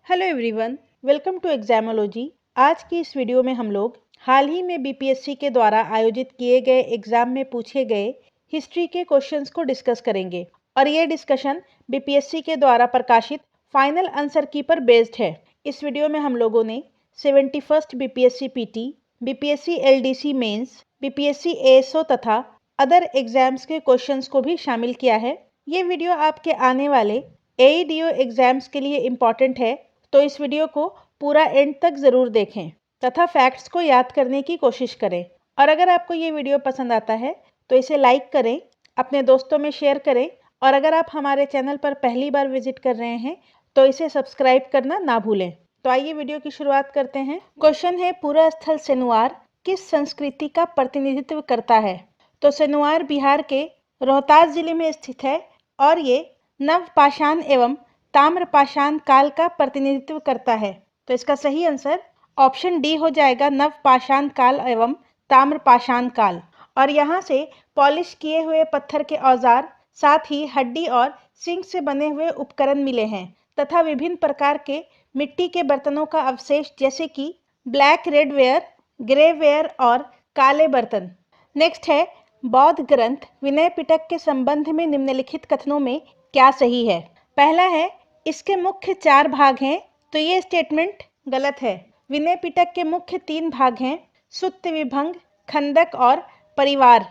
Hello everyone, welcome to Examology. आज की इस वीडियो में हम लोग हाल ही में बीपीएससी के द्वारा आयोजित किए गए एग्जाम में पूछे गए हिस्ट्री के क्वेश्चंस को डिस्कस करेंगे और ये डिस्कशन बीपीएससी के द्वारा प्रकाशित फाइनल आंसर की पर बेस्ड है। इस वीडियो में हम लोगों ने 71st BPSC PT, BPSC LDC mains, BPSC ASO तथा अदर एग्जाम्स के क्वेश्चंस को भी शामिल किया है। ये वीडियो आपके आने वाले एईडीओ एग्जाम्स के लिए इम्पॉर्टेंट है, तो इस वीडियो को पूरा एंड तक ज़रूर देखें तथा फैक्ट्स को याद करने की कोशिश करें। और अगर आपको ये वीडियो पसंद आता है तो इसे लाइक करें, अपने दोस्तों में शेयर करें और अगर आप हमारे चैनल पर पहली बार विजिट कर रहे हैं तो इसे सब्सक्राइब करना ना भूलें। तो आइए वीडियो की शुरुआत करते हैं। क्वेश्चन है, पूरा स्थल सेनुआर किस संस्कृति का प्रतिनिधित्व करता है? तो सेनुआर बिहार के रोहतास जिले में स्थित है और ये नवपाषाण एवं ताम्रपाषाण काल का प्रतिनिधित्व करता है। तो इसका सही आंसर ऑप्शन डी हो जाएगा, नवपाषाण काल एवं ताम्रपाषाण काल। और यहाँ से पॉलिश किए हुए पत्थर के औजार, साथ ही हड्डी और सिंक से बने हुए उपकरण मिले हैं तथा विभिन्न प्रकार के मिट्टी के बर्तनों का अवशेष जैसे कि black red ware, grey ware और काले बर्तन। नेक्स्ट है, बौद्ध ग्रंथ विनय पिटक के संबंध में निम्नलिखित कथनों में क्या सही है? पहला है, इसके मुख्य 4 भाग हैं, तो ये स्टेटमेंट गलत है। विनय पिटक के मुख्य 3 भाग हैं, सुत्त विभंग, खंदक और परिवार।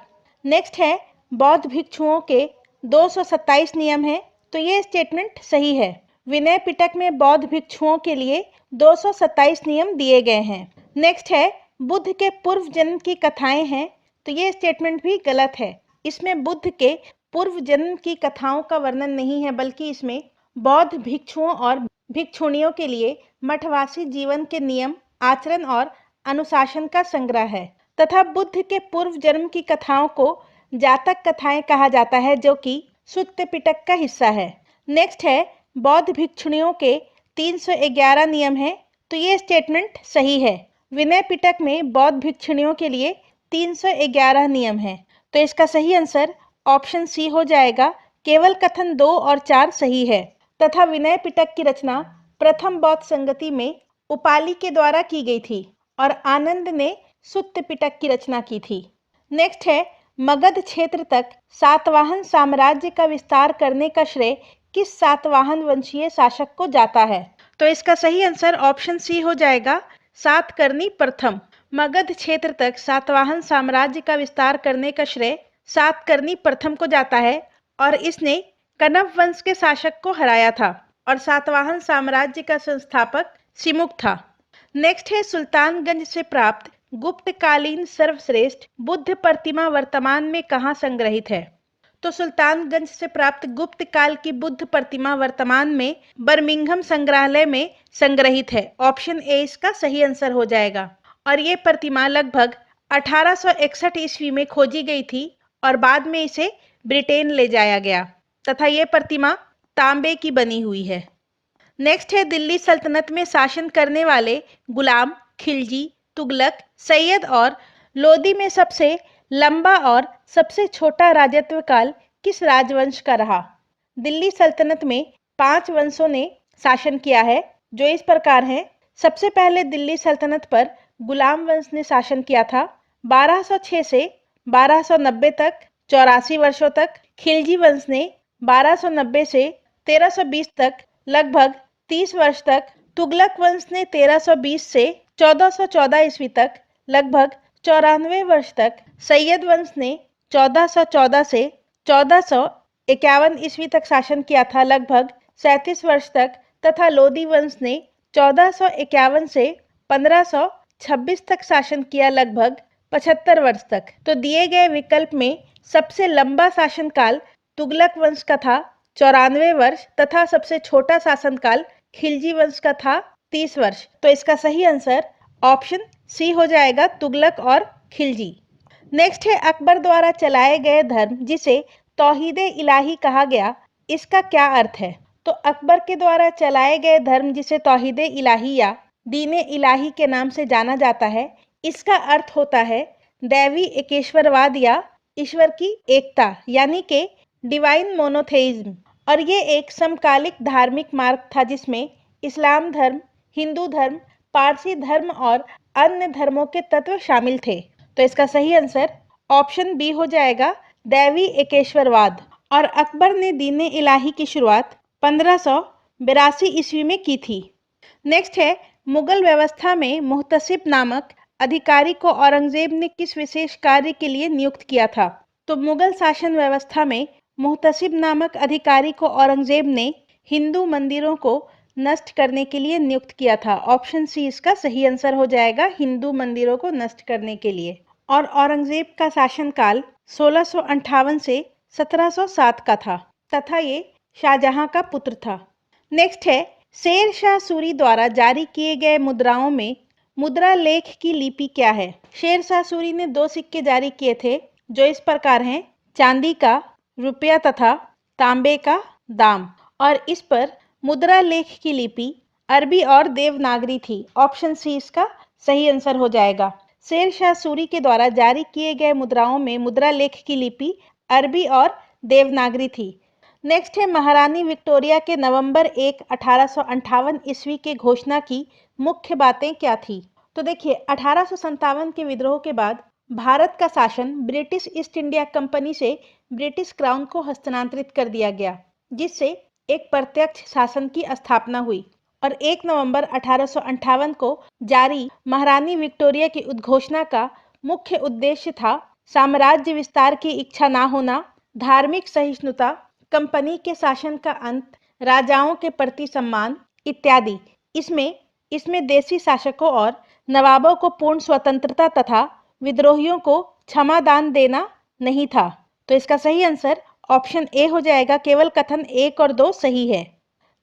नेक्स्ट है, बौद्ध भिक्षुओं के 227 नियम हैं, तो ये स्टेटमेंट सही है। विनय पिटक में बौद्ध भिक्षुओं के लिए 227 नियम दिए गए हैं। नेक्स्ट है, बुद्ध के पूर्व जन्म की कथाएं हैं, तो ये स्टेटमेंट भी गलत है। इसमें बुद्ध के पूर्व जन्म की कथाओं का वर्णन नहीं है, बल्कि इसमें बौद्ध भिक्षुओं और भिक्षुणियों के लिए मठवासी जीवन के नियम, आचरण और अनुशासन का संग्रह है तथा बुद्ध के पूर्व जन्म की कथाओं को जातक कथाएं कहा जाता है, जो कि सुत्त पिटक का हिस्सा है। नेक्स्ट है, बौद्ध भिक्षुणियों के 311 नियम हैं, तो ये स्टेटमेंट सही है। विनय पिटक में बौद्ध भिक्षुणियों के लिए 311 नियम हैं, तो इसका सही आंसर ऑप्शन सी हो जाएगा। केवल कथन 2 और 4 सही है तथा विनय पिटक की रचना प्रथम बौद्ध संगति में उपाली के द्वारा की गई थी और आनंद ने सुत्त पिटक की रचना की थी। नेक्स्ट है, मगध क्षेत्र तक सातवाहन साम्राज्य का विस्तार करने का श्रेय किस सातवाहन वंशीय शासक को जाता है? तो इसका सही आंसर ऑप्शन सी हो जाएगा, सातकर्णी प्रथम। मगध क्षेत्र तक सातवाहन साम्राज्य का विस्तार करने का श्रेय सातकर्णी प्रथम को जाता है और इसने कण्व वंश के शासक को हराया था और सातवाहन साम्राज्य का संस्थापक सिमुक था। नेक्स्ट है, सुल्तानगंज से प्राप्त गुप्तकालीन सर्वश्रेष्ठ बुद्ध प्रतिमा वर्तमान में कहाँ संग्रहित है? तो सुल्तानगंज से प्राप्त गुप्त काल की बुद्ध प्रतिमा वर्तमान में बर्मिंघम संग्रहालय में संग्रहित है। ऑप्शन ए इसका सही आंसर हो जाएगा। और ये प्रतिमा लगभग 1861 ईस्वी में खोजी गई थी और बाद में इसे ब्रिटेन ले जाया गया तथा ये प्रतिमा तांबे की बनी हुई है। नेक्स्ट है, दिल्ली सल्तनत में शासन करने वाले गुलाम, खिलजी, तुगलक, सैयद और लोदी में सबसे लंबा और सबसे छोटा राजत्व काल किस राजवंश का रहा? दिल्ली सल्तनत में 5 वंशों ने शासन किया है, जो इस प्रकार हैं। सबसे पहले दिल्ली सल्तनत पर गुलाम वंश ने शासन किया था 1206 से 1290 तक, 84 वर्षों तक। खिलजी वंश ने 1290 से 1320 तक, लगभग 30 वर्ष तक। तुगलक वंश ने 1320 से 1414 ईस्वी तक, लगभग 94 वर्ष तक। सैयद वंश ने 1414 से 1451 ईस्वी तक शासन किया था, लगभग 37 वर्ष तक। तथा लोदी वंश ने 1451 से 1526 तक शासन किया, लगभग 75 वर्ष तक। तो दिए गए विकल्प में सबसे लंबा शासनकाल तुगलक वंश का था 94 वर्ष तथा सबसे छोटा शासनकाल खिलजी वंश का था 30 वर्ष। तो इसका सही आंसर ऑप्शन सी हो जाएगा, तुगलक और खिलजी। नेक्स्ट है, अकबर द्वारा चलाए गए धर्म जिसे तौहीदे इलाही कहा गया, इसका क्या अर्थ है? तो अकबर के द्वारा चलाए गए धर्म जिसे तौहीदे इलाही या दीने इलाही के नाम से जाना जाता है, इसका अर्थ होता है दैवी एकेश्वरवाद या ईश्वर की एकता, यानी कि डिवाइन मोनोथेइज्म। और ये एक समकालिक धार्मिक मार्ग था जिसमें इस्लाम धर्म, हिंदू धर्म, पारसी धर्म और अन्य धर्मों के तत्व शामिल थे। तो इसका सही आंसर ऑप्शन बी हो जाएगा, दैवी एकेश्वरवाद। और अकबर ने दीन इलाही की शुरुआत 1582 ईस्वी में की थी। नेक्स्ट है, मुगल व्यवस्था में मुहतसिब नामक अधिकारी को औरंगजेब ने किस विशेष कार्य के लिए नियुक्त किया था? तो मुगल शासन व्यवस्था में मुहतसिब नामक अधिकारी को औरंगजेब ने हिंदू मंदिरों को नष्ट करने के लिए नियुक्त किया था। ऑप्शन सी इसका सही आंसर हो जाएगा, हिंदू मंदिरों को नष्ट करने के लिए। और औरंगजेब का शासनकाल 1658 से 1707 का था तथा ये शाहजहां का पुत्र था। नेक्स्ट है, शेर शाह सूरी द्वारा जारी किए गए मुद्राओं में मुद्रा लेख की लिपि क्या है? शेर शाह सूरी ने 2 सिक्के जारी किए थे जो इस प्रकार हैं, चांदी का, रुपया तथा तांबे का दाम। और इस पर मुद्रा लेख की लिपि अरबी और देवनागरी थी। ऑप्शन सी इसका सही आंसर हो जाएगा। शेर शाह सूरी के द्वारा जारी किए गए मुद्राओं में मुद्रा लेख की लिपि अरबी और देवनागरी थी। नेक्स्ट है, महारानी विक्टोरिया के नवंबर 1, 1858 ईस्वी के घोषणा की मुख्य बातें क्या थी? तो देखिए, 1857 के विद्रोह के बाद भारत का शासन ब्रिटिश ईस्ट इंडिया कंपनी से ब्रिटिश क्राउन को हस्तांतरित कर दिया गया, जिससे एक प्रत्यक्ष शासन की स्थापना हुई। और 1 नवंबर 1858 को जारी महारानी विक्टोरिया की उद्घोषणा का मुख्य उद्देश्य था साम्राज्य विस्तार की इच्छा ना होना, धार्मिक सहिष्णुता, कंपनी के शासन का अंत, राजाओं के प्रति सम्मान इत्यादि। इसमें देशी शासकों और नवाबों को पूर्ण स्वतंत्रता तथा विद्रोहियों को क्षमादान देना नहीं था। तो इसका सही आंसर ऑप्शन ए हो जाएगा, केवल कथन 1 और 2 सही है।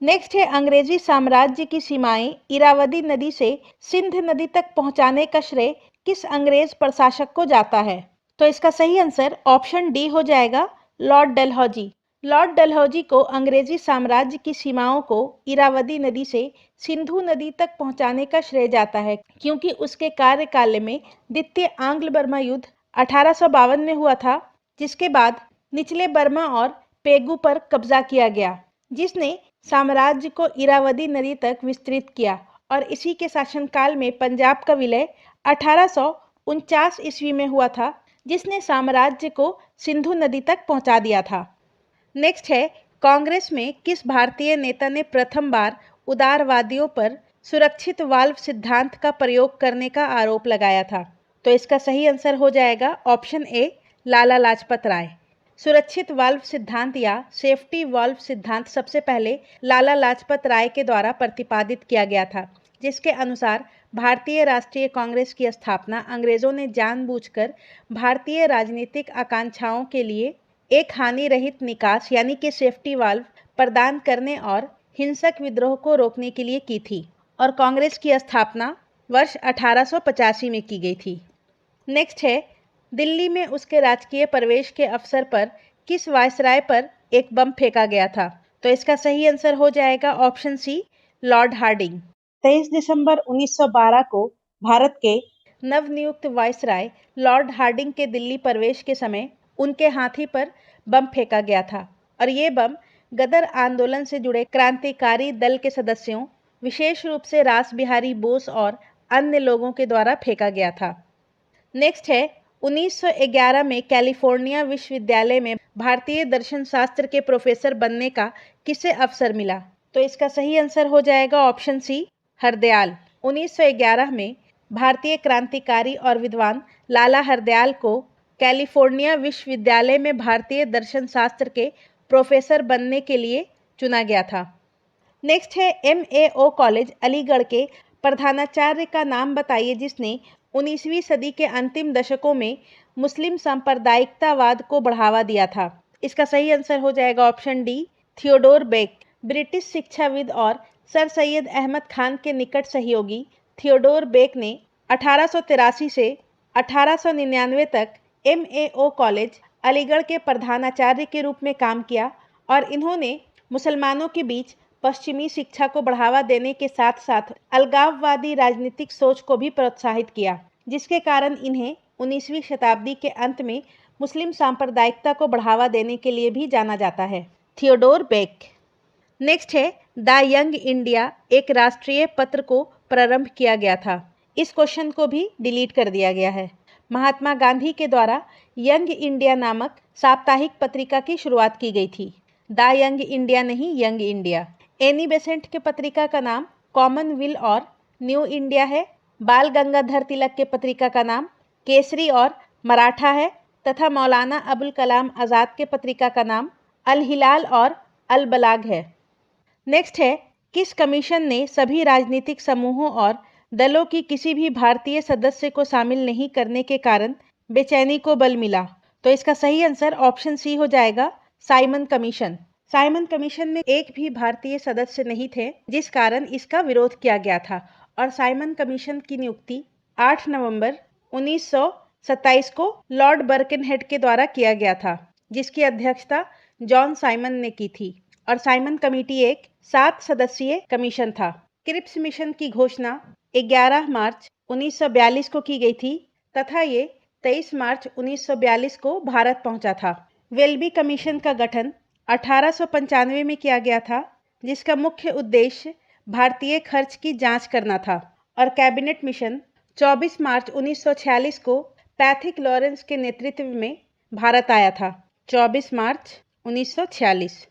नेक्स्ट है, अंग्रेजी साम्राज्य की सीमाएं इरावदी नदी से सिंध नदी तक पहुंचाने का श्रेय किस अंग्रेज प्रशासक को जाता है? तो इसका सही आंसर ऑप्शन डी हो जाएगा, लॉर्ड डलहौजी। लॉर्ड डलहौजी को अंग्रेजी साम्राज्य की सीमाओं को इरावदी नदी से सिंधु नदी तक पहुंचाने का श्रेय जाता है, क्योंकि उसके कार्यकाल में द्वितीय आंग्ल बर्मा युद्ध 1852 में हुआ था, जिसके बाद निचले बर्मा और पेगू पर कब्जा किया गया, जिसने साम्राज्य को इरावदी नदी तक विस्तृत किया। और इसी के शासनकाल में पंजाब का विलय 1849 ईस्वी में हुआ था, जिसने साम्राज्य को सिंधु नदी तक पहुंचा दिया था। नेक्स्ट है, कांग्रेस में किस भारतीय नेता ने प्रथम बार उदारवादियों पर सुरक्षित वाल्व सिद्धांत का प्रयोग करने का आरोप लगाया था? तो इसका सही आंसर हो जाएगा ऑप्शन ए, लाला लाजपत राय। सुरक्षित वाल्व सिद्धांत या सेफ्टी वाल्व सिद्धांत सबसे पहले लाला लाजपत राय के द्वारा प्रतिपादित किया गया था, जिसके अनुसार भारतीय राष्ट्रीय कांग्रेस की स्थापना अंग्रेजों ने जानबूझकर भारतीय राजनीतिक आकांक्षाओं के लिए एक हानि रहित निकास यानी कि सेफ्टी वाल्व प्रदान करने और हिंसक विद्रोह को रोकने के लिए की थी। और कांग्रेस की स्थापना वर्ष 1885 में की गई थी। नेक्स्ट है, दिल्ली में उसके राजकीय प्रवेश के अवसर पर किस वायसराय पर एक बम फेंका गया था? तो इसका सही आंसर हो जाएगा ऑप्शन सी, लॉर्ड हार्डिंग। 23 दिसंबर 1912 को भारत के नवनियुक्त वायसराय लॉर्ड हार्डिंग के दिल्ली प्रवेश के समय उनके हाथी पर बम फेंका गया था। और ये बम गदर आंदोलन से जुड़े क्रांतिकारी दल के सदस्यों, विशेष रूप से रास बिहारी बोस और अन्य लोगों के द्वारा फेंका गया था। नेक्स्ट है, 1911 में कैलिफोर्निया विश्वविद्यालय में भारतीय दर्शन शास्त्र के प्रोफेसर बनने का किसे अवसर मिला? तो इसका सही आंसर हो जाएगा ऑप्शन सी, हरदयाल। 1911 में भारतीय क्रांतिकारी और विद्वान लाला हरदयाल को कैलिफोर्निया विश्वविद्यालय में भारतीय दर्शन शास्त्र के प्रोफेसर बनने के लिए चुना गया था। नेक्स्ट है, MAO कॉलेज अलीगढ़ के प्रधानाचार्य का नाम बताइए जिसने 19वीं सदी के अंतिम दशकों में मुस्लिम सांप्रदायिकतावाद को बढ़ावा दिया था। इसका सही आंसर हो जाएगा option D, Theodore Beck. British शिक्षाविद और सर सैयद अहमद खान के निकट सहयोगी थियोडोर बेक ने 1883 से 1899 तक MAO कॉलेज अलीगढ़ के प्रधानाचार्य के रूप में काम किया और इन्होंने मुसलमानों के बीच पश्चिमी शिक्षा को बढ़ावा देने के साथ साथ अलगाववादी राजनीतिक सोच को भी प्रोत्साहित किया, जिसके कारण इन्हें 19वीं शताब्दी के अंत में मुस्लिम सांप्रदायिकता को बढ़ावा देने के लिए भी जाना जाता है। Theodore Beck. नेक्स्ट है, द यंग इंडिया एक राष्ट्रीय पत्र को प्रारंभ किया गया था? इस क्वेश्चन को भी डिलीट कर दिया गया है। महात्मा गांधी के द्वारा यंग इंडिया नामक साप्ताहिक पत्रिका की शुरुआत की गई थी। द यंग इंडिया नहीं, यंग इंडिया। एनी बेसेंट के पत्रिका का नाम कॉमनवेल्थ और न्यू इंडिया है। बाल गंगाधर तिलक के पत्रिका का नाम केसरी और मराठा है तथा मौलाना अबुल कलाम आज़ाद के पत्रिका का नाम अल हिलाल और अल बलाग है। नेक्स्ट है, किस कमीशन ने सभी राजनीतिक समूहों और दलों की किसी भी भारतीय सदस्य को शामिल नहीं करने के कारण बेचैनी को बल मिला? तो इसका सही आंसर ऑप्शन सी हो जाएगा, साइमन कमीशन। साइमन कमीशन में एक भी भारतीय सदस्य नहीं थे, जिस कारण इसका विरोध किया गया था और साइमन कमीशन की नियुक्ति 8 नवंबर 1927 को लॉर्ड बर्किनहेड के द्वारा किया गया था, जिसकी अध्यक्षता जॉन साइमन ने की थी और साइमन कमेटी एक 7 सदस्यीय कमीशन था। क्रिप्स मिशन की घोषणा 11 मार्च 1942 को की गई थी तथा ये 23 मार्च 1942 को भारत पहुंचा था। वेल्बी कमीशन का गठन 1895 में किया गया था, जिसका मुख्य उद्देश्य भारतीय खर्च की जांच करना था और कैबिनेट मिशन 24 मार्च 1946 को पैथिक लॉरेंस के नेतृत्व में भारत आया था। 24 मार्च 1946।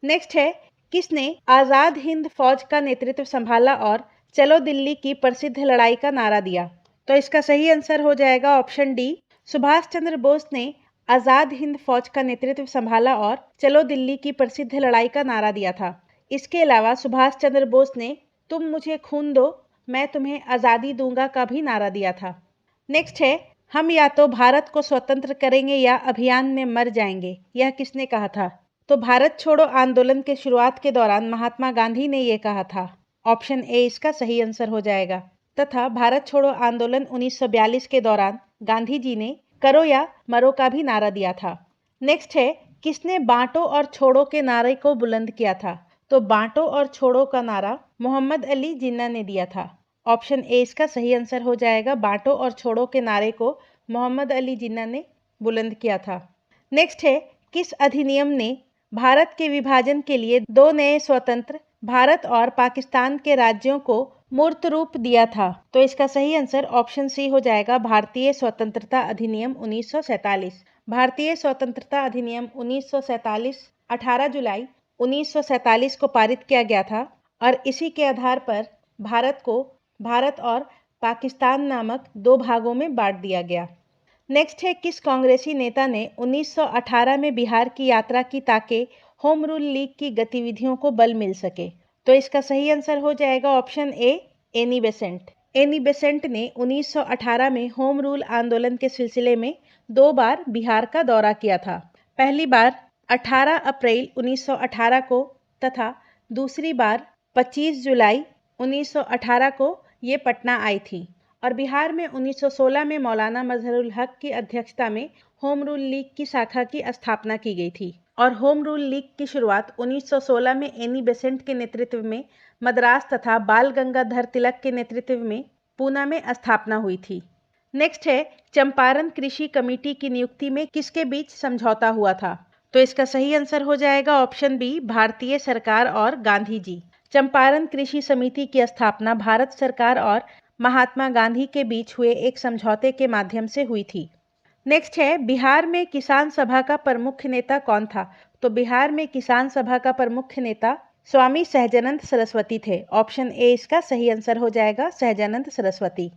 नेक्स्ट है, किसने आजाद हिंद फौज का नेतृत्व संभाला और चलो दिल्ली की प्रसिद्ध लड़ाई का नारा दिया? तो इसका सही आंसर हो जाएगा ऑप्शन डी, सुभाष चंद्र बोस ने आजाद हिंद फौज का नेतृत्व संभाला और चलो दिल्ली की प्रसिद्ध लड़ाई का नारा दिया था। इसके अलावा सुभाष चंद्र बोस ने तुम मुझे खून दो मैं तुम्हें आजादी दूंगा का भी नारा दिया था। नेक्स्ट है, हम या तो भारत को स्वतंत्र करेंगे या अभियान में मर जाएंगे, यह किसने कहा था? तो भारत छोड़ो आंदोलन के शुरुआत के दौरान महात्मा गांधी ने यह कहा था। ऑप्शन ए इसका सही आंसर हो जाएगा तथा भारत छोड़ो आंदोलन 1942 के दौरान गांधी जी ने करो या मरो का भी नारा दिया था। नेक्स्ट है, किसने बांटो और छोड़ो के नारे को बुलंद किया था? तो बांटो और छोड़ो का नारा मोहम्मद अली जिन्ना ने दिया था। ऑप्शन ए इसका सही आंसर हो जाएगा, बांटो और छोड़ो के नारे को मोहम्मद अली जिन्ना ने बुलंद किया था। नेक्स्ट है, किस अधिनियम ने भारत के विभाजन के लिए दो नए स्वतंत्र भारत और पाकिस्तान के राज्यों को मूर्त रूप दिया था? तो इसका सही आंसर ऑप्शन सी हो जाएगा, भारतीय स्वतंत्रता अधिनियम 1947। भारतीय स्वतंत्रता अधिनियम 1947 18 जुलाई 1947 को पारित किया गया था और इसी के आधार पर भारत को भारत और पाकिस्तान नामक दो भागों में बांट दिया गया। नेक्स्ट है, किस कांग्रेसी नेता ने 1918 में बिहार की यात्रा की ताकि होम रूल लीग की गतिविधियों को बल मिल सके? तो इसका सही आंसर हो जाएगा ऑप्शन ए, एनी बेसेंट। एनी बेसेंट ने 1918 में होम रूल आंदोलन के सिलसिले में 2 बार बिहार का दौरा किया था। पहली बार 18 अप्रैल 1918 को तथा दूसरी बार 25 जुलाई 1918 को ये पटना आई थी और बिहार में 1916 में मौलाना मजहरुल हक की अध्यक्षता में होम रूल लीग की शाखा की स्थापना की गई थी और होम रूल लीग की शुरुआत 1916 में एनी बेसेंट के नेतृत्व में मद्रास तथा बाल गंगाधर तिलक के नेतृत्व में पूना में स्थापना हुई थी। नेक्स्ट है, चंपारण कृषि कमेटी की नियुक्ति में किसके बीच समझौता हुआ था? तो इसका सही आंसर हो जाएगा ऑप्शन बी, भारतीय सरकार और गांधी जी। चंपारण कृषि समिति की स्थापना भारत सरकार और महात्मा गांधी के बीच हुए एक समझौते के माध्यम से हुई थी। नेक्स्ट है, बिहार में किसान सभा का प्रमुख नेता कौन था? तो बिहार में किसान सभा का प्रमुख नेता स्वामी सहजानंद सरस्वती थे। ऑप्शन ए इसका सही आंसर हो जाएगा, सहजानंद सरस्वती।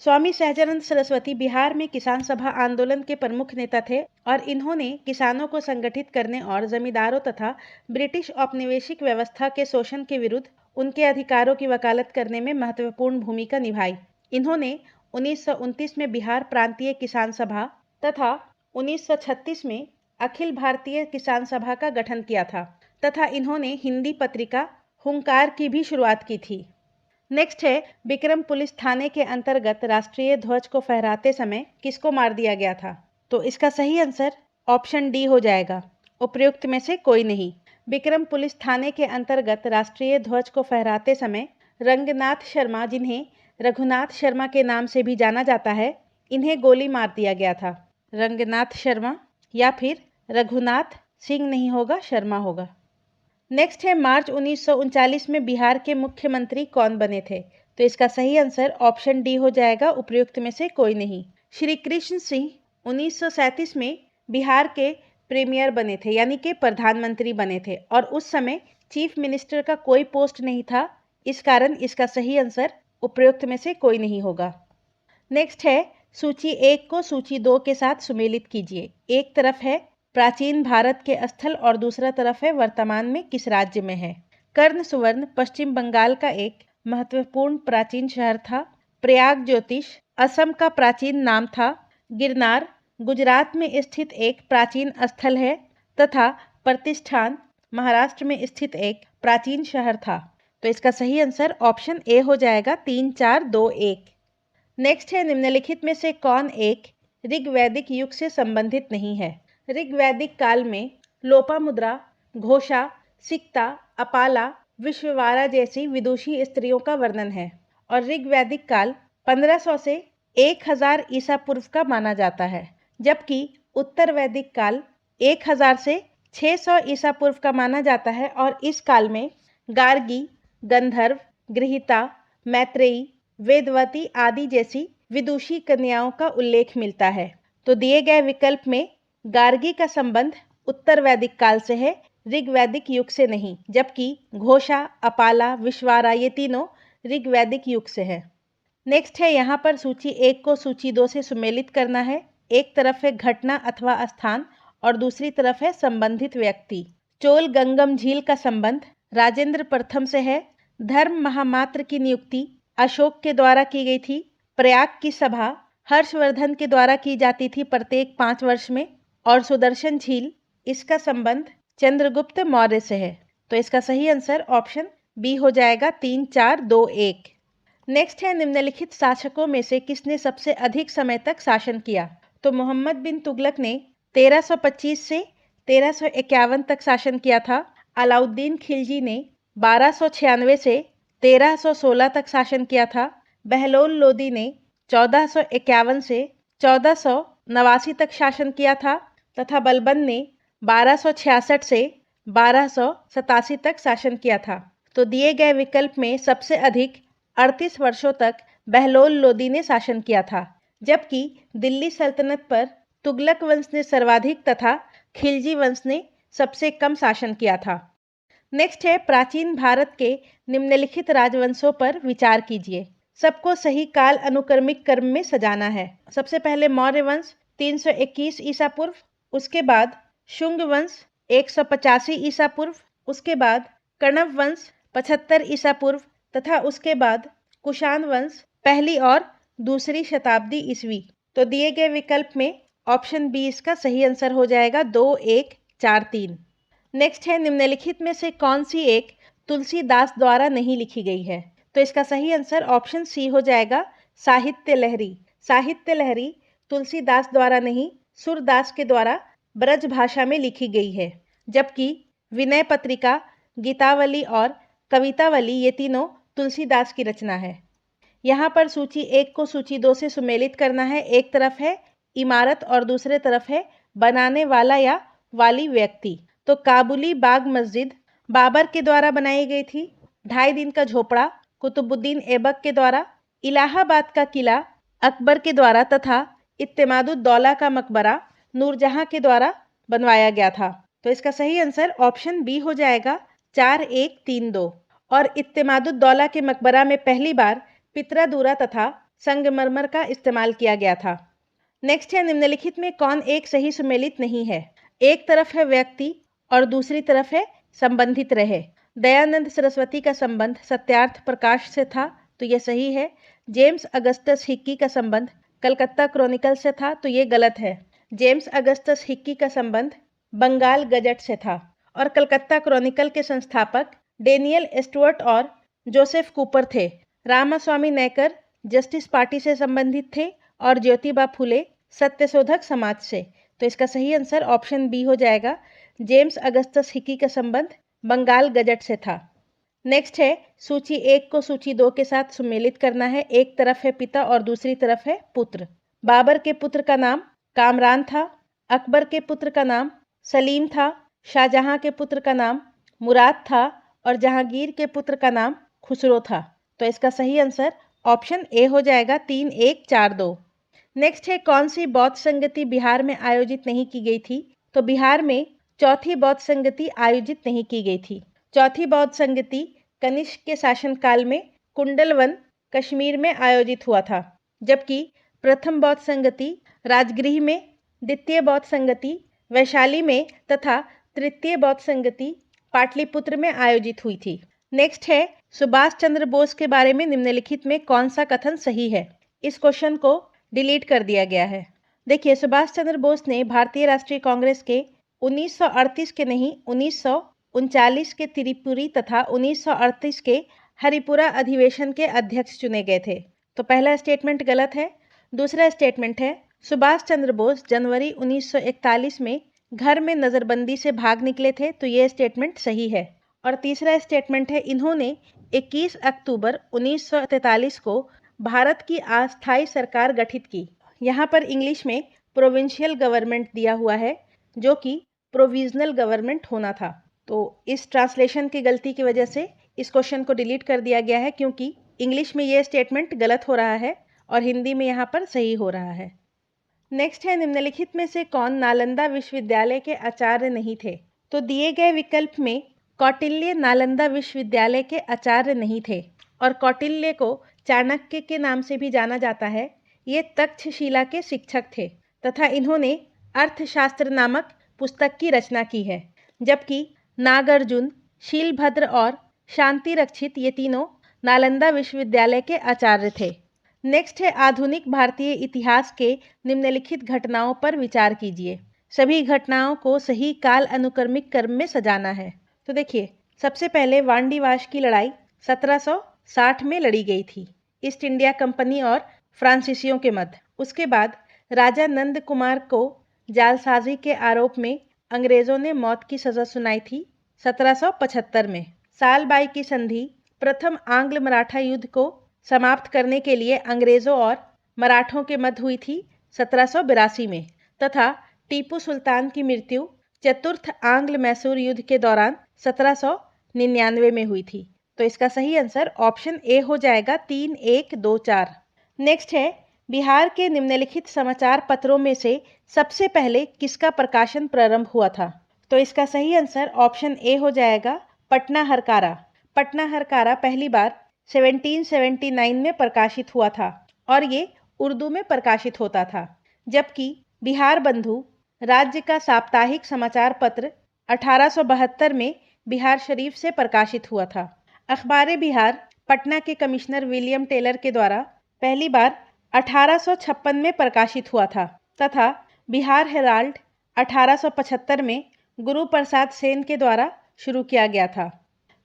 स्वामी सहजानंद सरस्वती बिहार में किसान सभा आंदोलन के प्रमुख नेता थे और इन्होंने किसानों को संगठित करने और जमींदारों तथा ब्रिटिश औपनिवेशिक व्यवस्था के शोषण के विरुद्ध उनके अधिकारों की वकालत करने में महत्वपूर्ण भूमिका निभाई। इन्होंने 1929 में बिहार प्रांतीय किसान सभा तथा 1936 में अखिल भारतीय किसान सभा का गठन किया था तथा इन्होंने हिंदी पत्रिका हुंकार की भी शुरुआत की थी। नेक्स्ट है, विक्रम पुलिस थाने के अंतर्गत राष्ट्रीय ध्वज को फहराते समय किसको मार दिया गया था? तो इसका सही आंसर ऑप्शन डी हो जाएगा, उपयुक्त में से कोई नहीं। विक्रम पुलिस थाने के अंतर्गत राष्ट्रीय ध्वज को फहराते समय रंगनाथ शर्मा, जिन्हें रघुनाथ शर्मा के नाम से भी जाना जाता है, इन्हें गोली मार दिया गया था। रंगनाथ शर्मा या फिर रघुनाथ सिंह नहीं होगा, शर्मा होगा। नेक्स्ट है मार्च 1939 में बिहार के मुख्यमंत्री कौन बने थे? तो इसका सही आंसर ऑप्शन डी हो जाएगा, उपयुक्त में से कोई नहीं। श्री कृष्ण सिंह 1937 में बिहार के प्रीमियर बने थे, यानी कि प्रधानमंत्री बने थे, और उस समय चीफ मिनिस्टर का कोई पोस्ट नहीं था। इस कारण इसका सही आंसर उपयुक्त में से कोई नहीं होगा। नेक्स्ट है सूची 1 को सूची 2 के साथ सुमेलित कीजिए। एक तरफ है प्राचीन भारत के स्थल और दूसरा तरफ है वर्तमान में किस राज्य में है। कर्ण सुवर्ण पश्चिम बंगाल का एक महत्वपूर्ण प्राचीन शहर था। प्रयाग ज्योतिष असम का प्राचीन नाम था। गिरनार गुजरात में स्थित एक प्राचीन स्थल है तथा प्रतिष्ठान महाराष्ट्र में स्थित एक प्राचीन शहर था। तो इसका सही आंसर ऑप्शन ए हो जाएगा, 3 4 2 1। नेक्स्ट है निम्नलिखित में से कौन एक ऋग्वैदिक युग से संबंधित नहीं है। ऋग्वैदिक काल में लोपामुद्रा, घोषा, सिक्ता, अपाला, विश्ववारा जैसी विदुषी स्त्रियों का वर्णन है और ऋग्वैदिक काल 1500 से 1000 ईसा पूर्व का माना जाता है, जबकि उत्तर वैदिक काल 1000 से 600 ईसा पूर्व का माना जाता है और इस काल में गार्गी, गंधर्व, गृहीता, मैत्रेयी, वेदवती आदि जैसी विदुषी कन्याओं का उल्लेख मिलता है। तो दिए गए विकल्प में गार्गी का संबंध उत्तर वैदिक काल से है, ऋग्वैदिक युग से नहीं, जबकि घोषा, अपाला, विश्वारा ये तीनों ऋग्वैदिक युग से है। नेक्स्ट है यहाँ पर सूची 1 को सूची 2 से सुमेलित करना है। एक तरफ है घटना अथवा स्थान और दूसरी तरफ है संबंधित व्यक्ति। चोल गंगम झील का संबंध राजेंद्र प्रथम से है। धर्म महामात्र की नियुक्ति अशोक के द्वारा की गई थी। प्रयाग की सभा हर्षवर्धन के द्वारा की जाती थी प्रत्येक 5 वर्ष में। और सुदर्शन झील इसका संबंध चंद्रगुप्त मौर्य से है। तो इसका सही आंसर ऑप्शन बी हो जाएगा, 3 4 2 1। नेक्स्ट है निम्नलिखित शासकों में से किसने सबसे अधिक समय तक शासन किया। तो मोहम्मद बिन तुगलक ने 1325 से 1351 तक शासन किया था। अलाउद्दीन खिलजी ने 1296 से 1316 तक शासन किया था। बहलोल लोदी ने 1451 से 1489 तक शासन किया था तथा बलबन ने 1266 से 1287 तक शासन किया था। तो दिए गए विकल्प में सबसे अधिक 38 वर्षों तक बहलोल लोदी ने शासन किया था, जबकि दिल्ली सल्तनत पर तुगलक वंश ने सर्वाधिक तथा खिलजी वंश ने सबसे कम शासन किया था। नेक्स्ट है प्राचीन भारत के निम्नलिखित राजवंशों पर विचार कीजिए। सबको सही काल अनुक्रमिक क्रम में सजाना है। सबसे पहले मौर्य वंश 321 ईसा पूर्व, उसके बाद शुंग वंश 185 ईसा पूर्व, उसके बाद कण्व वंश 75 ईसा पूर्व तथा उसके बाद कुषाण वंश 1ली और 2री शताब्दी ईस्वी। तो दिए गए विकल्प में ऑप्शन बी इसका सही आंसर हो जाएगा, 2 1 4 3। नेक्स्ट है निम्नलिखित में से कौन सी एक तुलसीदास द्वारा नहीं लिखी गई है। तो इसका सही आंसर ऑप्शन सी हो जाएगा, साहित्य लहरी। साहित्य लहरी तुलसीदास द्वारा नहीं, सूरदास के द्वारा ब्रज भाषा में लिखी गई है, जबकि विनय पत्रिका, गीतावली और कवितावली ये तीनों तुलसीदास की रचना है। यहाँ पर सूची 1 को सूची 2 से सुमेलित करना है। एक तरफ है इमारत और दूसरे तरफ है बनाने वाला या वाली व्यक्ति। तो काबुली बाग मस्जिद बाबर के द्वारा बनाई गई थी। 2.5 दिन का झोपड़ा कुतुबुद्दीन ऐबक के द्वारा। इलाहाबाद का किला अकबर के द्वारा तथा इत्तेमादुद्दौला का मकबरा नूरजहां के द्वारा बनवाया गया था। तो इसका सही आंसर ऑप्शन बी हो जाएगा, 4 1 3 2। और इत्तेमादुद्दौला के मकबरा में पहली बार पितरादूरा तथा संगमरमर का इस्तेमाल किया गया था। नेक्स्ट है निम्नलिखित में कौन एक सही सुमेलित नहीं है। एक तरफ है व्यक्ति और दूसरी तरफ है संबंधित रहे। दयानंद सरस्वती का संबंध सत्यार्थ प्रकाश से था, तो यह सही है। जेम्स अगस्टस हिक्की का संबंध कलकत्ता क्रॉनिकल से था, तो ये गलत है। जेम्स अगस्टस हिक्की का संबंध बंगाल गजट से था और कलकत्ता क्रॉनिकल के संस्थापक डेनियल स्टुअर्ट और जोसेफ कूपर थे। रामास्वामी नैकर जस्टिस पार्टी से संबंधित थे और ज्योतिबा फुले सत्यशोधक समाज से। तो इसका सही आंसर ऑप्शन बी हो जाएगा, जेम्स अगस्टस हिक्की का संबंध बंगाल गजट से था। नेक्स्ट है सूची 1 को सूची 2 के साथ सुमेलित करना है। एक तरफ है पिता और दूसरी तरफ है पुत्र। बाबर के पुत्र का नाम कामरान था। अकबर के पुत्र का नाम सलीम था। शाहजहां के पुत्र का नाम मुराद था और जहांगीर के पुत्र का नाम खुसरो था। तो इसका सही आंसर ऑप्शन ए हो जाएगा 3142। नेक्स्ट है, कौन सी बौद्ध संगति बिहार में आयोजित नहीं की गई थी? तो बिहार में चौथी बौद्ध संगति आयोजित नहीं की गई थी। चौथी बौद्ध संगति कनिष्क के शासनकाल में कुंडलवन कश्मीर में आयोजित हुआ था, जबकि प्रथम बौद्ध संगति राजगृह में, द्वितीय बौद्ध संगति वैशाली में तथा तृतीय बौद्ध संगति पाटलिपुत्र में आयोजित हुई थी। नेक्स्ट है, सुभाष चंद्र बोस के बारे में निम्नलिखित में कौन सा कथन सही है? इस क्वेश्चन को डिलीट कर दिया गया है। देखिए, सुभाष चंद्र बोस ने भारतीय राष्ट्रीय कांग्रेस के 1938 के नहीं 1939 के त्रिपुरी तथा 1938 के हरिपुरा अधिवेशन के अध्यक्ष चुने गए थे। तो पहला स्टेटमेंट गलत है। दूसरा स्टेटमेंट है, सुभाष चंद्र बोस जनवरी 1941 में घर में नजरबंदी से भाग निकले थे। तो ये स्टेटमेंट सही है। और तीसरा स्टेटमेंट है, इन्होंने 21 अक्टूबर 1943 को भारत की अस्थायी सरकार गठित की। यहाँ पर इंग्लिश में प्रोविंशियल गवर्नमेंट दिया हुआ है, जो कि प्रोविजनल गवर्नमेंट होना था। तो इस ट्रांसलेशन की गलती की वजह से इस क्वेश्चन को डिलीट कर दिया गया है, क्योंकि इंग्लिश में ये स्टेटमेंट गलत हो रहा है और हिंदी में यहाँ पर सही हो रहा है। नेक्स्ट है, निम्नलिखित में से कौन नालंदा विश्वविद्यालय के आचार्य नहीं थे? तो दिए गए विकल्प में कौटिल्य नालंदा विश्वविद्यालय के आचार्य नहीं थे, और कौटिल्य को चाणक्य के नाम से भी जाना जाता है। ये तक्षशिला के शिक्षक थे तथा इन्होंने अर्थशास्त्र नामक पुस्तक की रचना की है, जबकि नागार्जुन, शीलभद्र और शांति रक्षित ये तीनों नालंदा विश्वविद्यालय के आचार्य थे। नेक्स्ट है, आधुनिक भारतीय इतिहास के निम्नलिखित घटनाओं पर विचार कीजिए। सभी घटनाओं को सही काल अनुक्रमिक क्रम में सजाना है। तो देखिए, सबसे पहले वांडीवाश की लड़ाई 1760 में लड़ी गई थी, ईस्ट इंडिया कंपनी और फ्रांसीसियों के मध्य। उसके बाद राजा नंद कुमार को जालसाजी के आरोप में अंग्रेजों ने मौत की सजा सुनाई थी 1775 में। सालबाई की संधि प्रथम आंग्ल मराठा युद्ध को समाप्त करने के लिए अंग्रेजों और मराठों के मध्य हुई थी 1782 में, तथा टीपू सुल्तान की मृत्यु चतुर्थ आंग्ल मैसूर युद्ध के दौरान 1799 में हुई थी। तो इसका सही आंसर ऑप्शन ए हो जाएगा 3124। नेक्स्ट है, बिहार के निम्नलिखित समाचार पत्रों में से सबसे पहले किसका प्रकाशन प्रारंभ हुआ था? तो इसका सही आंसर ऑप्शन ए हो जाएगा पटना हरकारा। पटना हरकारा पहली बार 1779 में प्रकाशित हुआ था और ये उर्दू में प्रकाशित होता था, जबकि बिहार बंधु राज्य का साप्ताहिक समाचार पत्र 1872 में बिहार शरीफ से प्रकाशित हुआ था। अखबार बिहार पटना के कमिश्नर विलियम टेलर के द्वारा पहली बार 1856 में प्रकाशित हुआ था तथा बिहार हेराल्ड 1875 में गुरु प्रसाद सेन के द्वारा शुरू किया गया था।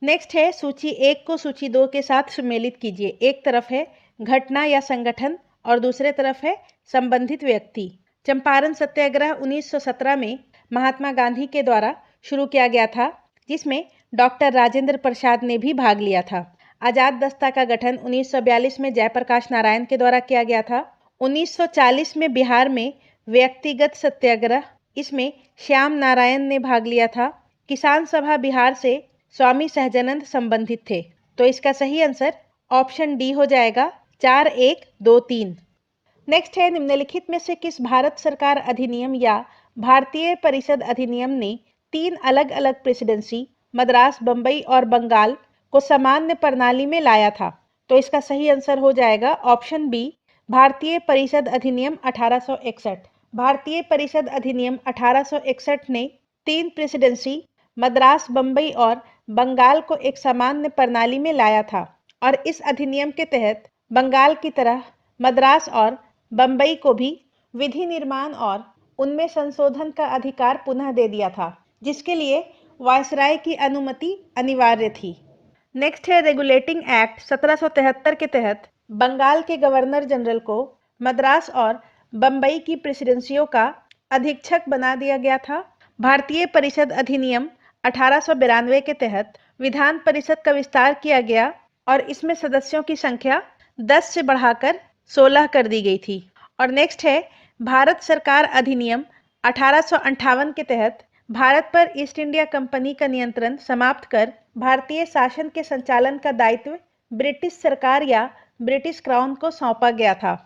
नेक्स्ट है, सूची 1 को सूची 2 के साथ सम्मिलित कीजिए। एक तरफ है घटना या संगठन और दूसरे तरफ है संबंधित व्यक्ति। चंपारण सत्याग्रह 1917 में महात्मा गांधी के द्वारा शुरू किया गया था, जिसमें डॉक्टर राजेंद्र प्रसाद ने भी भाग लिया था। आजाद दस्ता का गठन 1942 में जयप्रकाश नारायण के द्वारा किया गया था। 1940 में बिहार में व्यक्तिगत सत्याग्रह, इसमें श्याम नारायण ने भाग लिया था। किसान सभा बिहार से स्वामी सहजानंद संबंधित थे। तो इसका सही आंसर ऑप्शन डी हो जाएगा 4123। नेक्स्ट है, निम्नलिखित में से किस भारत सरकार अधिनियम या भारतीय परिषद अधिनियम ने 3 अलग अलग प्रेसिडेंसी मद्रास, बंबई और बंगाल को सामान्य प्रणाली में लाया था? तो इसका सही आंसर हो जाएगा ऑप्शन बी, भारतीय परिषद अधिनियम 1861। भारतीय परिषद अधिनियम 1861 ने 3 प्रेसिडेंसी मद्रास, बंबई और बंगाल को एक सामान्य प्रणाली में लाया था और इस अधिनियम के तहत बंगाल की तरह मद्रास और बंबई को भी विधि निर्माण और उनमें संशोधन का अधिकार पुनः दे दिया था, जिसके लिए वायसराय की अनुमति अनिवार्य थी। नेक्स्ट है, रेगुलेटिंग एक्ट 1773 के तहत बंगाल के गवर्नर जनरल को मद्रास और बंबई की प्रेसिडेंसियों का अधीक्षक बना दिया गया था। भारतीय परिषद अधिनियम 1892 के तहत विधान परिषद का विस्तार किया गया और इसमें सदस्यों की संख्या 10 से बढ़ाकर 16 कर दी गई थी। और नेक्स्ट है, भारत सरकार अधिनियम 1858 के तहत भारत पर ईस्ट इंडिया कंपनी का नियंत्रण समाप्त कर भारतीय शासन के संचालन का दायित्व ब्रिटिश सरकार या ब्रिटिश क्राउन को सौंपा गया था।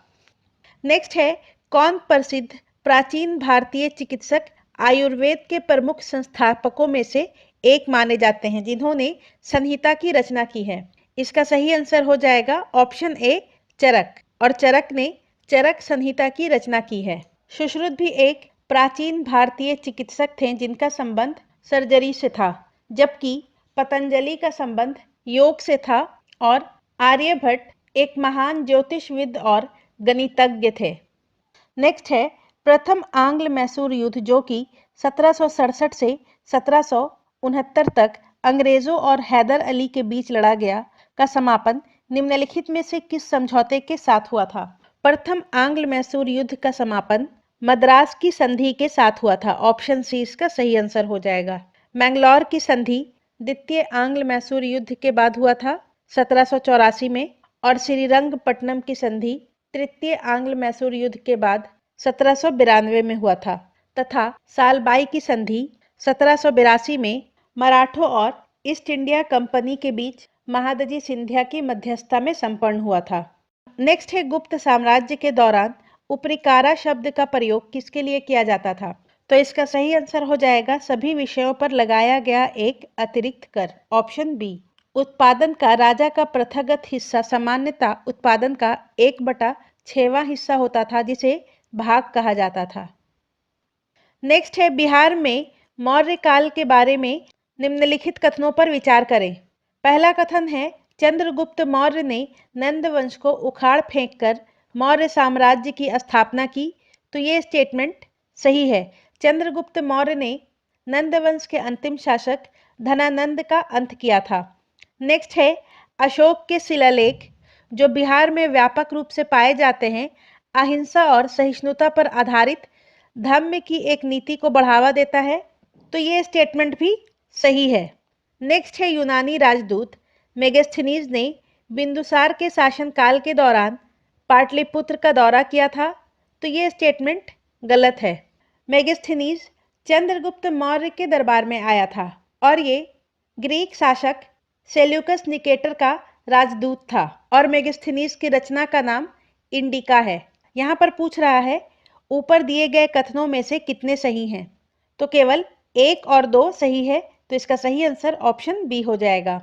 नेक्स्ट है, कौन प्रसिद्ध प्राचीन भारतीय चिकित्सक आयुर्वेद के प्रमुख संस्थापकों में से एक माने जाते हैं जिन्होंने संहिता की रचना की है? इसका सही आंसर हो जाएगा ऑप्शन ए, चरक। और चरक ने चरक संहिता की रचना की है। सुश्रुत भी एक प्राचीन भारतीय चिकित्सक थे जिनका संबंध सर्जरी से था, जबकि पतंजलि का संबंध योग से था और आर्यभट्ट एक महान ज्योतिषविद और गणितज्ञ थे। नेक्स्ट है, प्रथम आंग्ल मैसूर युद्ध जो कि 1767 से 1769 तक अंग्रेजों और हैदर अली के बीच लड़ा गया का समापन निम्नलिखित में से किस समझौते के साथ हुआ था? प्रथम आंग्ल मैसूर युद्ध का समापन मद्रास की संधि के साथ हुआ था। ऑप्शन सी इसका सही आंसर हो जाएगा। मैंगलोर की संधि द्वितीय आंग्ल मैसूर युद्ध के बाद हुआ था 1784 में, और श्रीरंगपट्टनम की संधि तृतीय आंग्ल मैसूर युद्ध के बाद 1792 में हुआ था, तथा सालबाई की संधि 1782 में मराठों और ईस्ट इंडिया कंपनी के बीच महादजी सिंधिया की मध्यस्थता में संपन्न हुआ था। नेक्स्ट है, गुप्त साम्राज्य के दौरान उपरिकारा शब्द का प्रयोग किसके लिए किया जाता था? तो इसका सही आंसर हो जाएगा सभी विषयों पर लगाया गया एक अतिरिक्त कर। Option B. उत्पादन का राजा का प्रथागत हिस्सा सामान्यतः उत्पादन का 1/6वां हिस्सा होता था जिसे भाग कहा जाता था। नेक्स्ट है, बिहार में मौर्य काल के बारे में निम्नलिखित कथनों पर विचार करें। पहला कथन है, चंद्रगुप्त मौर्य ने नंद वंश को उखाड़ फेंककर मौर्य साम्राज्य की स्थापना की। तो ये स्टेटमेंट सही है। चंद्रगुप्त मौर्य ने नंद वंश के अंतिम शासक धनानंद का अंत किया था। नेक्स्ट है, अशोक के शिलालेख जो बिहार में व्यापक रूप से पाए जाते हैं अहिंसा और सहिष्णुता पर आधारित धम्म की एक नीति को बढ़ावा देता है। तो ये स्टेटमेंट भी सही है। नेक्स्ट है, यूनानी राजदूत मेगास्थनीज ने बिंदुसार के शासनकाल के दौरान पाटलिपुत्र का दौरा किया था। तो ये स्टेटमेंट गलत है। मेगास्थनीज चंद्रगुप्त मौर्य के दरबार में आया था और ये ग्रीक शासक सेल्यूकस निकेटर का राजदूत था और मेगास्थनीज की रचना का नाम इंडिका है। यहाँ पर पूछ रहा है ऊपर दिए गए कथनों में से कितने सही हैं? तो केवल 1 और 2 सही है, तो इसका सही आंसर ऑप्शन बी हो जाएगा।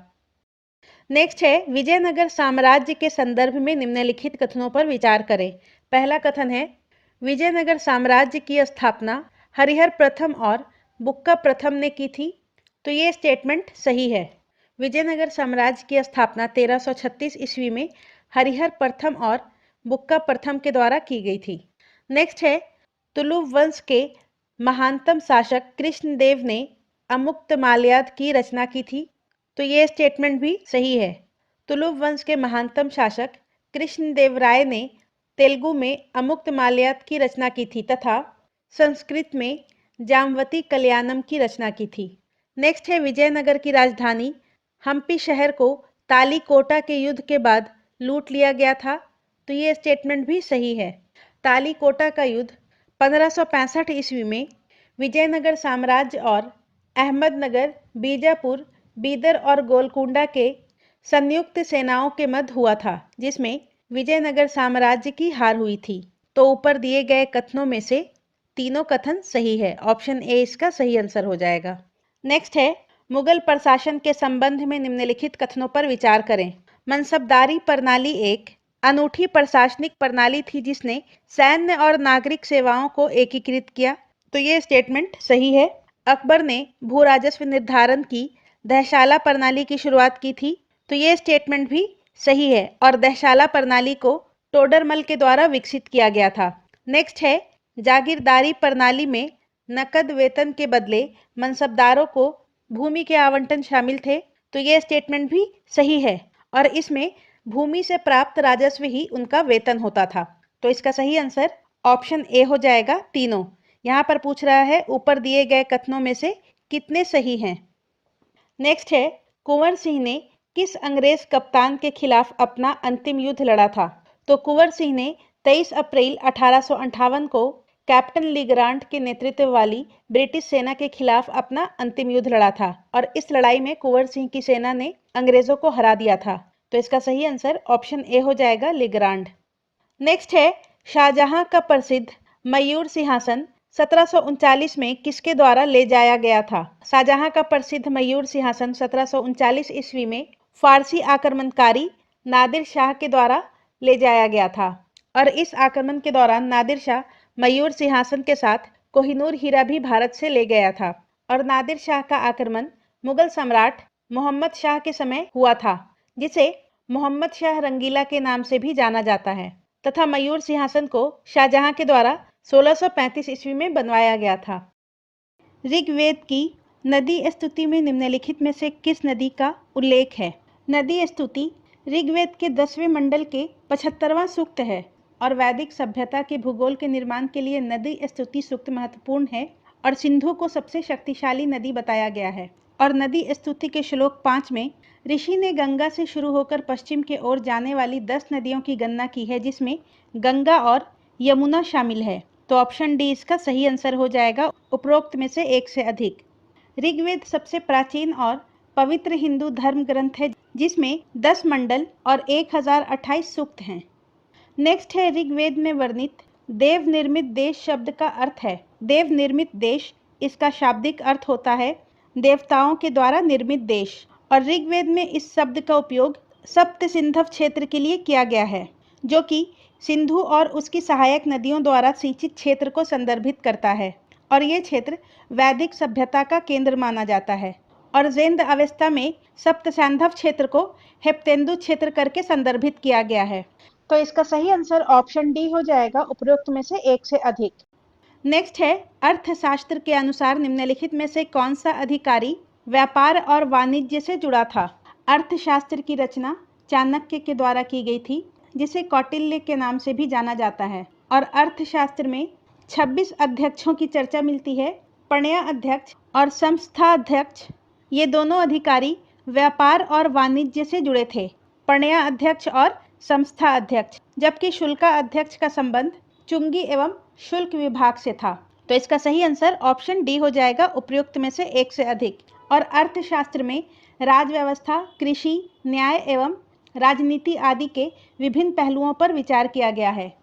नेक्स्ट है, विजयनगर साम्राज्य के संदर्भ में निम्नलिखित कथनों पर विचार करें। पहला कथन है, विजयनगर साम्राज्य की स्थापना हरिहर प्रथम और बुक्का प्रथम ने की थी। तो ये स्टेटमेंट सही है। विजयनगर साम्राज्य की स्थापना 1336 ईस्वी में हरिहर प्रथम और बुक्का प्रथम के द्वारा की गई थी। नेक्स्ट है, तुलुव वंश के महानतम शासक कृष्णदेव ने अमुक्त माल्याद की रचना की थी। तो ये स्टेटमेंट भी सही है। तुलुव वंश के महानतम शासक कृष्णदेवराय ने तेलुगु में अमुक्त माल्याद की रचना की थी तथा संस्कृत में जामवती कल्याणम की रचना की थी। नेक्स्ट है, विजयनगर की राजधानी हम्पी शहर को तालीकोटा के युद्ध के बाद लूट लिया गया था। तो ये स्टेटमेंट भी सही है। तालीकोटा का युद्ध 1565 ईस्वी में विजयनगर साम्राज्य और अहमदनगर, बीजापुर, बीदर और गोलकुंडा के संयुक्त सेनाओं के मध्य हुआ था जिसमें विजयनगर साम्राज्य की हार हुई थी। तो ऊपर दिए गए कथनों में से तीनों कथन सही है। ऑप्शन ए इसका सही आंसर हो जाएगा। नेक्स्ट है, मुगल प्रशासन के संबंध में निम्नलिखित कथनों पर विचार करें। मनसबदारी प्रणाली एक अनूठी प्रशासनिक प्रणाली थी जिसने सैन्य और नागरिक सेवाओं को एकीकृत किया। तो ये स्टेटमेंट सही है। अकबर ने भू राजस्व निर्धारण की दहशाला प्रणाली की शुरुआत की थी। तो ये स्टेटमेंट भी सही है और दहशाला प्रणाली को टोडरमल के द्वारा विकसित किया गया था। नेक्स्ट है, जागीरदारी प्रणाली में नकद वेतन के बदले मनसबदारों को भूमि के आवंटन शामिल थे। तो ये स्टेटमेंट भी सही है और इसमें भूमि से प्राप्त राजस्व ही उनका वेतन होता था। तो इसका सही आंसर ऑप्शन ए हो जाएगा तीनों। यहाँ पर पूछ रहा है ऊपर दिए गए कथनों में से कितने सही हैं। नेक्स्ट है, कुंवर सिंह ने किस अंग्रेज कप्तान के खिलाफ अपना अंतिम युद्ध लड़ा था? तो कुंवर सिंह ने 23 अप्रैल 1858 को कैप्टन लीग्रांट के नेतृत्व वाली ब्रिटिश सेना के खिलाफ अपना अंतिम युद्ध लड़ा था और इस लड़ाई में कुंवर सिंह की सेना ने अंग्रेजों को हरा दिया था। तो इसका सही आंसर ऑप्शन ए हो जाएगा, लीग्रांड। नेक्स्ट है, शाहजहां का प्रसिद्ध मयूर सिंहासन 1739 में किसके द्वारा ले जाया गया था? शाहजहां का प्रसिद्ध मयूर सिंहासन 1739 ईस्वी में फारसी आक्रमणकारी नादिर शाह के द्वारा ले जाया गया था और इस आक्रमण के दौरान नादिर शाह मयूर सिंहासन के साथ कोहिनूर हीरा भी भारत से ले गया था और नादिर शाह का आक्रमण मुगल सम्राट मोहम्मद शाह के समय हुआ था, जिसे मोहम्मद शाह रंगीला के नाम से भी जाना जाता है तथा मयूर सिंहासन को शाहजहां के द्वारा 1635 ईस्वी में बनवाया गया था। ऋग्वेद की नदी स्तुति में निम्नलिखित में से किस नदी का उल्लेख है? नदी स्तुति ऋग्वेद के 10वें मंडल के 75वां सूक्त है और वैदिक सभ्यता के भूगोल के निर्माण के लिए नदी स्तुति सूक्त महत्वपूर्ण है और सिंधु को सबसे शक्तिशाली नदी बताया गया है। और नदी स्तुति के श्लोक 5 में ऋषि ने गंगा से शुरू होकर पश्चिम के ओर जाने वाली 10 नदियों की गणना की है, जिसमें गंगा और यमुना शामिल है। तो ऑप्शन डी इसका सही आंसर हो जाएगा, उपरोक्त में से एक से अधिक। ऋग्वेद सबसे प्राचीन और पवित्र हिंदू धर्म ग्रंथ है, जिसमें 10 मंडल और 1028 सूक्त हैं। नेक्स्ट है, ऋग्वेद में वर्णित देव निर्मित देश शब्द का अर्थ है। देव निर्मित देश, इसका शाब्दिक अर्थ होता है देवताओं के द्वारा निर्मित देश और ऋग्वेद में इस शब्द का उपयोग सप्त सिंधव क्षेत्र के लिए किया गया है, जो कि सिंधु और उसकी सहायक नदियों द्वारा सिंचित क्षेत्र को संदर्भित करता है और ये क्षेत्र वैदिक सभ्यता का केंद्र माना जाता है और ज़ेंद अवस्था में सप्त सिंधव क्षेत्र को हेप्तेंदु क्षेत्र करके संदर्भित किया गया है। तो इसका सही आंसर ऑप्शन डी हो जाएगा, उपरोक्त में से एक से अधिक। नेक्स्ट है, अर्थशास्त्र के अनुसार निम्नलिखित में से कौन सा अधिकारी व्यापार और वाणिज्य से जुड़ा था? अर्थशास्त्र की रचना चाणक्य के द्वारा की गई थी, जिसे कौटिल्य के नाम से भी जाना जाता है और अर्थशास्त्र में 26 अध्यक्षों की चर्चा मिलती है। पण्य अध्यक्ष और संस्था अध्यक्ष, ये दोनों अधिकारी व्यापार और वाणिज्य से जुड़े थे, पण्य अध्यक्ष और संस्था अध्यक्ष, जबकि शुल्का अध्यक्ष का संबंध चुंगी एवं शुल्क विभाग से था। तो इसका सही आंसर ऑप्शन डी हो जाएगा, उपयुक्त में से एक से अधिक। और अर्थशास्त्र में राज व्यवस्था, कृषि, न्याय एवं राजनीति आदि के विभिन्न पहलुओं पर विचार किया गया है।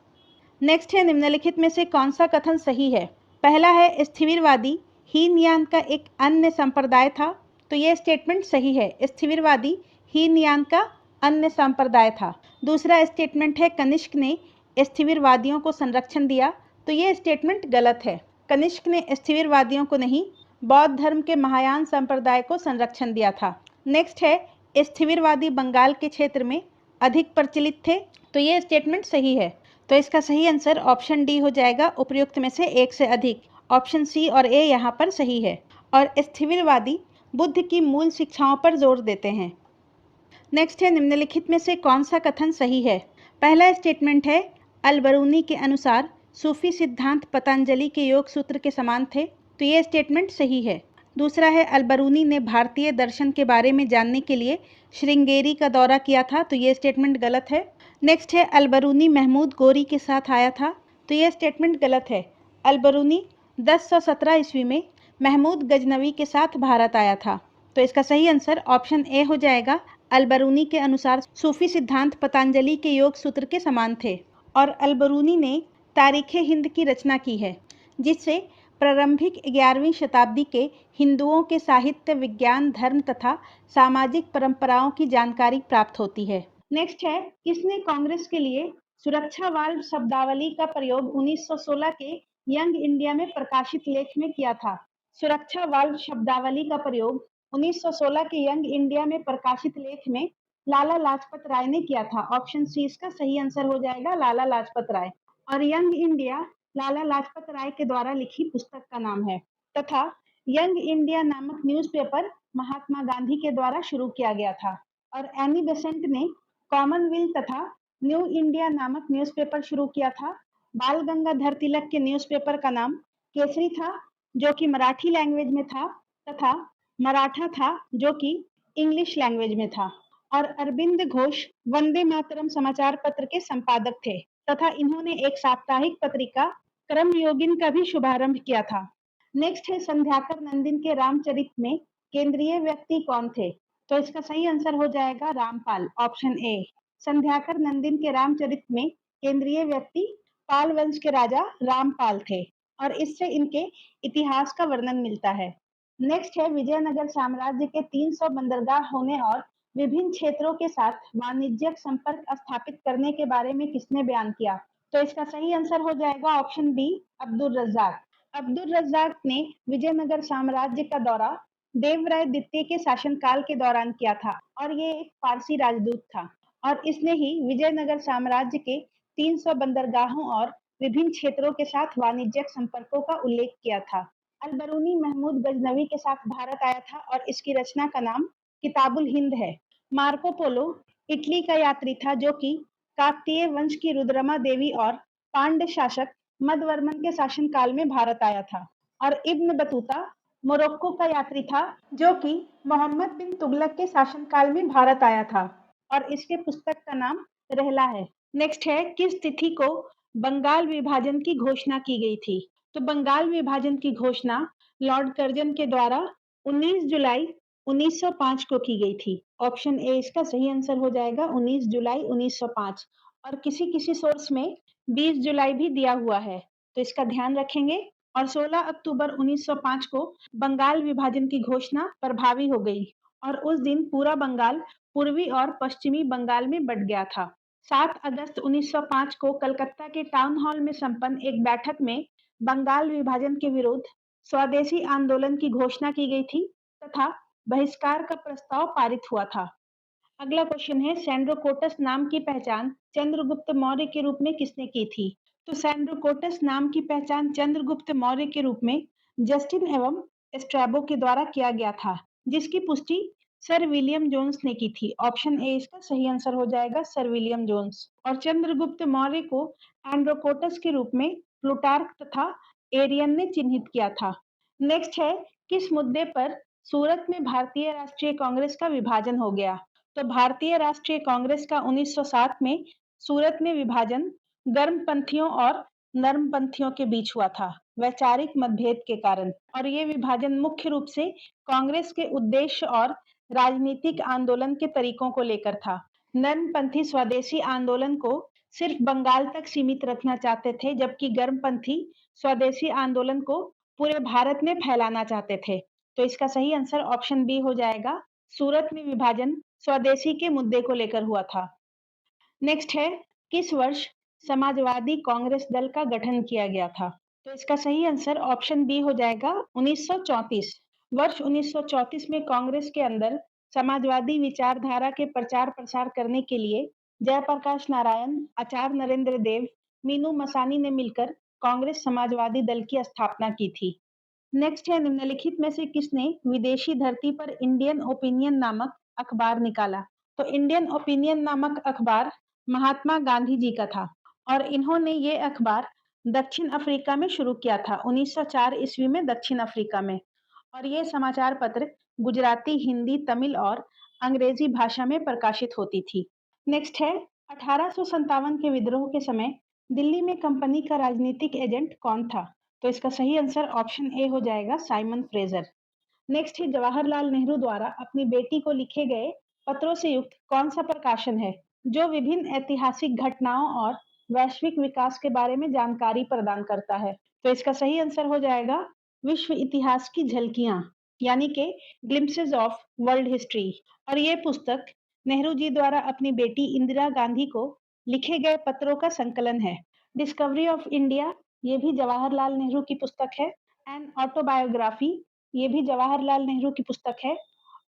नेक्स्ट है, निम्नलिखित में से कौन सा कथन सही है? पहला है, स्थिविरवादी हीनयान का एक अन्य संप्रदाय था। तो ये स्टेटमेंट सही है, स्थिविरवादी हीनयान का अन्य संप्रदाय था। दूसरा स्टेटमेंट है, कनिष्क ने स्थिविरवादियों को संरक्षण दिया। तो ये स्टेटमेंट गलत है, कनिष्क ने स्थिविरवादियों को नहीं, बौद्ध धर्म के महायान संप्रदाय को संरक्षण दिया था। नेक्स्ट है, स्थिविरवादी बंगाल के क्षेत्र में अधिक प्रचलित थे। तो ये स्टेटमेंट सही है। तो इसका सही आंसर ऑप्शन डी हो जाएगा, उपयुक्त में से एक से अधिक। ऑप्शन सी और ए यहाँ पर सही है और स्थिविरवादी बुद्ध की मूल शिक्षाओं पर जोर देते हैं। नेक्स्ट है, निम्नलिखित में से कौन सा कथन सही है? पहला स्टेटमेंट है, अल-बरूनी के अनुसार सूफी सिद्धांत पतंजलि के योग सूत्र के समान थे। तो ये स्टेटमेंट सही है। दूसरा है, अल-बरूनी ने भारतीय दर्शन के बारे में जानने के लिए श्रृंगेरी का दौरा किया था। तो ये स्टेटमेंट गलत है। नेक्स्ट है, अल-बरूनी महमूद गोरी के साथ आया था। तो ये स्टेटमेंट गलत है। अल-बरूनी 1017 ईस्वी में महमूद गजनवी के साथ भारत आया था। तो इसका सही आंसर ऑप्शन ए हो जाएगा, अल-बरूनी के अनुसार सूफी सिद्धांत पतंजलि के योग सूत्र के समान थे और अल-बरूनी ने तारीख़े हिंद की रचना की है, जिससे प्रारंभिक 11वीं शताब्दी के हिंदुओं के साहित्य, विज्ञान, धर्म तथा सामाजिक परंपराओं की जानकारी प्राप्त होती है। नेक्स्ट है, किसने कांग्रेस के लिए सुरक्षावाल शब्दावली का प्रयोग 1916 के यंग इंडिया में प्रकाशित लेख में किया था? सुरक्षावाल शब्दावली का प्रयोग 1916 के यंग इंडिया में प्रकाशित लेख में लाला लाजपत राय ने किया था। ऑप्शन सी इसका सही आंसर हो जाएगा, लाला लाजपत राय। और यंग इंडिया लाला लाजपत राय के द्वारा लिखी पुस्तक का नाम है तथा यंग इंडिया नामक न्यूज़पेपर महात्मा गांधी के द्वारा शुरू किया गया था और एनी बेसेंट ने कॉमनवेल्थ तथा न्यू इंडिया नामक न्यूज़पेपर शुरू किया था। बाल गंगाधर तिलक के न्यूज़पेपर का नाम केसरी था, जो कि मराठी लैंग्वेज में था, तथा मराठा था, जो कि इंग्लिश लैंग्वेज में था। और अरविंद घोष वंदे मातरम समाचार पत्र के संपादक थे तथा इन्होंने एक साप्ताहिक पत्रिका कर्मयोगिन का भी शुभारंभ किया था। नेक्स्ट है संध्याकर नंदिन के रामचरित में केंद्रीय व्यक्ति कौन थे? तो इसका सही आंसर हो जाएगा रामपाल, ऑप्शन ए। संध्याकर नंदिन के रामचरित में केंद्रीय व्यक्ति पाल वंश के राजा रामपाल थे और इससे इनके इतिहास का वर्णन मिलता है। नेक्स्ट है विजयनगर साम्राज्य के 300 बंदरगाह होने और विभिन्न क्षेत्रों के साथ वाणिज्यिक संपर्क स्थापित करने के बारे में किसने बयान किया? तो इसका सही आंसर हो जाएगा ऑप्शन बी, अब्दुल रज्जाक। अब्दुल रज्जाक ने विजयनगर साम्राज्य का दौरा देवराय द्वितीय के शासनकाल के दौरान किया था और ये एक फारसी राजदूत था और इसने ही विजयनगर साम्राज्य के 300 बंदरगाहों और विभिन्न क्षेत्रों के साथ वाणिज्यिक संपर्कों का उल्लेख किया था। अलबरूनी महमूद गजनवी के साथ भारत आया था और इसकी रचना का नाम किताबुल हिंद है। मार्को पोलो इटली का यात्री था जो कि काकतीय वंश की रुद्रमा देवी और पांड्य शासक मधवर्मन के शासनकाल में भारत आया था और इब्न बतूता मोरक्को का यात्री था जो कि मोहम्मद बिन तुगलक के शासनकाल में भारत आया था और इसके पुस्तक का नाम रहला है। नेक्स्ट है किस तिथि को बंगाल विभाजन की घोषणा की गई थी? तो बंगाल विभाजन की घोषणा लॉर्ड कर्जन के द्वारा 19 जुलाई 1905 को की गई थी। ऑप्शन ए इसका सही आंसर हो जाएगा 19 जुलाई 1905 और किसी किसी सोर्स में 20 जुलाई भी दिया हुआ है तो इसका ध्यान रखेंगे। और 16 अक्टूबर 1905 को बंगाल विभाजन की घोषणा प्रभावी हो गई और उस दिन पूरा बंगाल पूर्वी और पश्चिमी बंगाल में बंट गया था। 7 अगस्त 1905 को कलकत्ता के टाउन हॉल में संपन्न एक बैठक में बंगाल विभाजन के विरुद्ध स्वदेशी आंदोलन की घोषणा की गई थी तथा बहिष्कार का प्रस्ताव पारित हुआ था। अगला क्वेश्चन है सैंड्रोकोटस नाम की पहचान चंद्रगुप्त मौर्य के रूप में किसने की थी? तो सैंड्रोकोटस नाम की पहचान चंद्रगुप्त मौर्य के रूप में जस्टिन एवं स्ट्रैबो के द्वारा किया गया था जिसकी पुष्टि सर विलियम जोन्स ने की थी। ऑप्शन ए इसका सही आंसर हो जाएगा सर विलियम जोन्स। और चंद्रगुप्त मौर्य को एंड्रोकोटस के रूप में प्लूटार्क तथा एरियन ने चिन्हित किया था। नेक्स्ट है किस मुद्दे पर सूरत में भारतीय राष्ट्रीय कांग्रेस का विभाजन हो गया? तो भारतीय राष्ट्रीय कांग्रेस का 1907 में सूरत में विभाजन गर्मपंथियों और नरमपंथियों के बीच हुआ था वैचारिक मतभेद के कारण और ये विभाजन मुख्य रूप से कांग्रेस के उद्देश्य और राजनीतिक आंदोलन के तरीकों को लेकर था। नरमपंथी स्वदेशी आंदोलन को सिर्फ बंगाल तक सीमित रखना चाहते थे जबकि गर्मपंथी स्वदेशी आंदोलन को पूरे भारत में फैलाना चाहते थे। तो इसका सही आंसर ऑप्शन बी हो जाएगा सूरत में विभाजन स्वदेशी के मुद्दे को लेकर हुआ था। नेक्स्ट है किस वर्ष समाजवादी कांग्रेस दल का गठन किया गया था? तो इसका सही आंसर ऑप्शन बी हो जाएगा 1934। वर्ष 1934 में कांग्रेस के अंदर समाजवादी विचारधारा के प्रचार प्रसार करने के लिए जयप्रकाश नारायण, आचार्य नरेंद्र देव, मीनू मसानी ने मिलकर कांग्रेस समाजवादी दल की स्थापना की थी। नेक्स्ट है निम्नलिखित में से किसने विदेशी धरती पर इंडियन ओपिनियन नामक अखबार निकाला? तो इंडियन ओपिनियन नामक अखबार महात्मा गांधी जी का था और इन्होंने ये अखबार दक्षिण अफ्रीका में शुरू किया था 1904 ईस्वी में दक्षिण अफ्रीका में और ये समाचार पत्र गुजराती, हिंदी, तमिल और अंग्रेजी भाषा में प्रकाशित होती थी। नेक्स्ट है 1857 के विद्रोह के समय दिल्ली में कंपनी का राजनीतिक एजेंट कौन था? तो इसका सही आंसर ऑप्शन ए हो जाएगा साइमन फ्रेजर। नेक्स्ट है जवाहरलाल नेहरू द्वारा अपनी बेटी को लिखे गए पत्रों से युक्त कौन सा प्रकाशन है जो विभिन्न ऐतिहासिक घटनाओं और वैश्विक विकास के बारे में जानकारी प्रदान करता है? तो इसका सही आंसर हो जाएगा विश्व इतिहास की झलकियां यानी कि ग्लिम्पसेस ऑफ वर्ल्ड हिस्ट्री। और ये पुस्तक नेहरू जी द्वारा अपनी बेटी इंदिरा गांधी को लिखे गए पत्रों का संकलन है। डिस्कवरी ऑफ इंडिया ये भी जवाहरलाल नेहरू की पुस्तक है। एंड ऑटोबायोग्राफी ये भी जवाहरलाल नेहरू की पुस्तक है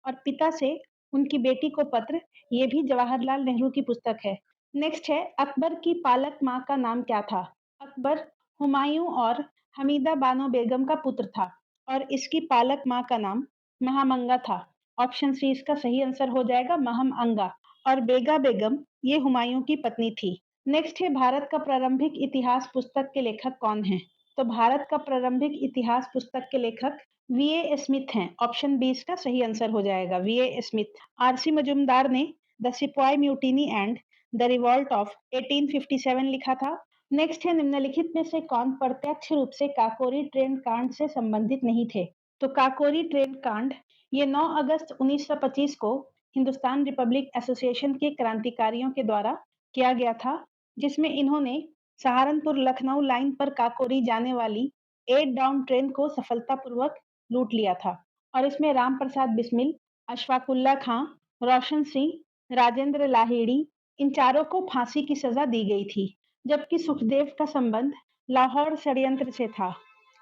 और पिता से उनकी बेटी को पत्र ये भी जवाहरलाल नेहरू की पुस्तक है। नेक्स्ट है अकबर की पालक माँ का नाम क्या था? अकबर हुमायूं और हमीदा बानो बेगम का पुत्र था और इसकी पालक माँ का नाम महामंगा था। ऑप्शन सी इसका सही आंसर हो जाएगा महम अंगा और बेगा बेगम ये हुमायूं की पत्नी थी। नेक्स्ट है भारत का प्रारंभिक इतिहास पुस्तक के लेखक कौन है? तो भारत का प्रारंभिक इतिहास पुस्तक के लेखक वीए स्मिथ हैं। ऑप्शन बी इसका सही आंसर हो जाएगा वीए स्मिथ। आरसी मजुमदार ने द सिपाही mutiny and the revolt of 1857 लिखा था नेक्स्ट है, निम्नलिखित में से कौन प्रत्यक्ष रूप से काकोरी ट्रेन कांड से संबंधित नहीं थे? तो काकोरी ट्रेन कांड ये 9 अगस्त 1925 को हिंदुस्तान रिपब्लिक एसोसिएशन के क्रांतिकारियों के द्वारा किया गया था, जिसमें इन्होंने सहारनपुर लखनऊ लाइन पर काकोरी जाने वाली 8 डाउन ट्रेन को सफलतापूर्वक लूट लिया था और इसमें राम प्रसाद बिस्मिल, अशफाकुल्ला खां, रोशन सिंह, राजेंद्र लाहिड़ी इन चारों को फांसी की सजा दी गई थी, जबकि सुखदेव का संबंध लाहौर षड्यंत्र से था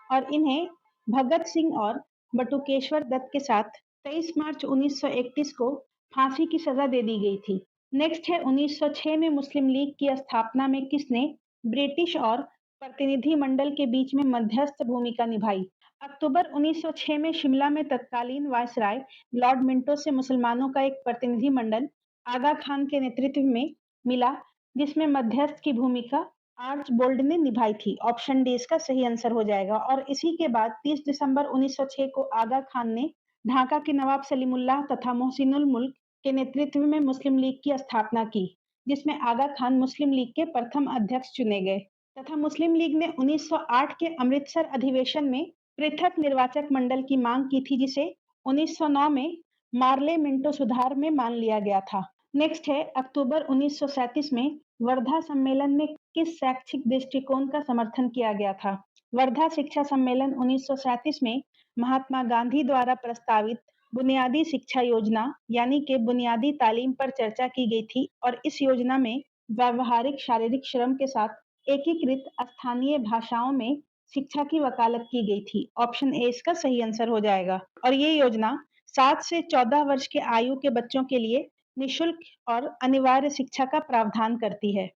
और इन्हें भगत सिंह और बटुकेश्वर दत्त के साथ 23 मार्च 1931 को फांसी की सजा दे दी गई थी। नेक्स्ट है, 1906 में मुस्लिम लीग की स्थापना में किसने ब्रिटिश और प्रतिनिधि मंडल के बीच में मध्यस्थ भूमिका निभाई? अक्टूबर 1906 में शिमला में तत्कालीन वायसराय लॉर्ड मिंटो से मुसलमानों का एक प्रतिनिधि मंडल आगा खान के नेतृत्व में मिला, जिसमें मध्यस्थ की भूमिका आर्च बोल्ड ने निभाई थी। ऑप्शन डी इसका सही आंसर हो जाएगा। और इसी के बाद 30 दिसंबर 1906 को आगा खान ने ढाका के नवाब सलीमुल्लाह तथा मोहसिनुल मुल्क के नेतृत्व में मुस्लिम लीग की स्थापना की, जिसमें आगा खान मुस्लिम लीग के प्रथम अध्यक्ष चुने गए तथा मुस्लिम लीग ने 1908 के अमृतसर अधिवेशन में पृथक निर्वाचक मंडल की मांग की थी, जिसे 1909 में मार्ले मिंटो सुधार में मान लिया गया था। नेक्स्ट है, अक्टूबर 1937 में वर्धा सम्मेलन में किस शैक्षिक दृष्टिकोण का समर्थन किया गया था? वर्धा शिक्षा सम्मेलन 1937 में महात्मा गांधी द्वारा प्रस्तावित बुनियादी शिक्षा योजना यानी कि बुनियादी तालीम पर चर्चा की गई थी और इस योजना में व्यावहारिक शारीरिक श्रम के साथ एकीकृत स्थानीय भाषाओं में शिक्षा की वकालत की गई थी। ऑप्शन ए इसका सही आंसर हो जाएगा। और ये योजना 7 से 14 वर्ष के आयु के बच्चों के लिए निशुल्क और अनिवार्य शिक्षा का प्रावधान करती है।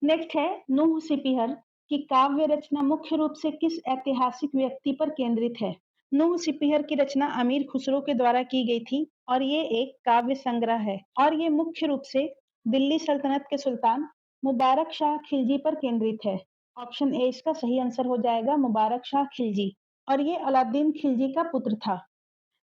नेक्स्ट है, नूह सिपिहर की काव्य रचना मुख्य रूप से किस ऐतिहासिक व्यक्ति पर केंद्रित है? नूह सिपिहर की रचना अमीर खुसरो के द्वारा की गई थी और ये एक काव्य संग्रह है और ये मुख्य रूप से दिल्ली सल्तनत के सुल्तान मुबारक शाह खिलजी पर केंद्रित है। ऑप्शन ए इसका सही आंसर हो जाएगा, मुबारक शाह खिलजी। और ये अलाउद्दीन खिलजी का पुत्र था।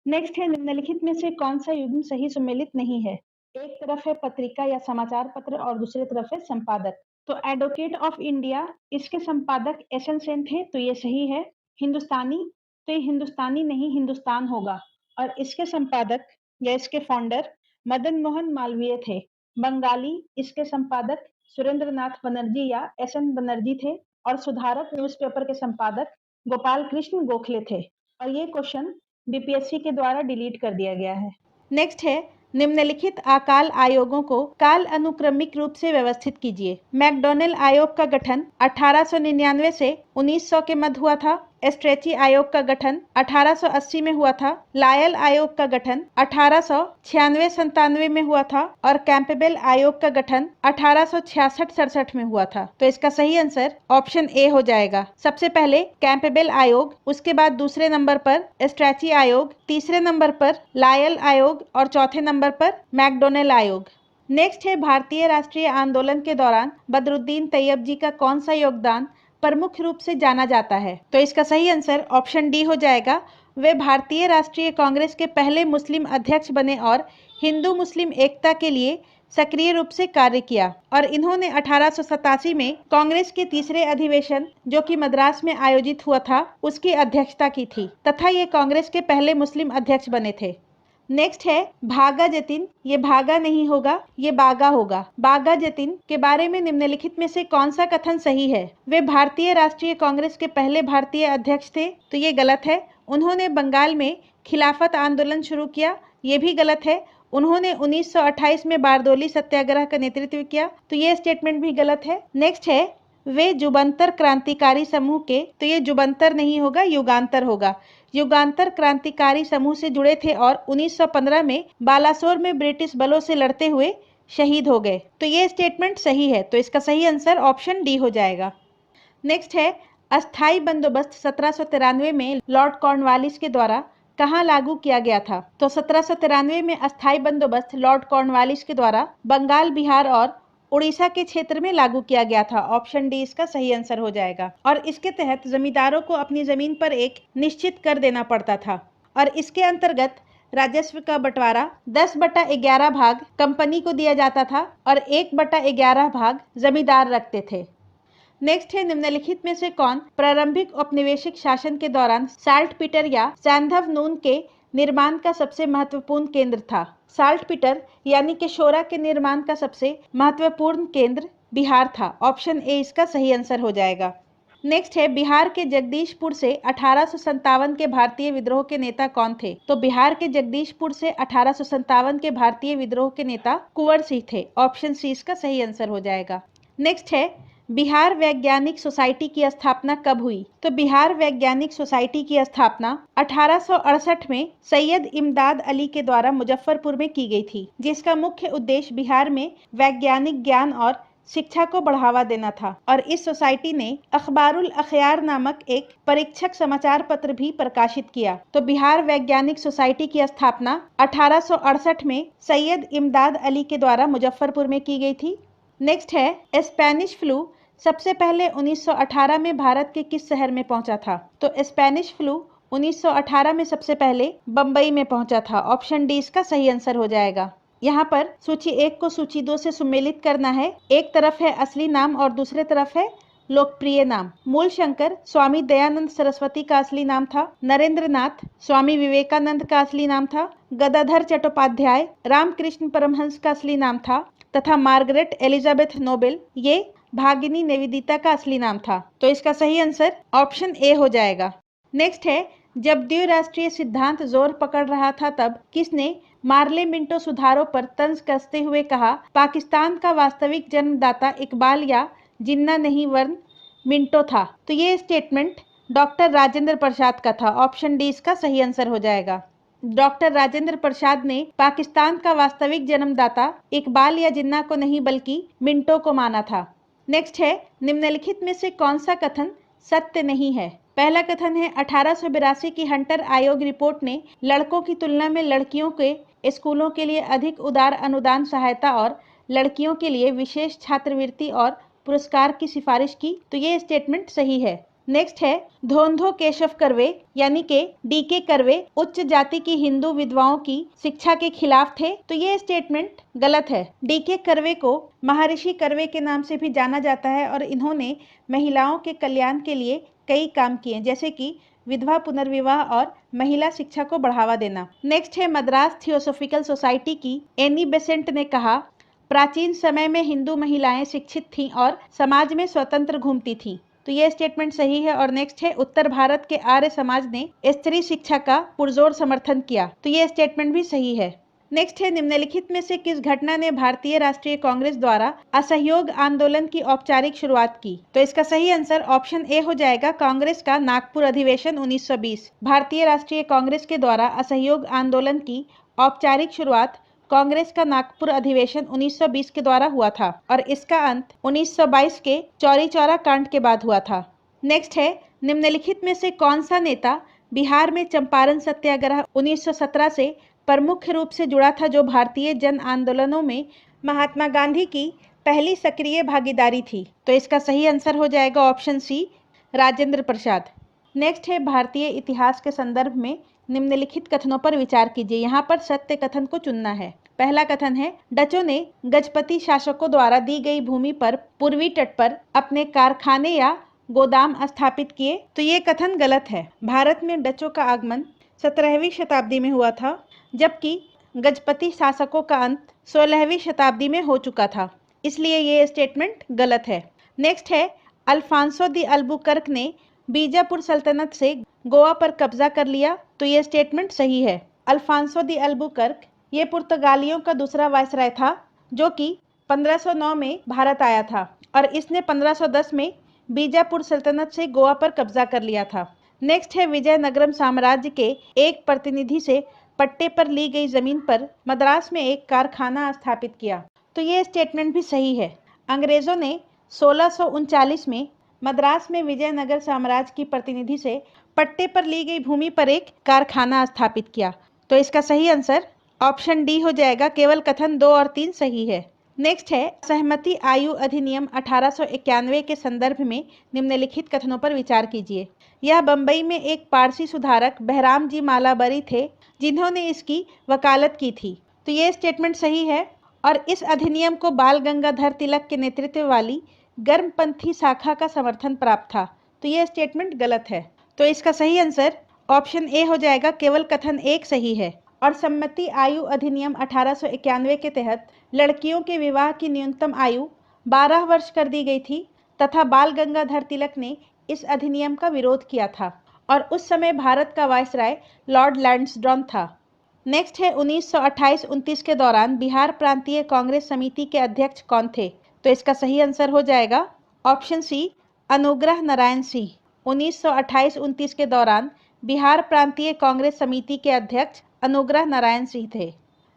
नेक्स्ट है, निम्नलिखित में से कौन सा युग्म सही सुमेलित नहीं है? एक तरफ है पत्रिका या समाचार पत्र और दूसरी तरफ है संपादक। तो एडवोकेट ऑफ इंडिया इसके संपादक एसएन सेन थे, तो ये सही है। हिंदुस्तानी, तो ये हिंदुस्तानी नहीं हिंदुस्तान होगा। और इसके संपादक या इसके फाउंडर मदन मोहन मालवीय थे। बंगाली इसके संपादक सुरेंद्र नाथ बनर्जी या एसएन बनर्जी थे और सुधारक न्यूज़पेपर के संपादक गोपाल कृष्ण गोखले थे। और ये क्वेश्चन बीपीएससी के द्वारा डिलीट कर दिया गया है। नेक्स्ट है, निम्नलिखित अकाल आयोगों को काल अनुक्रमिक रूप से व्यवस्थित कीजिए। मैकडॉनेल आयोग का गठन 1899 से 1900 के मध्य हुआ था। स्ट्रेची आयोग का गठन 1880 में हुआ था। लायल आयोग का गठन 1896-97 में हुआ था और कैंपेबल आयोग का गठन 1866-67 में हुआ था। तो इसका सही आंसर ऑप्शन ए हो जाएगा। सबसे पहले कैंपेबल आयोग, उसके बाद दूसरे नंबर पर स्ट्रेची आयोग, तीसरे नंबर पर लायल आयोग और चौथे नंबर पर मैकडॉनेल आयोग। नेक्स्ट है, भारतीय राष्ट्रीय आंदोलन के दौरान बदरुद्दीन तैयब जी का कौन सा योगदान प्रमुख रूप से जाना जाता है? तो इसका सही आंसर ऑप्शन डी हो जाएगा। वे भारतीय राष्ट्रीय कांग्रेस के पहले मुस्लिम अध्यक्ष बने और हिंदू मुस्लिम एकता के लिए सक्रिय रूप से कार्य किया और इन्होंने 1887 में कांग्रेस के तीसरे अधिवेशन जो कि मद्रास में आयोजित हुआ था उसकी अध्यक्षता की थी तथा ये कांग्रेस के पहले मुस्लिम अध्यक्ष बने थे। नेक्स्ट है, भागा जतिन, ये भागा नहीं होगा, ये बागा होगा। बागा जतिन के बारे में निम्नलिखित में से कौन सा कथन सही है? वे भारतीय राष्ट्रीय कांग्रेस के पहले भारतीय अध्यक्ष थे, तो ये गलत है। उन्होंने बंगाल में खिलाफत आंदोलन शुरू किया, ये भी गलत है। उन्होंने 1928 में बारदोली सत्याग्रह का नेतृत्व किया, तो ये स्टेटमेंट भी गलत है। नेक्स्ट है, वे जुबंतर क्रांतिकारी समूह के, तो ये जुबंतर नहीं होगा, युगांतर होगा। युगांतर क्रांतिकारी समूह से जुड़े थे और 1915 में बालासोर में ब्रिटिश बलों से लड़ते हुए शहीद हो गए, तो ये स्टेटमेंट सही है। तो इसका सही आंसर ऑप्शन डी हो जाएगा। नेक्स्ट है, अस्थाई बंदोबस्त 1793 में लॉर्ड कॉर्नवालिस के द्वारा कहाँ लागू किया गया था? तो 1793 में अस्थाई बंदोबस्त लॉर्ड कॉर्नवालिस के द्वारा बंगाल, बिहार और उड़ीसा के क्षेत्र में लागू किया गया था। ऑप्शन डी इसका सही आंसर हो जाएगा। और इसके तहत जमींदारों को अपनी जमीन पर एक निश्चित कर देना पड़ता था और इसके अंतर्गत राजस्व का बंटवारा 10/11 भाग कंपनी को दिया जाता था और 1/11 भाग जमींदार रखते थे। नेक्स्ट है निम्नलिखित में से कौन प्रारंभिक औपनिवेशिक शासन के दौरान साल्ट पीटर या सैंधव नून के निर्माण का सबसे महत्वपूर्ण केंद्र था। साल्ट पीटर यानी कि शोरा के निर्माण का सबसे महत्वपूर्ण केंद्र बिहार था। ऑप्शन ए इसका सही आंसर हो जाएगा। नेक्स्ट है बिहार के जगदीशपुर से 1857 के भारतीय विद्रोह के नेता कौन थे। तो बिहार के जगदीशपुर से 1857 के भारतीय विद्रोह के नेता कुंवर सिंह थे। ऑप्शन सी इसका सही आंसर हो जाएगा। नेक्स्ट है बिहार वैज्ञानिक सोसाइटी की स्थापना कब हुई। तो बिहार वैज्ञानिक सोसाइटी की स्थापना 1868 में सैयद इमदाद अली के द्वारा मुजफ्फरपुर में की गई थी, जिसका मुख्य उद्देश्य बिहार में वैज्ञानिक ज्ञान और शिक्षा को बढ़ावा देना था। और इस सोसाइटी ने अखबारुल अखयार नामक एक परीक्षक समाचार पत्र भी प्रकाशित किया। तो बिहार वैज्ञानिक सोसाइटी की स्थापना 1868 में सैयद इमदाद अली के द्वारा मुजफ्फरपुर में की गई थी। नेक्स्ट है स्पेनिश फ्लू सबसे पहले 1918 में भारत के किस शहर में पहुंचा था। तो स्पेनिश फ्लू 1918 में सबसे पहले बंबई में पहुंचा था। ऑप्शन डी इसका सही आंसर हो जाएगा। यहाँ पर सूची 1 को सूची 2 से सुमेलित करना है। एक तरफ है असली नाम और दूसरे तरफ है लोकप्रिय नाम। मूल शंकर स्वामी दयानंद सरस्वती का असली नाम था। नरेंद्र नाथ स्वामी विवेकानंद का असली नाम था। गदाधर चट्टोपाध्याय रामकृष्ण परमहंस का असली नाम था तथा मार्गरेट एलिजाबेथ नोबेल ये भागिनी निवेदिता का असली नाम था। तो इसका सही आंसर ऑप्शन ए हो जाएगा। नेक्स्ट है जब द्विराष्ट्रीय सिद्धांत जोर पकड़ रहा था तब किसने मार्ले मिंटो सुधारों पर तंज कसते हुए कहा, पाकिस्तान का वास्तविक जन्मदाता इकबाल या जिन्ना नहीं वरन मिंटो था। तो ये स्टेटमेंट डॉक्टर राजेंद्र प्रसाद का था। ऑप्शन डी इसका सही आंसर हो जाएगा। डॉक्टर राजेंद्र प्रसाद ने पाकिस्तान का वास्तविक जन्मदाता इकबाल या जिन्ना को नहीं बल्कि मिंटो को माना था। नेक्स्ट है निम्नलिखित में से कौन सा कथन सत्य नहीं है। पहला कथन है 1882 की हंटर आयोग रिपोर्ट ने लड़कों की तुलना में लड़कियों के स्कूलों के लिए अधिक उदार अनुदान सहायता और लड़कियों के लिए विशेष छात्रवृत्ति और पुरस्कार की सिफारिश की। तो ये स्टेटमेंट सही है। नेक्स्ट है धोंधो केशव कर्वे यानी के डीके कर्वे उच्च जाति की हिंदू विधवाओं की शिक्षा के खिलाफ थे। तो ये स्टेटमेंट गलत है। डीके कर्वे को महर्षि कर्वे के नाम से भी जाना जाता है और इन्होंने महिलाओं के कल्याण के लिए कई काम किए, जैसे कि विधवा पुनर्विवाह और महिला शिक्षा को बढ़ावा देना। नेक्स्ट है मद्रास थियोसोफिकल सोसाइटी की एनी बेसेंट ने कहा, प्राचीन समय में हिंदू महिलाएं शिक्षित थीं और समाज में स्वतंत्र घूमती थीं। तो ये स्टेटमेंट सही है। और नेक्स्ट है उत्तर भारत के आर्य समाज ने स्त्री शिक्षा का पुरजोर समर्थन किया। तो ये स्टेटमेंट भी सही है। नेक्स्ट है निम्नलिखित में से किस घटना ने भारतीय राष्ट्रीय कांग्रेस द्वारा असहयोग आंदोलन की औपचारिक शुरुआत की। तो इसका सही आंसर ऑप्शन ए हो जाएगा, कांग्रेस का नागपुर अधिवेशन 1920। भारतीय राष्ट्रीय कांग्रेस के द्वारा असहयोग आंदोलन की औपचारिक शुरुआत कांग्रेस का नागपुर अधिवेशन 1920 के द्वारा हुआ था और इसका अंत 1922 के चौरी चौरा कांड के बाद हुआ था। नेक्स्ट है निम्नलिखित में से कौन सा नेता बिहार में चंपारण सत्याग्रह 1917 से प्रमुख रूप से जुड़ा था, जो भारतीय जन आंदोलनों में महात्मा गांधी की पहली सक्रिय भागीदारी थी। तो इसका सही आंसर हो जाएगा option C, Rajendra Prasad. Next है भारतीय इतिहास के संदर्भ में निम्नलिखित कथनों पर विचार कीजिए। यहाँ पर सत्य कथन को चुनना है। पहला कथन है डचों ने गजपति शासकों द्वारा दी गई भूमि पर पूर्वी तट पर अपने कारखाने या गोदाम स्थापित किए। तो ये कथन गलत है। भारत में डचों का आगमन 17वीं शताब्दी में हुआ था, जबकि गजपति शासकों का अंत 16वीं शताब्दी में हो चुका था, इसलिए ये स्टेटमेंट गलत है। नेक्स्ट है अल्फांसो दी अल्बुकर्क ने बीजापुर सल्तनत से गोवा पर कब्जा कर लिया। तो ये स्टेटमेंट सही है। अल्फांसो दी अल्बुकर्क ये पुर्तगालियों का दूसरा वायसराय था, जो कि 1509 में भारत आया था और इसने 1510 में बीजापुर सल्तनत से गोवा पर कब्जा कर लिया था। नेक्स्ट है विजयनगरम साम्राज्य के एक प्रतिनिधि से पट्टे पर ली गई जमीन पर मद्रास में एक कारखाना स्थापित किया। तो ये स्टेटमेंट भी सही है। अंग्रेजों ने 1639 में मद्रास में विजयनगर साम्राज्य की प्रतिनिधि से पट्टे पर ली गई भूमि पर एक कारखाना स्थापित किया। तो इसका सही आंसर ऑप्शन डी हो जाएगा। केवल कथन 2 और 3 सही है। नेक्स्ट है सहमति आयु अधिनियम 1891 के संदर्भ में निम्नलिखित कथनों पर विचार कीजिए। यह बंबई में एक पारसी सुधारक बहराम जी मालाबरी थे, जिन्होंने इसकी वकालत की थी। तो ये स्टेटमेंट सही है। और इस अधिनियम को बाल गंगाधर तिलक के नेतृत्व वाली गर्मपंथी शाखा का समर्थन प्राप्त था। तो ये स्टेटमेंट गलत है। तो इसका सही आंसर ऑप्शन ए हो जाएगा, केवल कथन एक सही है। और सम्मति आयु अधिनियम 1891 के तहत लड़कियों के विवाह की न्यूनतम आयु 12 वर्ष कर दी गई थी तथा बाल गंगाधर तिलक ने इस अधिनियम का विरोध किया था और उस समय भारत का वायसराय लॉर्ड लैंसडॉन था। नेक्स्ट है 1928-29 के दौरान बिहार प्रांतीय कांग्रेस समिति के अध्यक्ष कौन थे? तो इसका सही आंसर हो जाएगा ऑप्शन सी, अनुग्रह नारायण सिंह। 1928-29 के दौरान बिहार प्रांतीय कांग्रेस समिति के अध्यक्ष अनुग्रह नारायण सिंह थे।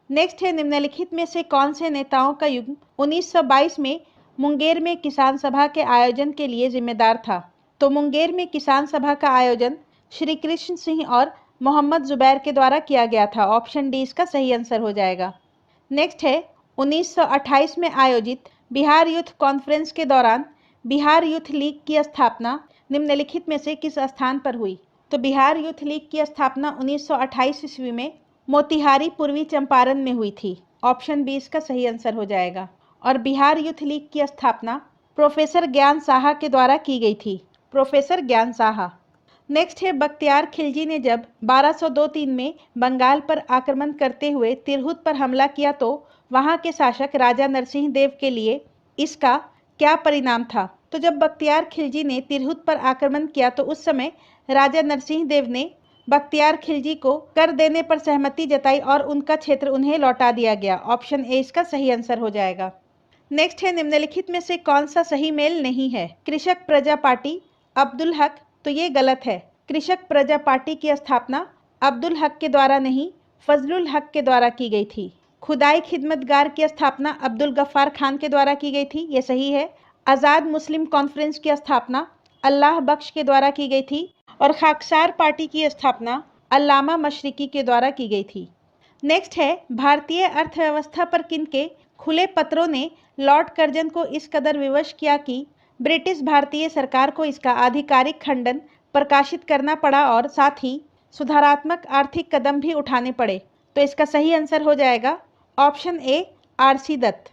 नेक्स्ट है निम्नलिखित में से कौन से नेताओं का युग्म 1922 में मुंगेर में किसान सभा के आयोजन के लिए जिम्मेदार था? तो मुंगेर में किसान सभा का आयोजन श्री कृष्ण सिंह और मोहम्मद जुबैर के द्वारा किया गया था। ऑप्शन डी इसका सही आंसर हो जाएगा। नेक्स्ट है 1928 में आयोजित बिहार यूथ कॉन्फ्रेंस के दौरान बिहार यूथ लीग की स्थापना निम्नलिखित में से किस स्थान पर हुई? तो बिहार यूथ लीग की स्थापना 1928 ईस्वी में मोतिहारी पूर्वी चंपारण में हुई थी। ऑप्शन बी इसका सही आंसर हो जाएगा। और बिहार यूथ लीग की स्थापना प्रोफेसर ज्ञान साहा के द्वारा की गई थी। प्रोफेसर ज्ञान साहा। नेक्स्ट है बख्तियार खिलजी ने जब 1202-3 में बंगाल पर आक्रमण करते हुए तिरहुत पर हमला किया तो वहां के शासक राजा नरसिंह देव के लिए इसका क्या परिणाम था? तो जब बख्तियार खिलजी ने तिरहुत पर आक्रमण किया तो उस समय राजा नरसिंह देव ने बख्तियार खिलजी को कर देने पर सहमति जताई और उनका क्षेत्र उन्हें लौटा दिया गया। ऑप्शन ए इसका सही आंसर हो जाएगा। नेक्स्ट है निम्नलिखित में से कौन सा सही मेल नहीं है? कृषक प्रजा पार्टी, अब्दुल हक। तो ये गलत है। कृषक प्रजा पार्टी की स्थापना अब्दुल हक के द्वारा नहीं, फजलुल हक के द्वारा की गई थी। खुदाई खिदमतगार की स्थापना अब्दुल गफ्फार खान के द्वारा की गई थी, ये सही है। आज़ाद मुस्लिम कॉन्फ्रेंस की स्थापना अल्लाह बख्श के द्वारा की गई थी और खाकसार पार्टी की स्थापना अल्लामा मशरिकी के द्वारा की गई थी। नेक्स्ट है भारतीय अर्थव्यवस्था पर किनके खुले पत्रों ने लॉर्ड कर्जन को इस कदर विवश किया कि ब्रिटिश भारतीय सरकार को इसका आधिकारिक खंडन प्रकाशित करना पड़ा और साथ ही सुधारात्मक आर्थिक कदम भी उठाने पड़े? तो इसका सही आंसर हो जाएगा option A, R C Dutt.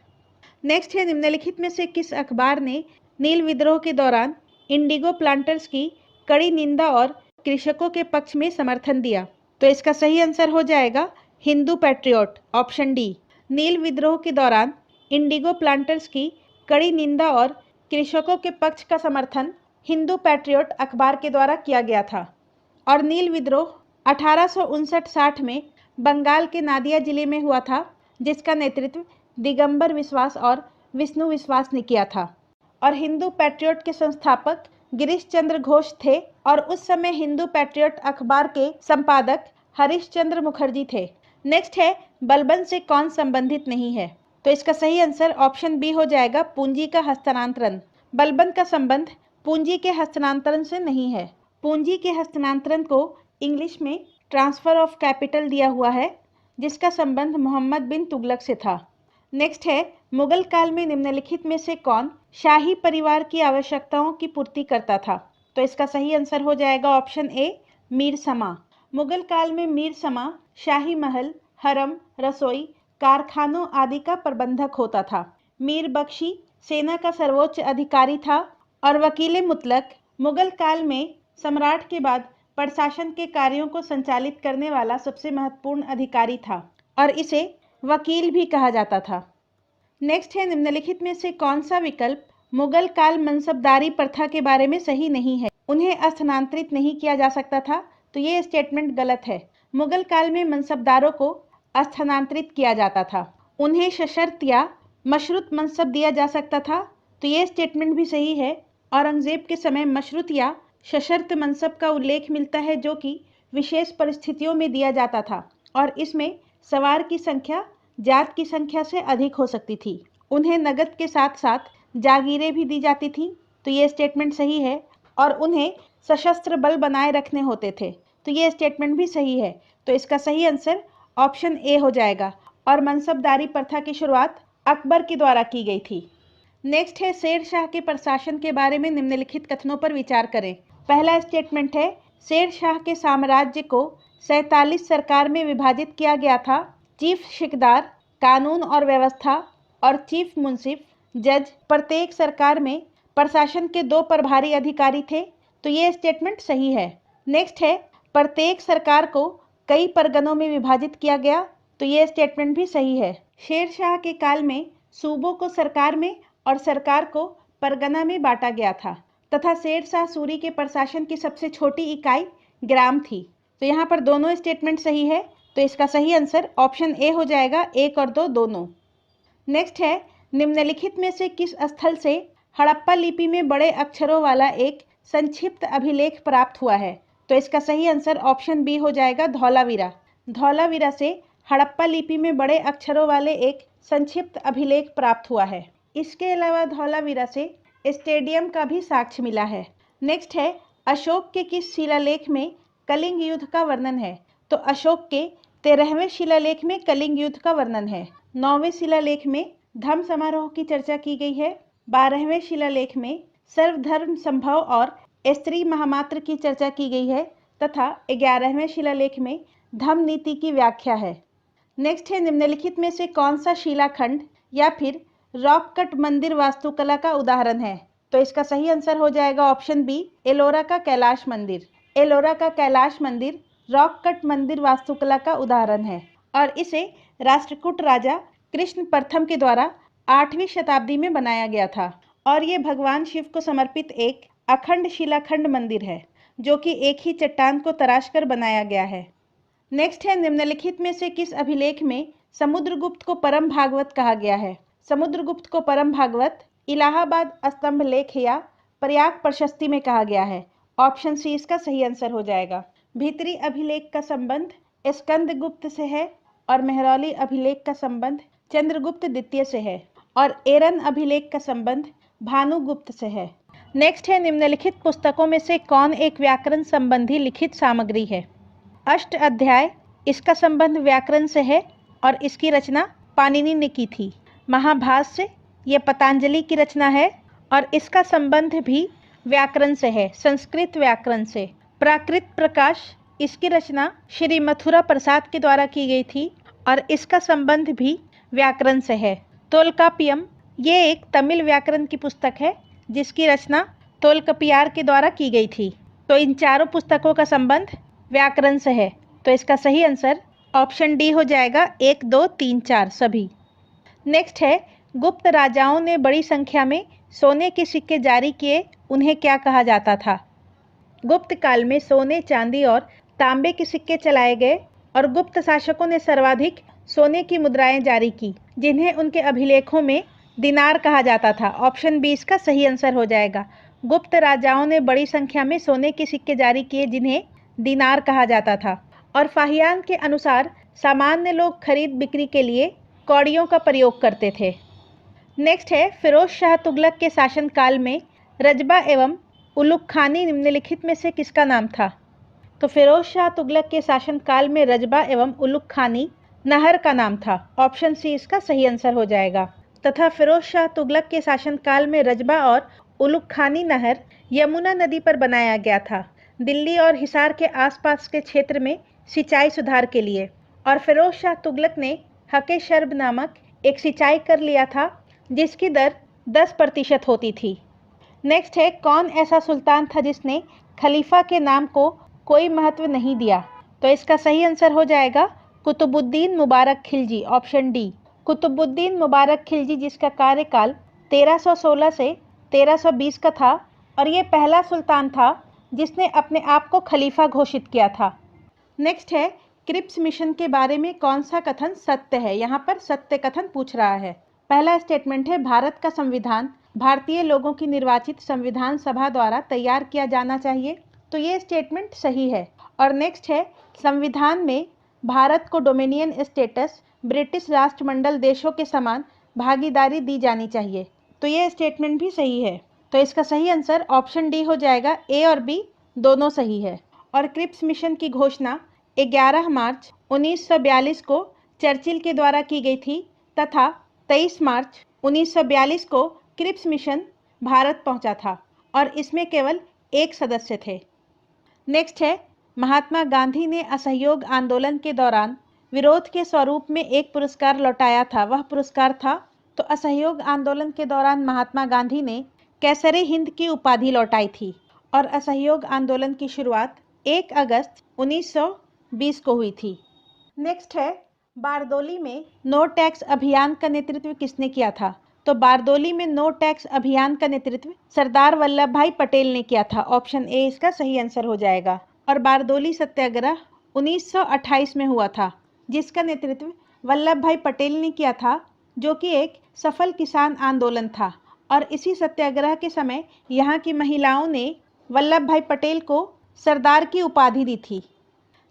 Next है निम्नलिखित में से किस अखबार ने नील विद्रोह के दौरान इंडिगो प्लांटर्स की कड़ी निंदा और कृषकों के पक्ष में समर्थन दिया? तो इसका सही आंसर हो जाएगा हिंदू पैट्रियट। Option D. नील विद्रोह के दौरान इंडिगो प्लांटर्स की कड़ी निंदा और कृषकों के पक्ष का समर्थन हिंदू पैट्रियट अखबार के द्वारा किया गया था। और नील विद्रोह 1859-60 में बंगाल के नादिया जिले में हुआ था, जिसका नेतृत्व दिगंबर विश्वास और विष्णु विश्वास ने किया था। और हिंदू पैट्रियट के संस्थापक गिरीश चंद्र घोष थे और उस समय हिंदू पैट्रियट अखबार के संपादक हरीश चंद्र मुखर्जी थे। नेक्स्ट है बलबन से कौन संबंधित नहीं है? तो इसका सही आंसर ऑप्शन बी हो जाएगा, पूंजी का हस्तांतरण। बलबन का संबंध पूंजी के हस्तांतरण से नहीं है। पूंजी के हस्तांतरण को इंग्लिश में ट्रांसफर ऑफ कैपिटल दिया हुआ है, जिसका संबंध मोहम्मद बिन तुगलक से था। नेक्स्ट है मुगल काल में निम्नलिखित में से कौन शाही परिवार की आवश्यकताओं की पूर्ति करता था? तो इसका सही आंसर हो जाएगा ऑप्शन ए, मीर समा। मुगल काल में मीर समा शाही महल, हरम, रसोई, कारखानों आदि का प्रबंधक होता था। मीर बख्शी सेना का सर्वोच्च अधिकारी था और वकील मुतलक मुगल काल में सम्राट के बाद प्रशासन के कार्यों को संचालित करने वाला सबसे महत्वपूर्ण अधिकारी था और इसे वकील भी कहा जाता था। नेक्स्ट है निम्नलिखित में से कौन सा विकल्प मुगल काल मनसबदारी प्रथा के बारे में सही नहीं है? उन्हें स्थानांतरित नहीं किया जा सकता था, तो ये स्टेटमेंट गलत है। मुगल काल में मनसबदारों को स्थानांतरित किया जाता था। उन्हें सशर्त या मशरूत मनसब दिया जा सकता था, तो ये स्टेटमेंट भी सही है। औरंगजेब के समय मशरूत या सशर्त मनसब का उल्लेख मिलता है, जो कि विशेष परिस्थितियों में दिया जाता था और इसमें सवार की संख्या जात की संख्या से अधिक हो सकती थी। उन्हें नगद के साथ साथ जागीरें भी दी जाती थीं, तो ये स्टेटमेंट सही है। और उन्हें सशस्त्र बल बनाए रखने होते थे, तो ये स्टेटमेंट भी सही है। तो इसका सही आंसर ऑप्शन ए हो जाएगा। और मनसबदारी प्रथा की शुरुआत अकबर के द्वारा की गई थी। नेक्स्ट है शेर शाह के प्रशासन के बारे में निम्नलिखित कथनों पर विचार करें। पहला स्टेटमेंट है शेर शाह के साम्राज्य को 47 सरकार में विभाजित किया गया था। चीफ शिकदार, कानून और व्यवस्था और चीफ मुंसिफ, जज प्रत्येक सरकार में प्रशासन के 2 प्रभारी अधिकारी थे, तो ये स्टेटमेंट सही है। नेक्स्ट है प्रत्येक सरकार को कई परगनों में विभाजित किया गया, तो ये स्टेटमेंट भी सही है। शेरशाह के काल में सूबों को सरकार में और सरकार को परगना में बांटा गया था तथा शेरशाह सूरी के प्रशासन की सबसे छोटी इकाई ग्राम थी। तो यहाँ पर दोनों स्टेटमेंट सही है, तो इसका सही आंसर ऑप्शन ए हो जाएगा, 1 और 2 दोनों। नेक्स्ट है निम्नलिखित में से किस स्थल से हड़प्पा लिपि में बड़े अक्षरों वाला एक संक्षिप्त अभिलेख प्राप्त हुआ है? तो इसका सही आंसर ऑप्शन बी हो जाएगा, धौलावीरा। धौलावीरा से हड़प्पा लिपि में बड़े अक्षरों वाले एक संक्षिप्त अभिलेख प्राप्त हुआ है। इसके अलावा धौलावीरा से स्टेडियम का भी साक्ष्य मिला है। नेक्स्ट है अशोक के किस शिलालेख में कलिंग युद्ध का वर्णन है? तो अशोक के 13वें शिलालेख में कलिंग युद्ध का वर्णन है। 9वें शिलालेख में धम्म समारोह की चर्चा की गई है। 12वें शिलालेख में सर्वधर्म संभव और स्त्री महामात्र की चर्चा की गई है तथा 11वें शिलालेख में धम्म नीति की व्याख्या है। नेक्स्ट है निम्नलिखित में से कौन सा शिलाखंड या फिर रॉक कट मंदिर वास्तुकला का उदाहरण है? तो इसका सही आंसर हो जाएगा ऑप्शन बी, एलोरा का कैलाश मंदिर। एलोरा का कैलाश मंदिर रॉक कट मंदिर वास्तुकला का उदाहरण है और इसे राष्ट्रकूट राजा कृष्ण प्रथम के द्वारा 8वीं शताब्दी में बनाया गया था और ये भगवान शिव को समर्पित एक अखंड शिलाखंड मंदिर है जो कि एक ही चट्टान को तराशकर बनाया गया है। नेक्स्ट है निम्नलिखित में से किस अभिलेख में समुद्रगुप्त को परम भागवत कहा गया है? समुद्रगुप्त को परम भागवत इलाहाबाद स्तंभ लेख या प्रयाग प्रशस्ति में कहा गया है। ऑप्शन सी इसका सही आंसर हो जाएगा। भीतरी अभिलेख का संबंध स्कंदगुप्त से है और मेहरौली अभिलेख का संबंध चंद्रगुप्त द्वितीय से है और एरन अभिलेख का संबंध भानुगुप्त से है। नेक्स्ट है निम्नलिखित पुस्तकों में से कौन एक व्याकरण संबंधी लिखित सामग्री है? अष्ट अध्याय, इसका संबंध व्याकरण से है और इसकी रचना पाणिनि ने की थी। महाभाष्य, ये पतंजलि की रचना है और इसका संबंध भी व्याकरण से है, संस्कृत व्याकरण से। प्राकृत प्रकाश, इसकी रचना श्री मथुरा प्रसाद के द्वारा की गई थी और इसका संबंध भी व्याकरण से है। तोलकापियम, ये एक तमिल व्याकरण की पुस्तक है जिसकी रचना तोलकपियार के द्वारा की गई थी। तो इन चारों पुस्तकों का संबंध व्याकरण से है, तो इसका सही आंसर ऑप्शन डी हो जाएगा, 1, 2, 3, 4 सभी। नेक्स्ट है गुप्त राजाओं ने बड़ी संख्या में सोने के सिक्के जारी किए, उन्हें क्या कहा जाता था? गुप्त काल में सोने, चांदी और तांबे के सिक्के चलाए गए और गुप्त शासकों ने सर्वाधिक सोने की मुद्राएं जारी की जिन्हें उनके अभिलेखों में दिनार कहा जाता था। ऑप्शन बी इसका सही आंसर हो जाएगा। गुप्त राजाओं ने बड़ी संख्या में सोने के सिक्के जारी किए जिन्हें दिनार कहा जाता था और फाहियान के अनुसार सामान्य लोग खरीद बिक्री के लिए कौड़ियों का प्रयोग करते थे। नेक्स्ट है फिरोज शाह तुगलक के शासनकाल में रजबा एवं उलुग खानी निम्नलिखित में से किसका नाम था? तो फिरोज शाह तुगलक के शासनकाल में रजबा एवं उलुग खानी नहर का नाम था। ऑप्शन सी इसका सही आंसर हो जाएगा। तथा फिरोज शाह तुगलक के शासनकाल में रजबा और उलुग खानी नहर यमुना नदी पर बनाया गया था, दिल्ली और हिसार के आसपास के क्षेत्र में सिंचाई सुधार के लिए। और फिरोज शाह तुगलक ने हके शर्ब नामक एक सिंचाई कर लिया था जिसकी दर 10% होती थी। नेक्स्ट है कौन ऐसा सुल्तान था जिसने खलीफा के नाम को कोई महत्व नहीं दिया? तो इसका सही आंसर हो जाएगा कुतुबुद्दीन मुबारक खिलजी। ऑप्शन डी, कुतुबुद्दीन मुबारक खिलजी, जिसका कार्यकाल 1316 से 1320 का था और ये पहला सुल्तान था जिसने अपने आप को खलीफा घोषित किया था। नेक्स्ट है क्रिप्स मिशन के बारे में कौन सा कथन सत्य है? यहाँ पर सत्य कथन पूछ रहा है। पहला स्टेटमेंट है भारत का संविधान भारतीय लोगों की निर्वाचित संविधान सभा द्वारा तैयार किया जाना चाहिए, तो ये स्टेटमेंट सही है। और नेक्स्ट है संविधान में भारत को डोमिनियन स्टेटस ब्रिटिश राष्ट्रमंडल देशों के समान भागीदारी दी जानी चाहिए, तो ये स्टेटमेंट भी सही है। तो इसका सही आंसर ऑप्शन डी हो जाएगा, ए और बी दोनों सही है। और क्रिप्स मिशन की घोषणा 11 मार्च 1942 को चर्चिल के द्वारा की गई थी तथा 23 मार्च 1942 को क्रिप्स मिशन भारत पहुंचा था और इसमें केवल एक सदस्य थे। नेक्स्ट है महात्मा गांधी ने असहयोग आंदोलन के दौरान विरोध के स्वरूप में एक पुरस्कार लौटाया था, वह पुरस्कार था? तो असहयोग आंदोलन के दौरान महात्मा गांधी ने कैसरे हिंद की उपाधि लौटाई थी। और असहयोग आंदोलन की शुरुआत 1 अगस्त 1920 को हुई थी। नेक्स्ट है, बारदोली में नो टैक्स अभियान का नेतृत्व किसने किया था? तो बारदोली में नो टैक्स अभियान का नेतृत्व सरदार वल्लभ भाई पटेल ने किया था। ऑप्शन ए इसका सही आंसर हो जाएगा। और बारदोली सत्याग्रह 1928 में हुआ था, जिसका नेतृत्व वल्लभ भाई पटेल ने किया था, जो कि एक सफल किसान आंदोलन था। और इसी सत्याग्रह के समय यहाँ की महिलाओं ने वल्लभ भाई पटेल को सरदार की उपाधि दी थी।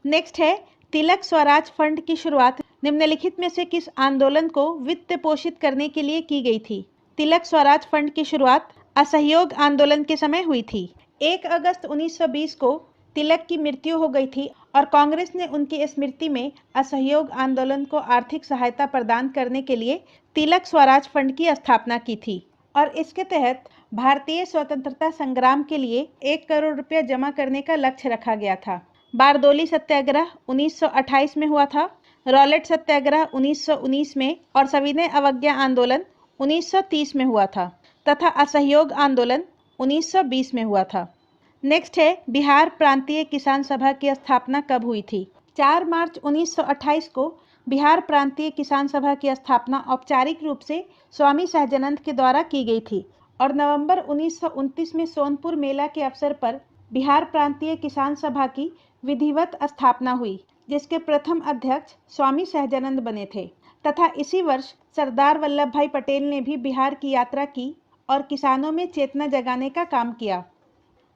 नेक्स्ट है, तिलक स्वराज फंड की शुरुआत निम्नलिखित में से किस आंदोलन को वित्त पोषित करने के लिए की गई थी? तिलक स्वराज फंड की शुरुआत असहयोग आंदोलन के समय हुई थी। 1 अगस्त 1920 को तिलक की मृत्यु हो गई थी और कांग्रेस ने उनकी स्मृति में असहयोग आंदोलन को आर्थिक सहायता प्रदान करने के लिए तिलक स्वराज फंड की स्थापना की थी। और इसके तहत भारतीय स्वतंत्रता संग्राम के लिए 1 करोड़ रुपया जमा करने का लक्ष्य रखा गया था। बारदोली सत्याग्रह 1928 में हुआ था, रॉलेट सत्याग्रह 1919 में और सविनय अवज्ञा आंदोलन 1930 में हुआ था तथा असहयोग आंदोलन 1920 में हुआ था। नेक्स्ट है, बिहार प्रांतीय किसान सभा की स्थापना कब हुई थी? 4 मार्च 1928 को बिहार प्रांतीय किसान सभा की स्थापना औपचारिक रूप से स्वामी सहजानंद के द्वारा की गई थी और नवंबर 1929 में सोनपुर मेला के अवसर पर बिहार प्रांतीय किसान सभा की विधिवत स्थापना हुई, जिसके प्रथम अध्यक्ष स्वामी सहजानंद बने थे तथा इसी वर्ष सरदार वल्लभ भाई पटेल ने भी बिहार की यात्रा की और किसानों में चेतना जगाने का काम किया।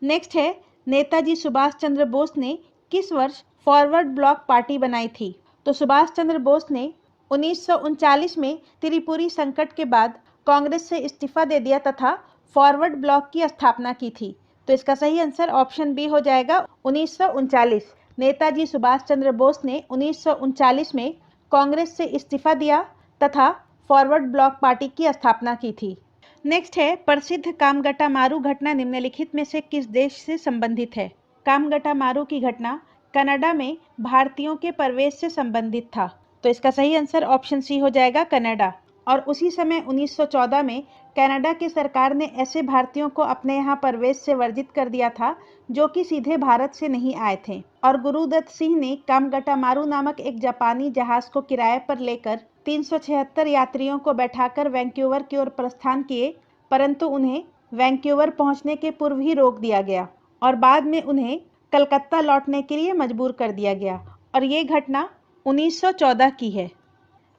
नेक्स्ट है, नेताजी सुभाष चंद्र बोस ने किस वर्ष फॉरवर्ड ब्लॉक पार्टी बनाई थी? तो सुभाष चंद्र बोस ने 1939 में त्रिपुरी संकट के बाद कांग्रेस से इस्तीफा दे दिया तथा फॉरवर्ड ब्लॉक की स्थापना की थी। तो इसका सही आंसर ऑप्शन बी हो जाएगा 1939। नेताजी सुभाष चंद्र बोस ने 1939 में कांग्रेस से इस्तीफा दिया तथा फॉरवर्ड ब्लॉक पार्टी की स्थापना की थी। नेक्स्ट है, प्रसिद्ध कामगटा मारू घटना निम्नलिखित में से किस देश से संबंधित है? कामगटा मारू की घटना कनाडा में भारतीयों के प्रवेश से संबंधित था। तो इसका सही आंसर ऑप्शन सी हो जाएगा, कनाडा। और उसी समय 1914 में कनाडा की सरकार ने ऐसे भारतीयों को अपने यहाँ प्रवेश से वर्जित कर दिया था जो कि सीधे भारत से नहीं आए थे। और गुरुदत्त सिंह ने कामगटा मारू नामक एक जापानी जहाज को किराए पर लेकर 376 यात्रियों को बैठाकर वैंकूवर की ओर प्रस्थान किए, परंतु उन्हें वैंकूवर पहुंचने के पूर्व ही रोक दिया गया और बाद में उन्हें कलकत्ता लौटने के लिए मजबूर कर दिया गया। और ये घटना 1914 की है।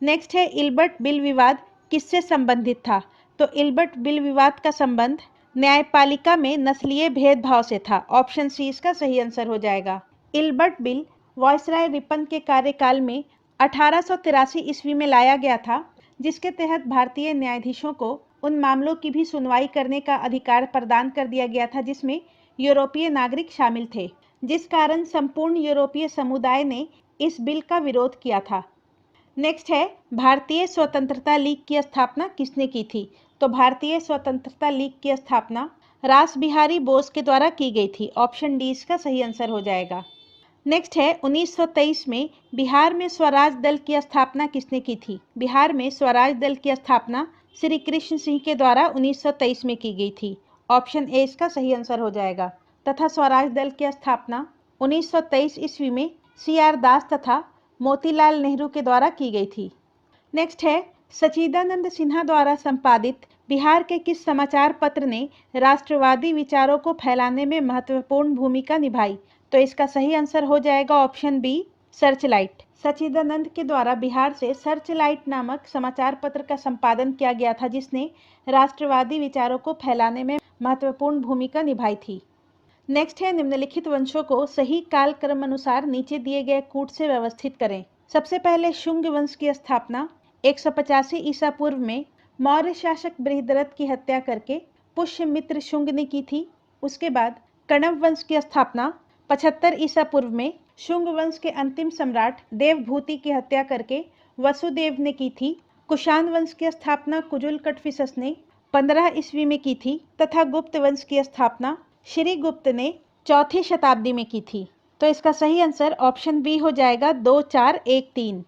नेक्स्ट है, इल्बर्ट बिल विवाद किससे संबंधित था? तो इल्बर्ट बिल विवाद का संबंध न्यायपालिका में नस्लीय भेदभाव से था। ऑप्शन सी इसका सही आंसर हो जाएगा। इल्बर्ट बिल वायसराय रिपन के कार्यकाल में 1883 ईस्वी में लाया गया था, जिसके तहत भारतीय न्यायाधीशों को उन मामलों की भी सुनवाई करने का अधिकार प्रदान कर दिया गया था जिसमें यूरोपीय नागरिक शामिल थे, जिस कारण संपूर्ण यूरोपीय समुदाय ने इस बिल का विरोध किया था। नेक्स्ट है, भारतीय स्वतंत्रता लीग की स्थापना किसने की थी? तो भारतीय स्वतंत्रता लीग की स्थापना रास बिहारी बोस के द्वारा की गई थी। ऑप्शन डी इसका सही आंसर हो जाएगा। नेक्स्ट है, 1923 में बिहार में स्वराज दल की स्थापना किसने की थी? बिहार में स्वराज दल की स्थापना श्री कृष्ण सिंह के द्वारा 1923 में की गई थी। ऑप्शन ए इसका सही आंसर हो जाएगा। तथा स्वराज दल की स्थापना 1923 ईस्वी में CR दास तथा मोतीलाल नेहरू के द्वारा की गई थी। नेक्स्ट है, सच्चिदानंद सिन्हा द्वारा संपादित बिहार के किस समाचार पत्र ने राष्ट्रवादी विचारों को फैलाने में महत्वपूर्ण भूमिका निभाई? तो इसका सही आंसर हो जाएगा ऑप्शन बी, सर्चलाइट। सच्चिदानंद के द्वारा बिहार से सर्चलाइट नामक समाचार पत्र का संपादन किया गया था, जिसने राष्ट्रवादी विचारों को फैलाने में महत्वपूर्ण भूमिका निभाई थी। नेक्स्ट है, निम्नलिखित वंशों को सही काल क्रम अनुसार नीचे दिए गए कूट से व्यवस्थित करें। सबसे पहले शुंग वंश की स्थापना 185 ईसा पूर्व में मौर्य शासक बृहद्रथ की हत्या करके पुष्यमित्र शुंग ने की थी। उसके बाद कण्व वंश की स्थापना 75 ईसा पूर्व में शुंग वंश के अंतिम सम्राट देवभूति की हत्या करके वसुदेव ने की थी। कुषाण वंश की स्थापना कुजुल कटफिसस ने 15 ईस्वी में की थी तथा गुप्त वंश की स्थापना श्री गुप्त ने 4वीं शताब्दी में की थी। तो इसका सही आंसर ऑप्शन बी हो जाएगा, 2, 4, 1, 3।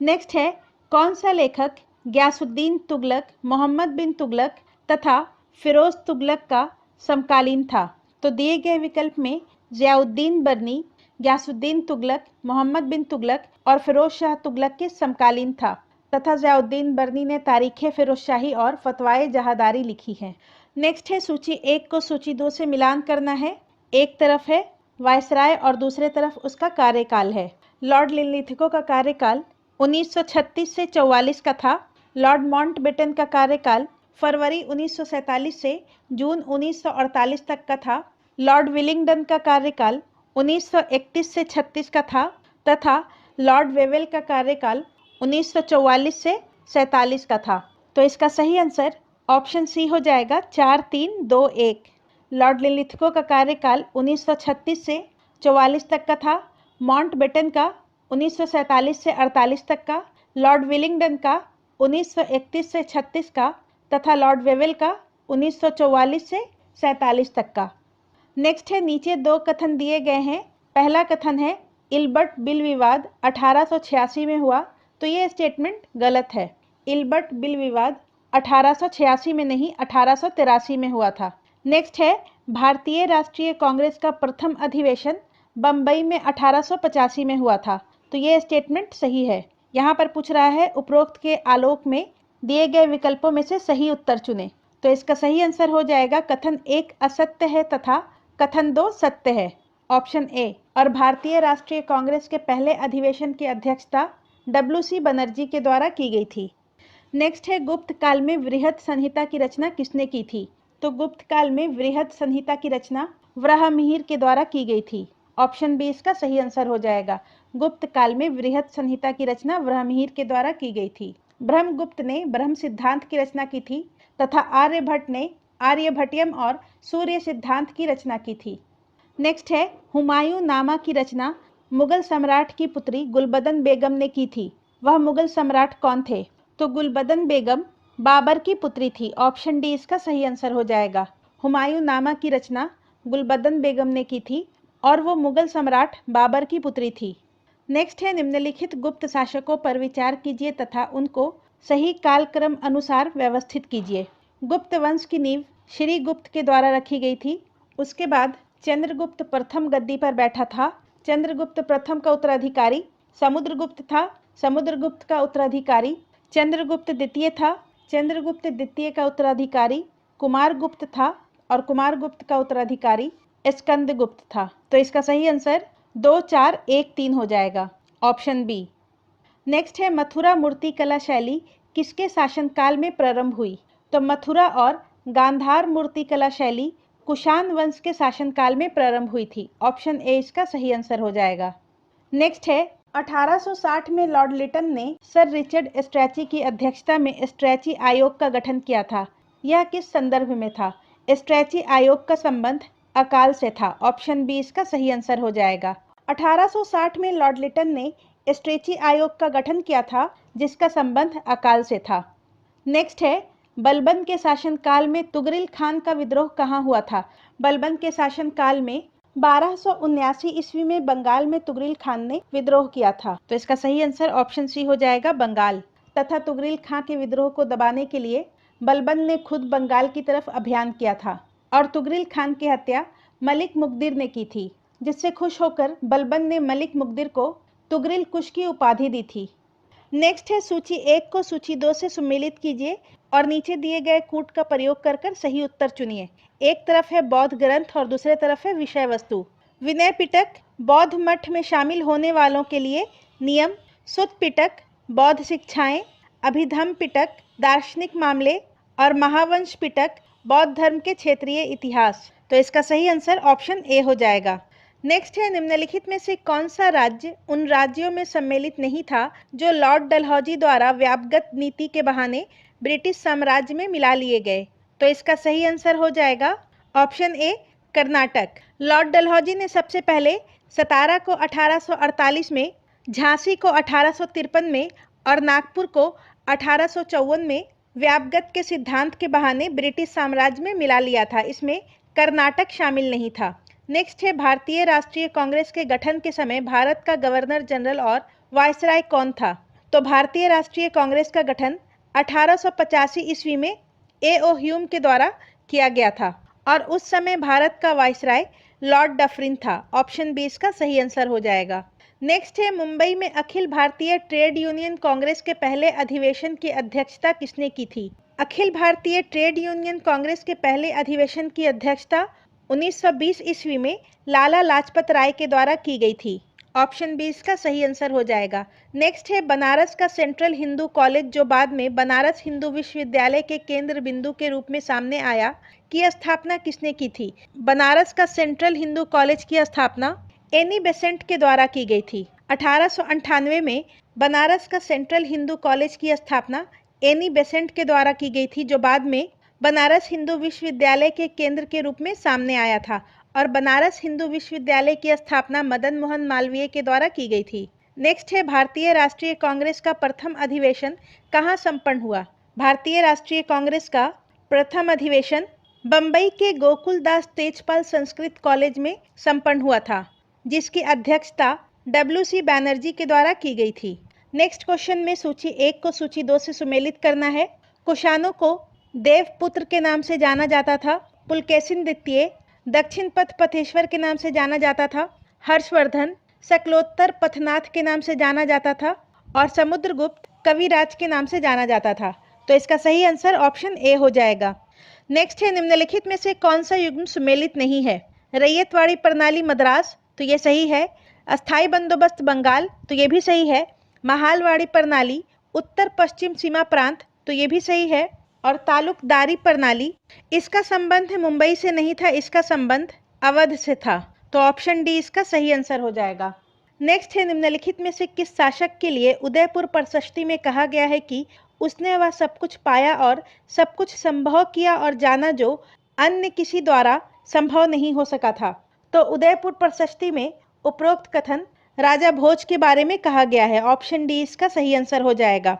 नेक्स्ट है, कौन सा लेखक ग्यासुद्दीन तुगलक, मोहम्मद बिन तुगलक तथा फिरोज तुगलक का समकालीन था? तो दिए गए विकल्प में ज़ियाउद्दीन बरनी, गयासुद्दीन तुगलक, मोहम्मद बिन तुगलक और फिरोज शाह तुगलक के समकालीन था तथा ज़ियाउद्दीन बरनी ने तारीख़ फिरोज शाही और फतवाए जहादारी लिखी है। नेक्स्ट है सूची 1 को सूची 2 से मिलान करना है। एक तरफ है वायसराय और दूसरे तरफ उसका कार्यकाल है। लॉर्ड लिनलिथगो का कार्यकाल 1936 से 44 का था। लॉर्ड माउंटबेटन का कार्यकाल फरवरी 1947 से जून 1948 तक का था। लॉर्ड विलिंगडन का कार्यकाल 1931 से 36 का था तथा लॉर्ड वेवेल का कार्यकाल 1944 से 47 का था। तो इसका सही आंसर ऑप्शन सी हो जाएगा 4, 3, 2, 1। लॉर्ड लिनलिथगो का कार्यकाल 1936 से 44 तक का था। माउंटबेटन का 1947 से 48 तक का। लॉर्ड विलिंगडन का 1931 से 36 का तथा लॉर्ड वेवेल का 1944 से 47 तक का। नेक्स्ट है नीचे 2 कथन दिए गए हैं। पहला कथन है इल्बर्ट बिल विवाद 1886 में हुआ। तो ये स्टेटमेंट गलत है। इल्बर्ट बिल विवाद 1886 में नहीं 1883 में हुआ था। नेक्स्ट है भारतीय राष्ट्रीय कांग्रेस का प्रथम अधिवेशन बम्बई में 1885 में हुआ था। तो ये स्टेटमेंट सही है। यहाँ पर पूछ रहा है उपरोक्त के आलोक में दिए गए विकल्पों में से सही उत्तर चुनें। तो इसका सही आंसर हो जाएगा कथन 1 असत्य है तथा कथन 2 सत्य है, ऑप्शन ए। और भारतीय राष्ट्रीय कांग्रेस के पहले अधिवेशन की अध्यक्षता WC बनर्जी के द्वारा की गई थी। नेक्स्ट है गुप्त काल में वृहद संहिता की रचना किसने की थी? तो गुप्त काल में वृहद संहिता की रचना वराहमिहिर के द्वारा की गई थी। ऑप्शन बी इसका सही आंसर हो जाएगा। गुप्त काल में वृहद संहिता की रचना वराहमिहिर के द्वारा की गई थी। ब्रह्मगुप्त ने ब्रह्म सिद्धांत की रचना की थी तथा आर्यभट्ट ने आर्यभट्टियम और सूर्य सिद्धांत की रचना की थी। नेक्स्ट है हुमायूं नामा की रचना मुगल सम्राट की पुत्री गुलबदन बेगम ने की थी। वह मुगल सम्राट कौन थे? तो गुलबदन बेगम बाबर की पुत्री थी। ऑप्शन डी इसका सही आंसर हो जाएगा। हुमायूं नामा की रचना गुलबदन बेगम ने की थी और वो मुगल सम्राट बाबर की पुत्री थी। नेक्स्ट है निम्नलिखित गुप्त शासकों पर विचार कीजिए तथा उनको सही कालक्रम अनुसार व्यवस्थित कीजिए। गुप्त वंश की नींव श्री गुप्त के द्वारा रखी गई थी। उसके बाद चंद्रगुप्त प्रथम गद्दी पर बैठा था। चंद्रगुप्त प्रथम का उत्तराधिकारी समुद्रगुप्त था। समुद्रगुप्त का उत्तराधिकारी चंद्रगुप्त द्वितीय था। चंद्रगुप्त द्वितीय का उत्तराधिकारी कुमारगुप्त था और कुमारगुप्त का उत्तराधिकारी स्कंदगुप्त था। तो इसका सही आंसर 2, 4, 1, 3 हो जाएगा, ऑप्शन बी। नेक्स्ट है मथुरा मूर्तिकला शैली किसके शासनकाल में प्रारंभ हुई? तो मथुरा और गांधार मूर्तिकला शैली कुषाण वंश के शासनकाल में प्रारंभ हुई थी। ऑप्शन ए इसका सही आंसर हो जाएगा। नेक्स्ट है 1860 में लॉर्ड लिटन ने सर रिचर्ड स्ट्रैची की अध्यक्षता में स्ट्रैची आयोग का गठन किया था। यह किस संदर्भ में था? स्ट्रैची आयोग का संबंध अकाल से था। ऑप्शन बी इसका सही आंसर हो जाएगा। 1860 में लॉर्ड लिटन ने स्ट्रैची आयोग का गठन किया था जिसका संबंध अकाल से था। नेक्स्ट है बलबन के शासनकाल में तुगरिल खान का विद्रोह कहाँ हुआ था? बलबन के शासनकाल में 1279 ईस्वी में बंगाल में तुगरिल खान ने विद्रोह किया था। तो इसका सही आंसर ऑप्शन सी हो जाएगा, बंगाल। तथा तुगरिल खान के विद्रोह को दबाने के लिए बलबन ने खुद बंगाल की तरफ अभियान किया था और तुगरिल खान की हत्या मलिक मुकदिर ने की थी, जिससे खुश होकर बलबन ने मलिक मुकदिर को तुगरिल कुश की उपाधि दी थी। नेक्स्ट है सूची 1 को सूची 2 से सम्मिलित कीजिए और नीचे दिए गए कूट का प्रयोग कर सही उत्तर चुनिए। एक तरफ है बौद्ध ग्रंथ और दूसरे तरफ है विषय वस्तु। विनय पिटक बौद्ध मठ में शामिल होने वालों के लिए नियम, सुत्त पिटक बौद्ध शिक्षाएं, अभिधम्म पिटक दार्शनिक मामले और महावंश पिटक बौद्ध धर्म के क्षेत्रीय इतिहास। तो इसका सही आंसर ऑप्शन ए हो जाएगा। नेक्स्ट है निम्नलिखित में से कौन सा राज्य उन राज्यों में सम्मिलित नहीं था जो लॉर्ड डलहौजी द्वारा व्यापगत नीति के बहाने ब्रिटिश साम्राज्य में मिला लिए गए? तो इसका सही आंसर हो जाएगा ऑप्शन ए, कर्नाटक। लॉर्ड डलहौजी ने सबसे पहले सतारा को 1848 में, झांसी को 1853 में और नागपुर को 1854 में व्यापगत के सिद्धांत के बहाने ब्रिटिश साम्राज्य में मिला लिया था। इसमें कर्नाटक शामिल नहीं था। नेक्स्ट है भारतीय राष्ट्रीय कांग्रेस के गठन के समय भारत का गवर्नर जनरल और वायसराय कौन था? तो भारतीय राष्ट्रीय कांग्रेस का गठन 1885 ईस्वी में A.O. ह्यूम के द्वारा किया गया था और उस समय भारत का वायसराय लॉर्ड डफरिन था। ऑप्शन बी इसका सही आंसर हो जाएगा। नेक्स्ट है, मुंबई में अखिल भारतीय ट्रेड यूनियन कांग्रेस के पहले अधिवेशन की अध्यक्षता किसने की थी? अखिल भारतीय ट्रेड यूनियन कांग्रेस के पहले अधिवेशन की अध्यक्षता 1920 ईस्वी में लाला लाजपत राय के द्वारा की गई थी। ऑप्शन बी इसका सही आंसर हो जाएगा। नेक्स्ट है, बनारस का सेंट्रल हिंदू कॉलेज जो बाद में बनारस हिंदू विश्वविद्यालय के केंद्र बिंदु के रूप में सामने आया, की स्थापना किसने की थी? बनारस का सेंट्रल हिंदू कॉलेज की स्थापना एनी बेसेंट के द्वारा की गई थी। 1898 में बनारस का सेंट्रल हिंदू कॉलेज की स्थापना एनी बेसेंट के द्वारा की गई थी, जो बाद में बनारस हिंदू विश्वविद्यालय के केंद्र के रूप में सामने आया था और बनारस हिंदू विश्वविद्यालय की स्थापना मदन मोहन मालवीय के द्वारा की गई थी। नेक्स्ट है, भारतीय राष्ट्रीय कांग्रेस का प्रथम अधिवेशन कहाँ संपन्न हुआ? भारतीय राष्ट्रीय कांग्रेस का प्रथम अधिवेशन बम्बई के गोकुलदास तेजपाल संस्कृत कॉलेज में संपन्न हुआ था, जिसकी अध्यक्षता डब्ल्यू.सी. बैनर्जी के द्वारा की गई थी। नेक्स्ट क्वेश्चन में सूची 1 को सूची 2 से सुमेलित करना है। कुषाणों को देवपुत्र के नाम से जाना जाता था। पुलकेशिन द्वितीय दक्षिण पथ पथेश्वर के नाम से जाना जाता था। हर्षवर्धन शकलोत्तर पथनाथ के नाम से जाना जाता था और समुद्रगुप्त कविराज के नाम से जाना जाता था। तो इसका सही आंसर ऑप्शन ए हो जाएगा। नेक्स्ट है, निम्नलिखित में से कौन सा युग्म सुमेलित नहीं है? रैयतवाड़ी प्रणाली मद्रास, तो ये सही है। अस्थाई बंदोबस्त बंगाल, तो ये भी सही है। महालवाड़ी प्रणाली उत्तर पश्चिम सीमा प्रांत, तो ये भी सही है। और तालुकदारी प्रणाली, इसका संबंध मुंबई से नहीं था, इसका संबंध अवध से था। तो ऑप्शन डी इसका सही आंसर हो जाएगा। नेक्स्ट है, निम्नलिखित में से किस शासक के लिए उदयपुर प्रशस्ति में कहा गया है कि उसने वह सब कुछ पाया और सब कुछ संभव किया और जाना जो अन्य किसी द्वारा संभव नहीं हो सका था? तो उदयपुर प्रशस्ति में उपरोक्त कथन राजा भोज के बारे में कहा गया है। ऑप्शन डी इसका सही आंसर हो जाएगा।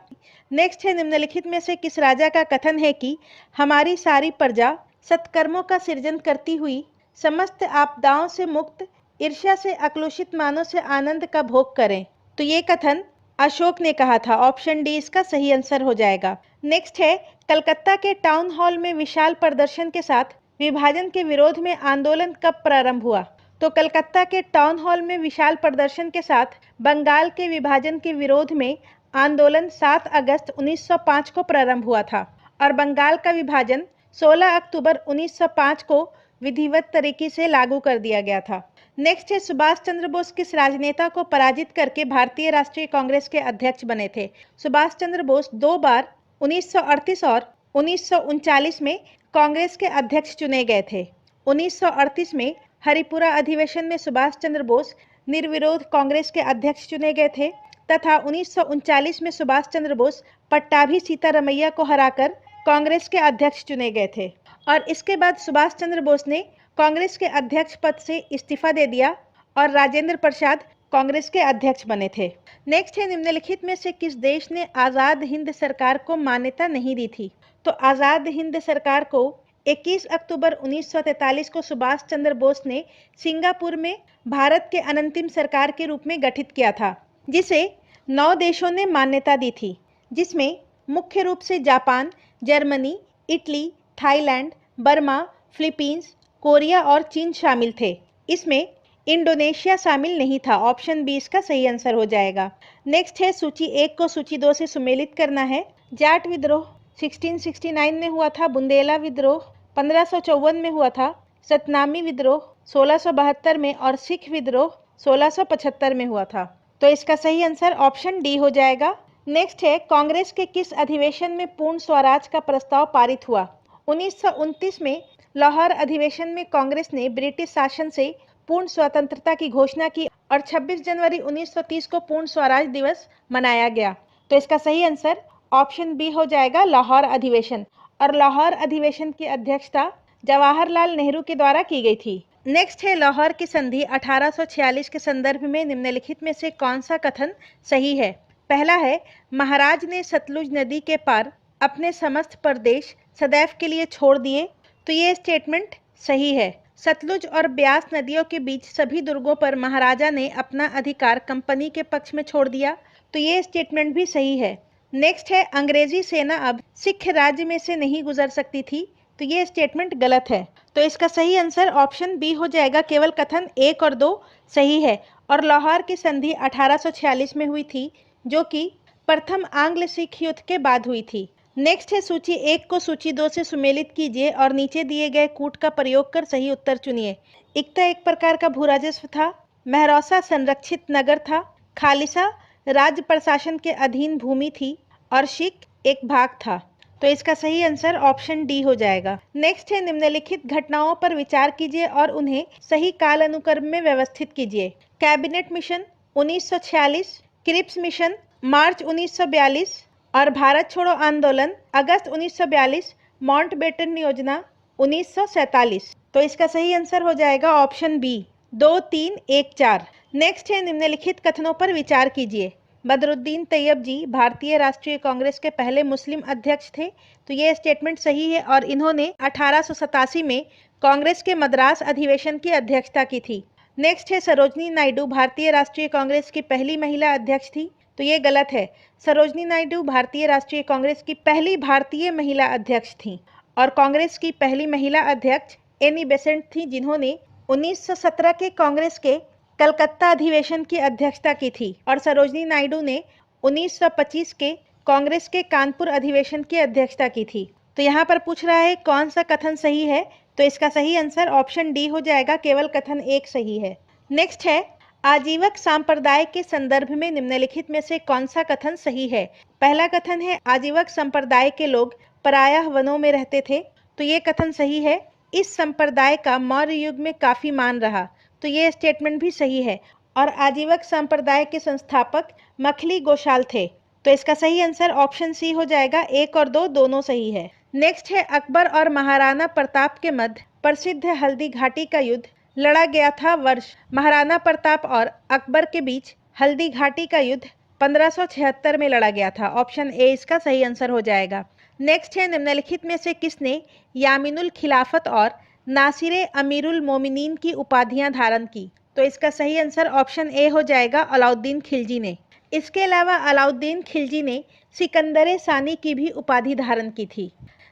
नेक्स्ट है, निम्नलिखित में से किस राजा का कथन है कि हमारी सारी प्रजा सत्कर्मों का सृजन करती हुई समस्त आपदाओं से मुक्त, ईर्ष्या से अक्लुषित मानों से आनंद का भोग करें? तो ये कथन अशोक ने कहा था। ऑप्शन डी इसका सही आंसर हो जाएगा। नेक्स्ट है, कलकत्ता के टाउन हॉल में विशाल प्रदर्शन के साथ विभाजन के विरोध में आंदोलन कब प्रारंभ हुआ? तो कलकत्ता के टाउन हॉल में विशाल प्रदर्शन के साथ बंगाल के विभाजन के विरोध में आंदोलन 7 अगस्त 1905 को प्रारंभ हुआ था और बंगाल का विभाजन 16 अक्टूबर 1905 को विधिवत तरीके से लागू कर दिया गया था। नेक्स्ट है, सुभाष चंद्र बोस किस राजनेता को पराजित करके भारतीय राष्ट्रीय कांग्रेस के अध्यक्ष बने थे? सुभाष चंद्र बोस 2 बार 1938 और 1939 में कांग्रेस के अध्यक्ष चुने गए थे। 1938 में हरिपुरा अधिवेशन में सुभाष चंद्र बोस निर्विरोध कांग्रेस के अध्यक्ष चुने गए थे तथा 1939 में सुभाष चंद्र बोस पट्टाभी सीतारमैया को हराकर कांग्रेस के अध्यक्ष चुने गए थे और इसके बाद सुभाष चंद्र बोस ने कांग्रेस के अध्यक्ष पद से इस्तीफा दे दिया और राजेंद्र प्रसाद कांग्रेस के अध्यक्ष बने थे। नेक्स्ट है, निम्नलिखित में से किस देश ने आज़ाद हिंद सरकार को मान्यता नहीं दी थी? तो आज़ाद हिंद सरकार को 21 अक्टूबर 1943 को सुभाष चंद्र बोस ने सिंगापुर में भारत के अनंतिम सरकार के रूप में गठित किया था, जिसे 9 देशों ने मान्यता दी थी, जिसमें मुख्य रूप से Japan, Germany, Italy, Thailand, Burma, Philippines, Korea और चीन शामिल थे। इसमें इंडोनेशिया शामिल नहीं था। ऑप्शन बी इसका सही आंसर हो जाएगा। नेक्स्ट है, सूची 1 को सूची 2 से सुमेलित करना है। जाट विद्रोह 1669 में हुआ था। बुंदेला विद्रोह 1554 में हुआ था। सतनामी विद्रोह 1672 में और सिख विद्रोह 1675 में हुआ था। तो इसका सही आंसर ऑप्शन डी हो जाएगा। नेक्स्ट है, कांग्रेस के किस अधिवेशन में पूर्ण स्वराज का प्रस्ताव पारित हुआ? 1929 में लाहौर अधिवेशन में कांग्रेस ने ब्रिटिश शासन से पूर्ण स्वतंत्रता की घोषणा की और 26 जनवरी 1930 को पूर्ण स्वराज दिवस मनाया गया। तो इसका सही आंसर ऑप्शन बी हो जाएगा, लाहौर अधिवेशन। और लाहौर अधिवेशन की अध्यक्षता जवाहरलाल नेहरू के द्वारा की गई थी। नेक्स्ट है, लाहौर की संधि 1846 के संदर्भ में निम्नलिखित में से कौन सा कथन सही है? पहला है, महाराज ने सतलुज नदी के पार अपने समस्त प्रदेश सदैव के लिए छोड़ दिए। तो ये स्टेटमेंट सही है। सतलुज और ब्यास नदियों के बीच सभी दुर्गों पर महाराजा ने अपना अधिकार कंपनी के पक्ष में छोड़ दिया। तो ये स्टेटमेंट भी सही है। नेक्स्ट है, अंग्रेजी सेना अब सिख राज्य में से नहीं गुजर सकती थी। तो ये स्टेटमेंट गलत है। तो इसका सही आंसर ऑप्शन बी हो जाएगा। केवल कथन 1 और 2 सही है। और लाहौर की संधि 1846 में हुई थी, जो कि प्रथम आंग्ल सिख युद्ध के बाद हुई थी। नेक्स्ट है सूची 1 को सूची 2 से सुमेलित कीजिए और नीचे दिए गए कूट का प्रयोग कर सही उत्तर चुनिए। इक्ता एक प्रकार का भू राजस्व था। महरौसा संरक्षित नगर था। खालिसा राज्य प्रशासन के अधीन भूमि थी। और सिख एक भाग था। तो इसका सही आंसर ऑप्शन डी हो जाएगा। नेक्स्ट है निम्नलिखित घटनाओं पर विचार कीजिए और उन्हें सही काल अनुक्रम में व्यवस्थित कीजिए। कैबिनेट मिशन 1946, क्रिप्स मिशन मार्च 1942 और भारत छोड़ो आंदोलन अगस्त 1942, माउंटबेटन योजना 1947। तो इसका सही आंसर हो जाएगा ऑप्शन बी 2, 3, 1, 4। नेक्स्ट है निम्नलिखित कथनों पर विचार कीजिए। बदरुद्दीन तैयब जी भारतीय राष्ट्रीय कांग्रेस के पहले मुस्लिम अध्यक्ष थे। तो ये स्टेटमेंट सही है और इन्होंने 1887 में कांग्रेस के मद्रास अधिवेशन की अध्यक्षता की थी। नेक्स्ट है सरोजनी नायडू भारतीय राष्ट्रीय कांग्रेस की पहली महिला अध्यक्ष थी। तो ये गलत है। सरोजनी नायडू भारतीय राष्ट्रीय कांग्रेस की पहली भारतीय महिला अध्यक्ष थी और कांग्रेस की पहली महिला अध्यक्ष एनी बेसेंट थी, जिन्होंने 1917 के कांग्रेस के कलकत्ता अधिवेशन की अध्यक्षता की थी और सरोजनी नायडू ने 1925 के कांग्रेस के कानपुर अधिवेशन की अध्यक्षता की थी। तो यहाँ पर पूछ रहा है कौन सा कथन सही है। तो इसका सही आंसर ऑप्शन डी हो जाएगा। केवल कथन 1 सही है। नेक्स्ट है आजीवक संप्रदाय के संदर्भ में निम्नलिखित में से कौन सा कथन सही है। पहला कथन है आजीवक संप्रदाय के लोग प्रायः वनों में रहते थे। तो ये कथन सही है। इस संप्रदाय का मौर्य युग में काफी मान रहा। तो ये स्टेटमेंट भी सही है। और आजीवक संप्रदाय के संस्थापक मखली गोशाल थे। तो इसका सही आंसर ऑप्शन सी हो जाएगा। 1 और 2 दोनों सही है। नेक्स्ट है अकबर और महाराणा प्रताप के मध्य प्रसिद्ध हल्दी घाटी का युद्ध लड़ा गया था वर्ष। महाराणा प्रताप और अकबर के बीच हल्दी घाटी का युद्ध 1576 में लड़ा गया था। ऑप्शन ए इसका सही आंसर हो जाएगा। नेक्स्ट है निम्नलिखित में से किसने यामीनुल खिलाफत और नासिरे अमीरुल मोमिनीन की उपाधियां धारण की। तो इसका सही आंसर ऑप्शन ए हो जाएगा। अलाउद्दीन खिलजी ने। इसके अलावा अलाउद्दीन खिलजी ने सिकंदर सानी की भी उपाधि धारण की थी।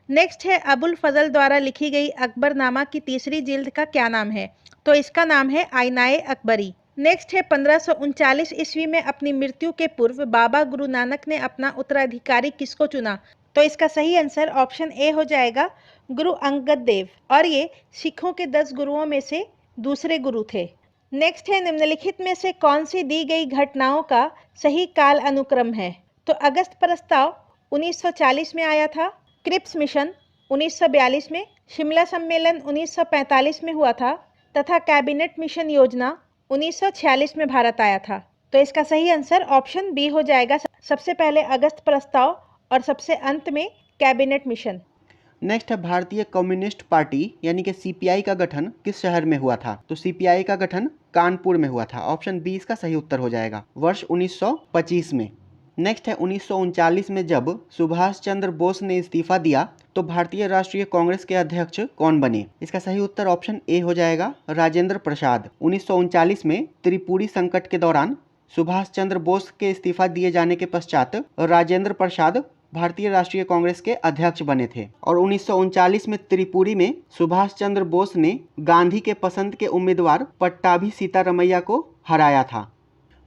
नेक्स्ट है अबुल फजल द्वारा लिखी गई अकबरनामा की तीसरी जिल्द का क्या नाम है। तो इसका नाम है आईनाए अकबरी। नेक्स्ट है 1539 ईस्वी में अपनी मृत्यु के पूर्व बाबा गुरु नानक ने अपना उत्तराधिकारी किसको चुना। तो इसका सही आंसर ऑप्शन ए हो जाएगा। गुरु अंगद देव। और ये सिखों के 10 गुरुओं में से दूसरे गुरु थे। नेक्स्ट है निम्नलिखित में से कौन सी दी गई घटनाओं का सही काल अनुक्रम है। तो अगस्त प्रस्ताव 1940 में आया था। क्रिप्स मिशन 1942 में, शिमला सम्मेलन 1945 में हुआ था तथा कैबिनेट मिशन योजना 1946 में भारत आया था। तो इसका सही आंसर ऑप्शन बी हो जाएगा। सबसे पहले अगस्त प्रस्ताव और सबसे अंत में कैबिनेट मिशन। नेक्स्ट है भारतीय कम्युनिस्ट पार्टी यानी कि सीपीआई का गठन किस शहर में हुआ था। तो सीपीआई का गठन कानपुर में हुआ था। ऑप्शन बी इसका सही उत्तर हो जाएगा। वर्ष 1925 में। नेक्स्ट है 1939 में जब सुभाष चंद्र बोस ने इस्तीफा दिया तो भारतीय राष्ट्रीय कांग्रेस के अध्यक्ष कौन बने। इसका सही उत्तर ऑप्शन ए हो जाएगा। राजेंद्र प्रसाद। 1939 में त्रिपुरी संकट के दौरान सुभाष चंद्र बोस के इस्तीफा दिए जाने के पश्चात राजेंद्र प्रसाद भारतीय राष्ट्रीय कांग्रेस के अध्यक्ष बने थे और 1939 में त्रिपुरी में सुभाष चंद्र बोस ने गांधी के पसंद के उम्मीदवार पट्टाभी सीतारमैया को हराया था।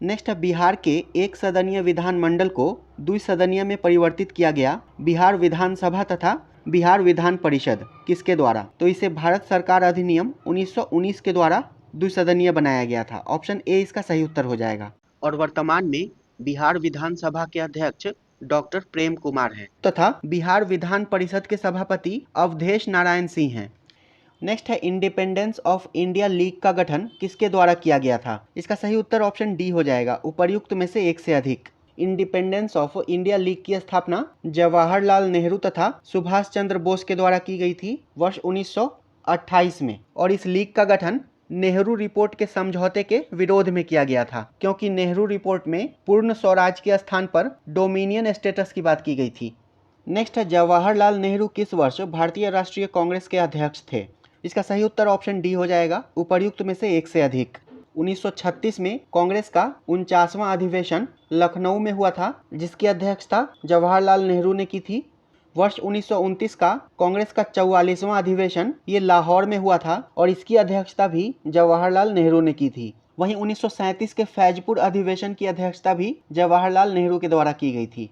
नेक्स्ट है बिहार के एक सदनीय विधानमंडल को द्विसदनीय में परिवर्तित किया गया। बिहार विधानसभा तथा बिहार विधान परिषद किसके द्वारा। तो इसे भारत सरकार अधिनियम 1919 के द्वारा द्विसदनीय बनाया गया था। ऑप्शन ए इसका सही उत्तर हो जाएगा। और वर्तमान में बिहार विधानसभा के अध्यक्ष डॉक्टर प्रेम कुमार हैं तथा बिहार विधान परिषद के सभापति अवधेश नारायण सिंह हैं। नेक्स्ट है इंडिपेंडेंस ऑफ इंडिया लीग का गठन किसके द्वारा किया गया था। इसका सही उत्तर ऑप्शन डी हो जाएगा। उपर्युक्त में से एक से अधिक। इंडिपेंडेंस ऑफ इंडिया लीग की स्थापना जवाहरलाल नेहरू तथा सुभाष चंद्र बोस के द्वारा की गई थी वर्ष 1928 में और इस लीग का गठन नेहरू रिपोर्ट के समझौते के विरोध में किया गया था, क्योंकि नेहरू रिपोर्ट में पूर्ण स्वराज के स्थान पर डोमिनियन स्टेटस की बात की गई थी। नेक्स्ट है जवाहरलाल नेहरू किस वर्ष भारतीय राष्ट्रीय कांग्रेस के अध्यक्ष थे। इसका सही उत्तर ऑप्शन डी हो जाएगा। उपर्युक्त में से एक से अधिक। 1936 में कांग्रेस का 49वां अधिवेशन लखनऊ में हुआ था, जिसकी अध्यक्षता जवाहरलाल नेहरू ने की थी। वर्ष 1929 का कांग्रेस का 44वां अधिवेशन ये लाहौर में हुआ था और इसकी अध्यक्षता भी जवाहरलाल नेहरू ने की थी। वहीं 1937 के फैजपुर अधिवेशन की अध्यक्षता भी जवाहरलाल नेहरू के द्वारा की गई थी।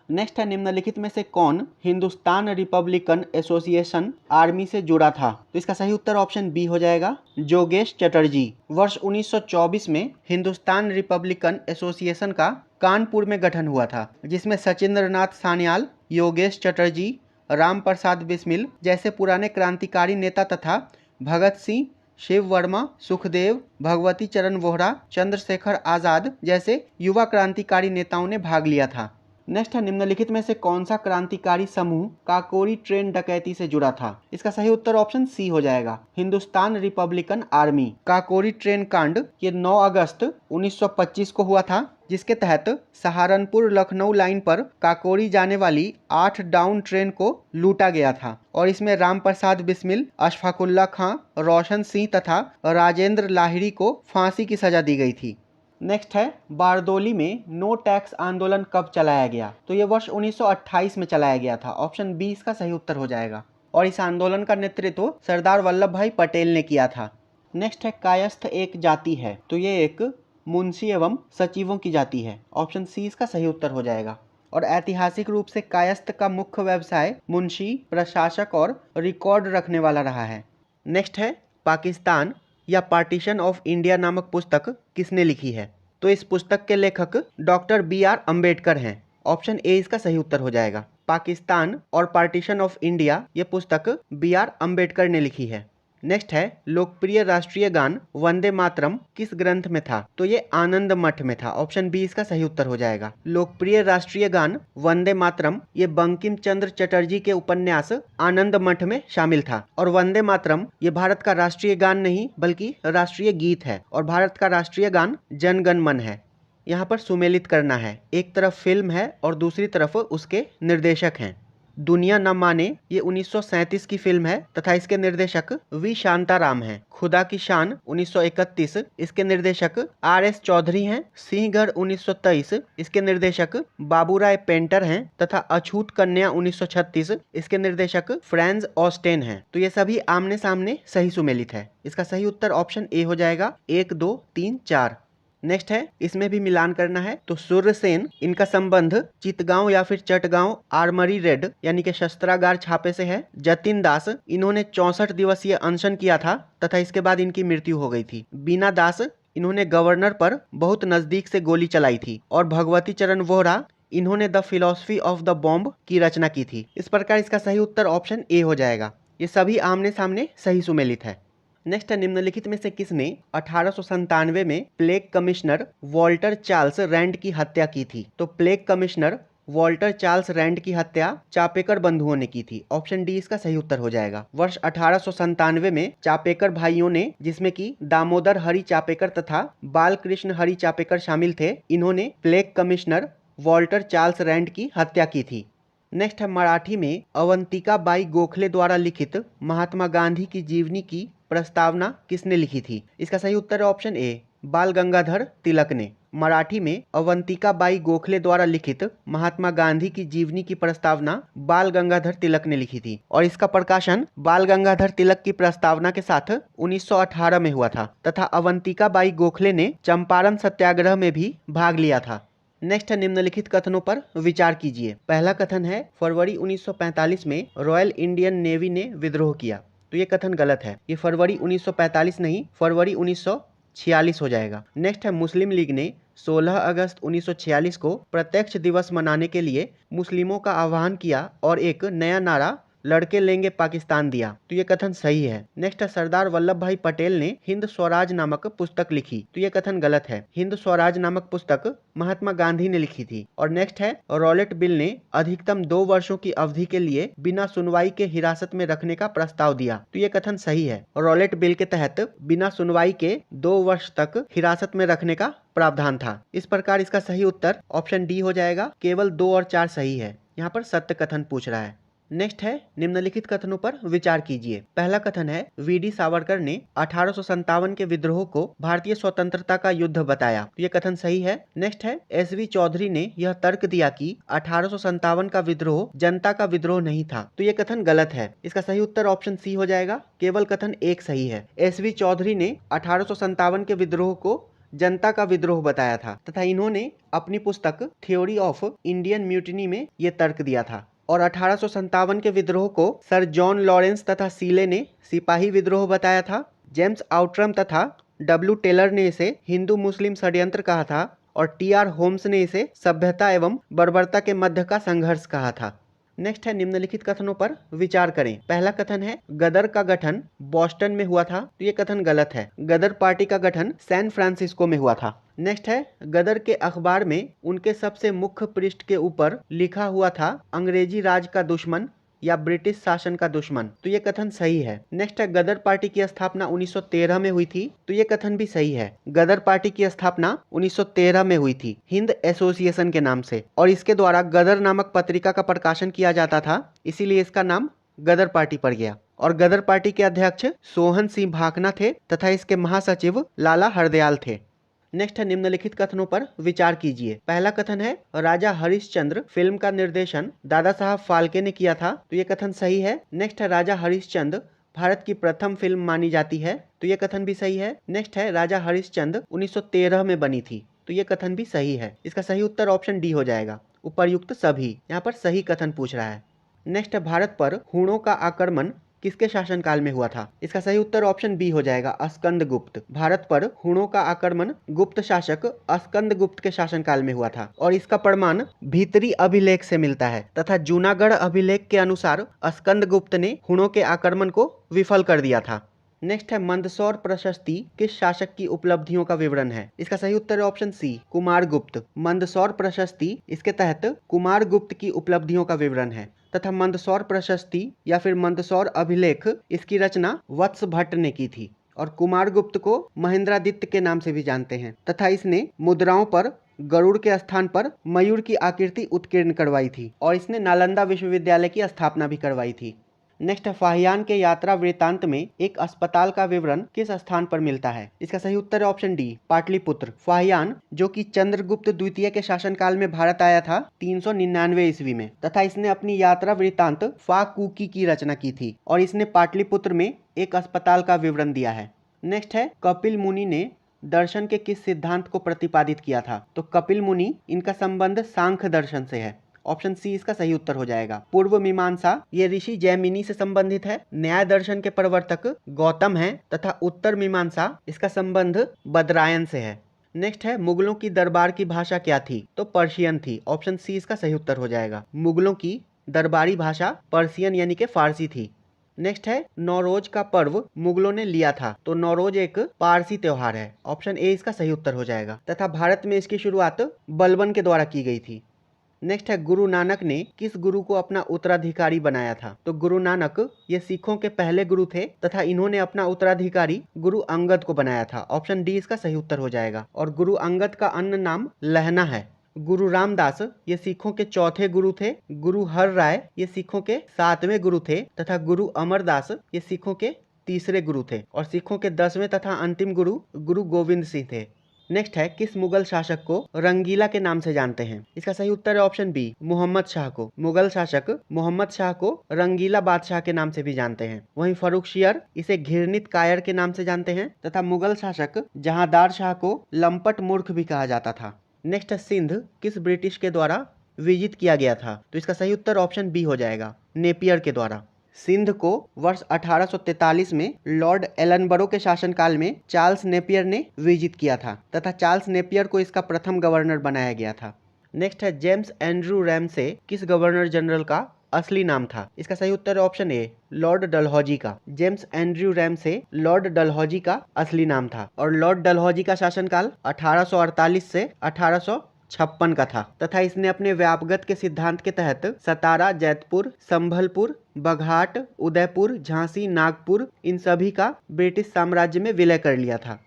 नेक्स्ट है, निम्नलिखित में से कौन हिंदुस्तान रिपब्लिकन एसोसिएशन आर्मी से जुड़ा था? तो इसका सही उत्तर ऑप्शन बी हो जाएगा, जोगेश चटर्जी। वर्ष 1924 में हिंदुस्तान रिपब्लिकन एसोसिएशन का कानपुर में गठन हुआ था, जिसमें सचिंद्र नाथ सान्याल, योगेश चटर्जी, राम प्रसाद बिस्मिल जैसे पुराने क्रांतिकारी नेता तथा भगत सिंह, शिव वर्मा, सुखदेव, भगवती चरण वोहरा, चंद्रशेखर आजाद जैसे युवा क्रांतिकारी नेताओं ने भाग लिया था। नेक्स्ट है, निम्नलिखित में से कौन सा क्रांतिकारी समूह काकोरी ट्रेन डकैती से जुड़ा था? इसका सही उत्तर ऑप्शन सी हो जाएगा, Hindustan Republican army. Kakori train कांड ये 9 अगस्त 1925 को हुआ था, जिसके तहत सहारनपुर लखनऊ लाइन पर काकोरी जाने वाली 8 डाउन ट्रेन को लूटा गया था और इसमें राम प्रसाद बिस्मिल, अशफाकुल्ला खां, रोशन सिंह तथा राजेंद्र लाहिड़ी को फांसी की सजा दी गई थी। नेक्स्ट है, बारदोली में नो टैक्स आंदोलन कब चलाया गया? तो ये वर्ष 1928 में चलाया गया था। ऑप्शन बी इसका सही उत्तर हो जाएगा और इस आंदोलन का नेतृत्व सरदार वल्लभ भाई पटेल ने किया था। नेक्स्ट है, कायस्थ एक जाति है, तो ये एक मुंशी एवं सचिवों की जाति है। ऑप्शन सी इसका सही उत्तर हो जाएगा और ऐतिहासिक रूप से कायस्थ का मुख्य व्यवसाय मुंशी, प्रशासक और रिकॉर्ड रखने वाला रहा है। नेक्स्ट है, पाकिस्तान या पार्टीशन ऑफ इंडिया नामक पुस्तक किसने लिखी है? तो इस पुस्तक के लेखक डॉक्टर बी.आर. अम्बेडकर हैं। ऑप्शन ए इसका सही उत्तर हो जाएगा। पाकिस्तान और पार्टीशन ऑफ इंडिया ये पुस्तक बी.आर. अम्बेडकर ने लिखी है। नेक्स्ट है, लोकप्रिय राष्ट्रीय गान वंदे मातरम किस ग्रंथ में था? तो ये आनंद मठ में था। ऑप्शन बी इसका सही उत्तर हो जाएगा। लोकप्रिय राष्ट्रीय गान वंदे मातरम ये बंकिम चंद्र चटर्जी के उपन्यास आनंद मठ में शामिल था और वंदे मातरम ये भारत का राष्ट्रीय गान नहीं बल्कि राष्ट्रीय गीत है और भारत का राष्ट्रीय गान जन गण मन है। यहाँ पर सुमेलित करना है, एक तरफ फिल्म है और दूसरी तरफ उसके निर्देशक हैं। दुनिया न माने ये 1937 की फिल्म है तथा इसके निर्देशक वी शांताराम हैं। खुदा की शान 1931 इसके निर्देशक आर.एस. चौधरी हैं। सिंहगढ़ 1923 इसके निर्देशक बाबूराय पेंटर हैं तथा अछूत कन्या 1936 इसके निर्देशक फ्रांज ऑस्टेन हैं। तो ये सभी आमने सामने सही सुमेलित है। इसका सही उत्तर ऑप्शन ए हो जाएगा, 1, 2, 3, 4। नेक्स्ट है, इसमें भी मिलान करना है। तो सूर्यसेन इनका संबंध चितगांव या फिर चटगांव आर्मरी रेड यानी कि शस्त्रागार छापे से है। जतिन दास इन्होंने 64 दिवसीय अनशन किया था तथा इसके बाद इनकी मृत्यु हो गई थी। बीना दास इन्होंने गवर्नर पर बहुत नजदीक से गोली चलाई थी और भगवती चरण वोहरा इन्होंने the philosophy of the bomb की रचना की थी। इस प्रकार इसका सही उत्तर ऑप्शन ए हो जाएगा। ये सभी आमने सामने सही सुमेलित है। नेक्स्ट है, निम्नलिखित में से किसने 1897 में plague commissioner Walter Charles Rand की हत्या की थी? तो plague commissioner Walter Charles Rand की हत्या चापेकर बंधुओं ने की थी। ऑप्शन डी इसका सही उत्तर हो जाएगा। वर्ष 1897 में चापेकर भाइयों ने, जिसमें कि दामोदर हरि चापेकर तथा बालकृष्ण हरि चापेकर शामिल थे, इन्होंने plague commissioner Walter Charles Rand की हत्या की थी। नेक्स्ट है, मराठी में अवंतिका बाई गोखले द्वारा लिखित महात्मा गांधी की जीवनी की प्रस्तावना किसने लिखी थी? इसका सही उत्तर है ऑप्शन ए, बाल गंगाधर तिलक ने। मराठी में अवंतिका बाई गोखले द्वारा लिखित महात्मा गांधी की जीवनी की प्रस्तावना बाल गंगाधर तिलक ने लिखी थी और इसका प्रकाशन बाल गंगाधर तिलक की प्रस्तावना के साथ 1918 में हुआ था तथा अवंतिका बाई गोखले ने चंपारण सत्याग्रह में भी भाग लिया था। नेक्स्ट है, निम्नलिखित कथनों पर विचार कीजिए। पहला कथन है, फरवरी 1945 में रॉयल इंडियन नेवी ने विद्रोह किया। तो ये कथन गलत है। ये फरवरी 1945 नहीं, फरवरी 1946 हो जाएगा। नेक्स्ट है, मुस्लिम लीग ने 16 अगस्त 1946 को प्रत्यक्ष दिवस मनाने के लिए मुस्लिमों का आह्वान किया और एक नया नारा लड़के लेंगे पाकिस्तान दिया। तो ये कथन सही है। नेक्स्ट है, सरदार वल्लभ भाई पटेल ने हिंद स्वराज नामक पुस्तक लिखी। तो ये कथन गलत है। हिंद स्वराज नामक पुस्तक महात्मा गांधी ने लिखी थी। और नेक्स्ट है, रॉलेट बिल ने अधिकतम 2 वर्षों की अवधि के लिए बिना सुनवाई के हिरासत में रखने का प्रस्ताव दिया। तो ये कथन सही है। रॉलेट बिल के तहत बिना सुनवाई के 2 वर्ष तक हिरासत में रखने का प्रावधान था। इस प्रकार इसका सही उत्तर ऑप्शन डी हो जाएगा। केवल 2 और 4 सही है। यहाँ पर सत्य कथन पूछ रहा है। नेक्स्ट है निम्नलिखित कथनों पर विचार कीजिए। पहला कथन है वीडी सावरकर ने 1857 के विद्रोह को भारतीय स्वतंत्रता का युद्ध बताया, तो ये कथन सही है। नेक्स्ट है एसवी चौधरी ने यह तर्क दिया कि 1857 का विद्रोह जनता का विद्रोह नहीं था, तो ये कथन गलत है। इसका सही उत्तर ऑप्शन सी हो जाएगा। केवल कथन एक सही है। एसवी चौधरी ने 1857 के विद्रोह को जनता का विद्रोह बताया था तथा इन्होंने अपनी पुस्तक थ्योरी ऑफ इंडियन म्यूटिनी में ये तर्क दिया था। और 1857 के विद्रोह को सर जॉन लॉरेंस तथा सीले ने सिपाही विद्रोह बताया था। जेम्स आउट्रम तथा डब्ल्यू टेलर ने इसे हिंदू मुस्लिम षड्यंत्र कहा था और टी.आर. होम्स ने इसे सभ्यता एवं बर्बरता के मध्य का संघर्ष कहा था। नेक्स्ट है निम्नलिखित कथनों पर विचार करें। पहला कथन है गदर का गठन बॉस्टन में हुआ था, तो ये कथन गलत है। गदर पार्टी का गठन सैन फ्रांसिस्को में हुआ था। नेक्स्ट है गदर के अखबार में उनके सबसे मुख्य पृष्ठ के ऊपर लिखा हुआ था अंग्रेजी राज का दुश्मन या ब्रिटिश शासन का दुश्मन, तो ये कथन सही है। नेक्स्ट है गदर पार्टी की स्थापना 1913 में हुई थी, तो ये कथन भी सही है। गदर पार्टी की स्थापना 1913 में हुई थी हिंद एसोसिएशन के नाम से और इसके द्वारा गदर नामक पत्रिका का प्रकाशन किया जाता था, इसीलिए इसका नाम गदर पार्टी पड़ गया। और गदर पार्टी के अध्यक्ष सोहन सिंह भाकना थे तथा इसके महासचिव लाला हरदयाल थे। नेक्स्ट है निम्नलिखित कथनों पर विचार कीजिए। पहला कथन है राजा हरिश्चंद्र फिल्म का निर्देशन दादा साहब फाल्के ने किया था, तो ये कथन सही है। नेक्स्ट है राजा हरिश्चंद्र भारत की प्रथम फिल्म मानी जाती है, तो ये कथन भी सही है। नेक्स्ट है राजा हरिश्चंद्र 1913 में बनी थी, तो ये कथन भी सही है। इसका सही उत्तर ऑप्शन डी हो जाएगा। उपर्युक्त सभी, यहाँ पर सही कथन पूछ रहा है। नेक्स्ट है भारत पर हूणों का आक्रमण किसके शासनकाल में हुआ था? इसका सही उत्तर ऑप्शन बी हो जाएगा, स्कंदगुप्त। भारत पर हूणों का आक्रमण गुप्त शासक स्कंदगुप्त के शासनकाल में हुआ था और इसका प्रमाण भीतरी अभिलेख से मिलता है तथा जूनागढ़ अभिलेख के अनुसार स्कंदगुप्त ने हूणों के आक्रमण को विफल कर दिया था। नेक्स्ट है मंदसौर प्रशस्ति किस शासक की उपलब्धियों का विवरण है? इसका सही उत्तर है ऑप्शन सी, कुमारगुप्त। मंदसौर प्रशस्ति इसके तहत कुमारगुप्त की उपलब्धियों का विवरण है तथा मंदसौर प्रशस्ति या फिर मंदसौर अभिलेख इसकी रचना वत्स भट्ट ने की थी और कुमारगुप्त को महेंद्रादित्य के नाम से भी जानते हैं तथा इसने मुद्राओं पर गरुड़ के स्थान पर मयूर की आकृति उत्कीर्ण करवाई थी और इसने नालंदा विश्वविद्यालय की स्थापना भी करवाई थी। नेक्स्ट है फाहियान के यात्रा वृत्तांत में एक अस्पताल का विवरण किस स्थान पर मिलता है? इसका सही उत्तर है ऑप्शन डी, पाटलिपुत्र। फाहियान जो कि चंद्रगुप्त द्वितीय के शासनकाल में भारत आया था 399 ईस्वी में तथा इसने अपनी यात्रा वृत्तांत फाकुकी की रचना की थी और इसने पाटलिपुत्र में एक अस्पताल का विवरण दिया है। नेक्स्ट है कपिल मुनि ने दर्शन के किस सिद्धांत को प्रतिपादित किया था? तो कपिल मुनि इनका संबंध सांख्य दर्शन से है, ऑप्शन सी इसका सही उत्तर हो जाएगा। पूर्व मीमांसा ये ऋषि जैमिनी से संबंधित है। न्याय दर्शन के प्रवर्तक गौतम हैं तथा उत्तर मीमांसा इसका संबंध बदरायन से है। नेक्स्ट है मुगलों की दरबार की भाषा क्या थी? तो पर्शियन थी, ऑप्शन सी इसका सही उत्तर हो जाएगा। मुगलों की दरबारी भाषा पर्शियन यानी कि फारसी थी। नेक्स्ट है नौरोज का पर्व मुगलों ने लिया था, तो नौरोज एक पारसी त्योहार है, ऑप्शन ए इसका सही उत्तर हो जाएगा तथा भारत में इसकी शुरुआत बलबन के द्वारा की गई थी। नेक्स्ट है गुरु नानक ने किस गुरु को अपना उत्तराधिकारी बनाया था? तो गुरु नानक ये सिखों के पहले गुरु थे तथा इन्होंने अपना उत्तराधिकारी गुरु अंगद को बनाया था, ऑप्शन डी इसका सही उत्तर हो जाएगा। और गुरु अंगद का अन्य नाम लहना है। गुरु रामदास ये सिखों के चौथे गुरु थे। गुरु हर राय ये सिखों के 7वें गुरु थे तथा गुरु अमरदास ये सिखों के 3रे गुरु थे और सिखों के 10वें तथा अंतिम गुरु गुरु गोविंद सिंह थे। नेक्स्ट है किस मुगल शासक को रंगीला के नाम से जानते हैं? इसका सही उत्तर है ऑप्शन बी, मोहम्मद शाह को। मुगल शासक मोहम्मद शाह को रंगीला बादशाह के नाम से भी जानते हैं। वहीं फर्रुखशियर इसे घृणित कायर के नाम से जानते हैं तथा मुगल शासक जहांदार शाह को लंपट मूर्ख भी कहा जाता था। नेक्स्ट है सिंध किस ब्रिटिश के द्वारा विजित किया गया था? तो इसका सही उत्तर ऑप्शन बी हो जाएगा, नेपियर के द्वारा। सिंध को वर्ष 1843 में लॉर्ड एलनबरो के शासनकाल में चार्ल्स नेपियर ने विजित किया था तथा चार्ल्स नेपियर को इसका प्रथम गवर्नर बनाया गया था। नेक्स्ट है जेम्स एंड्रू रैमसे किस गवर्नर जनरल का असली नाम था? इसका सही उत्तर है ऑप्शन ए, लॉर्ड डलहौजी का। James Andrew Ramsay Lord Dalhousie का असली नाम था और लॉर्ड डलहौजी का शासनकाल 1848 से 1856 का था तथा इसने अपने व्यापगत के सिद्धांत के तहत सतारा, जैतपुर, संभलपुर, बघाट, उदयपुर, झांसी, नागपुर इन सभी का ब्रिटिश साम्राज्य में विलय कर लिया था।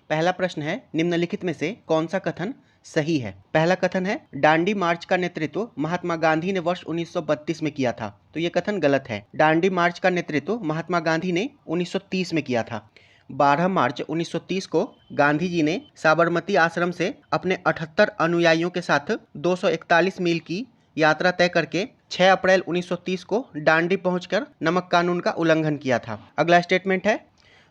पहला प्रश्न है निम्नलिखित में से कौन सा कथन सही है? पहला कथन है दांडी मार्च का नेतृत्व महात्मा गांधी ने वर्ष 1932 में किया था, तो तो ये कथन गलत है। दांडी मार्च का नेतृत्व महात्मा गांधी ने 1930 में किया था। 12 मार्च 1930 को गांधी जी ने साबरमती आश्रम से अपने 78 अनुयायियों के साथ 241 मील की यात्रा तय करके 6 अप्रैल 1930 को दांडी पहुंचकर नमक कानून का उल्लंघन किया था। अगला स्टेटमेंट है,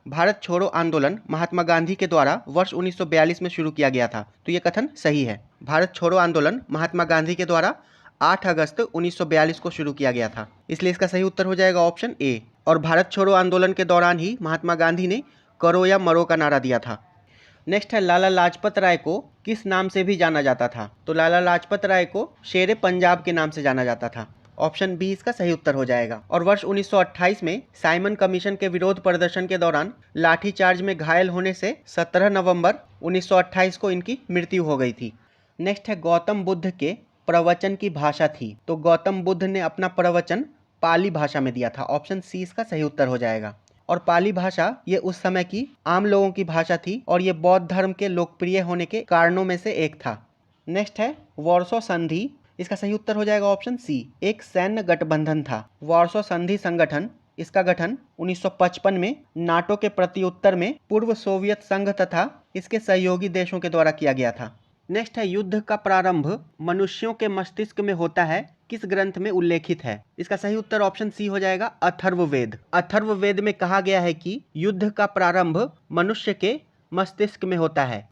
भारत छोड़ो आंदोलन महात्मा गांधी के द्वारा वर्ष 1942 में शुरू किया गया था। तो ये कथन सही है। भारत छोड़ो आंदोलन महात्मा गांधी के द्वारा 8 अगस्त 1942 को शुरू किया गया था, इसलिए इसका सही उत्तर हो जाएगा ऑप्शन ए। और भारत छोड़ो आंदोलन के दौरान ही महात्मा गांधी ने करो या मरो का नारा दिया था। नेक्स्ट है, लाला लाजपत राय को किस नाम से भी जाना जाता था? तो लाला लाजपत राय को शेरे पंजाब के नाम से जाना जाता था। ऑप्शन बी इसका सही उत्तर हो जाएगा। और वर्ष 1928 में साइमन कमीशन के विरोध प्रदर्शन के दौरान लाठीचार्ज में घायल होने से 17 नवंबर 1928 को इनकी मृत्यु हो गई थी। नेक्स्ट है, गौतम बुद्ध के प्रवचन की भाषा थी? तो गौतम बुद्ध ने अपना प्रवचन पाली भाषा में दिया था। ऑप्शन सी इसका सही उत्तर हो जाएगा। और पाली भाषा ये उस समय की आम लोगों की भाषा थी और ये बौद्ध धर्म के लोकप्रिय होने के कारणों में से एक था। नेक्स्ट है, वार्सो संधि, इसका सही उत्तर हो जाएगा ऑप्शन सी, एक सैन्य गठबंधन था। वार्सो संधि संगठन, इसका गठन 1955 में नाटो के प्रत्युत्तर में पूर्व सोवियत संघ तथा इसके सहयोगी देशों के द्वारा किया गया था। नेक्स्ट है, युद्ध का प्रारंभ मनुष्यों के मस्तिष्क में होता है किस ग्रंथ में उल्लेखित है? इसका सही उत्तर ऑप्शन सी हो जाएगा, अथर्ववेद। अथर्ववेद में कहा गया है कि युद्ध का प्रारंभ मनुष्य के मस्तिष्क में होता है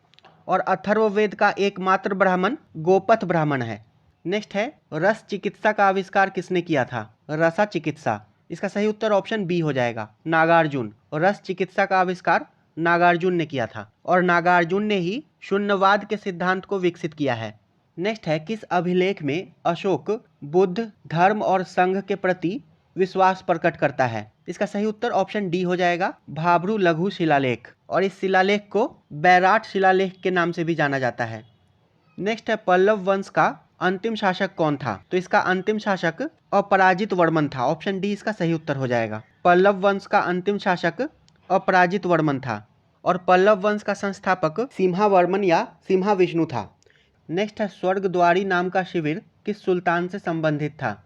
और अथर्ववेद का एकमात्र ब्राह्मण गोपथ ब्राह्मण है। नेक्स्ट है, रस चिकित्सा का आविष्कार किसने किया था? रसा चिकित्सा, इसका सही उत्तर ऑप्शन बी हो जाएगा, नागार्जुन। रस चिकित्सा का आविष्कार नागार्जुन ने किया था और नागार्जुन ने ही शून्यवाद के सिद्धांत को विकसित किया है। नेक्स्ट है, किस अभिलेख में अशोक बुद्ध धर्म और संघ के प्रति विश्वास प्रकट करता है? इसका सही उत्तर ऑप्शन डी हो जाएगा, भाब्रू लघु शिलालेख। और इस शिलालेख को बैराट शिलालेख के नाम से भी जाना जाता है। नेक्स्ट है, पल्लव वंश का अंतिम शासक कौन था? तो इसका अंतिम शासक अपराजित वर्मन था। ऑप्शन डी इसका सही उत्तर हो जाएगा। पल्लव वंश का अंतिम शासक अपराजित वर्मन था और पल्लव वंश का संस्थापक सिम्हावर्मन या सिम्हाविष्णु था। नेक्स्ट है, स्वर्गद्वारी नाम का शिविर किस सुल्तान से संबंधित था?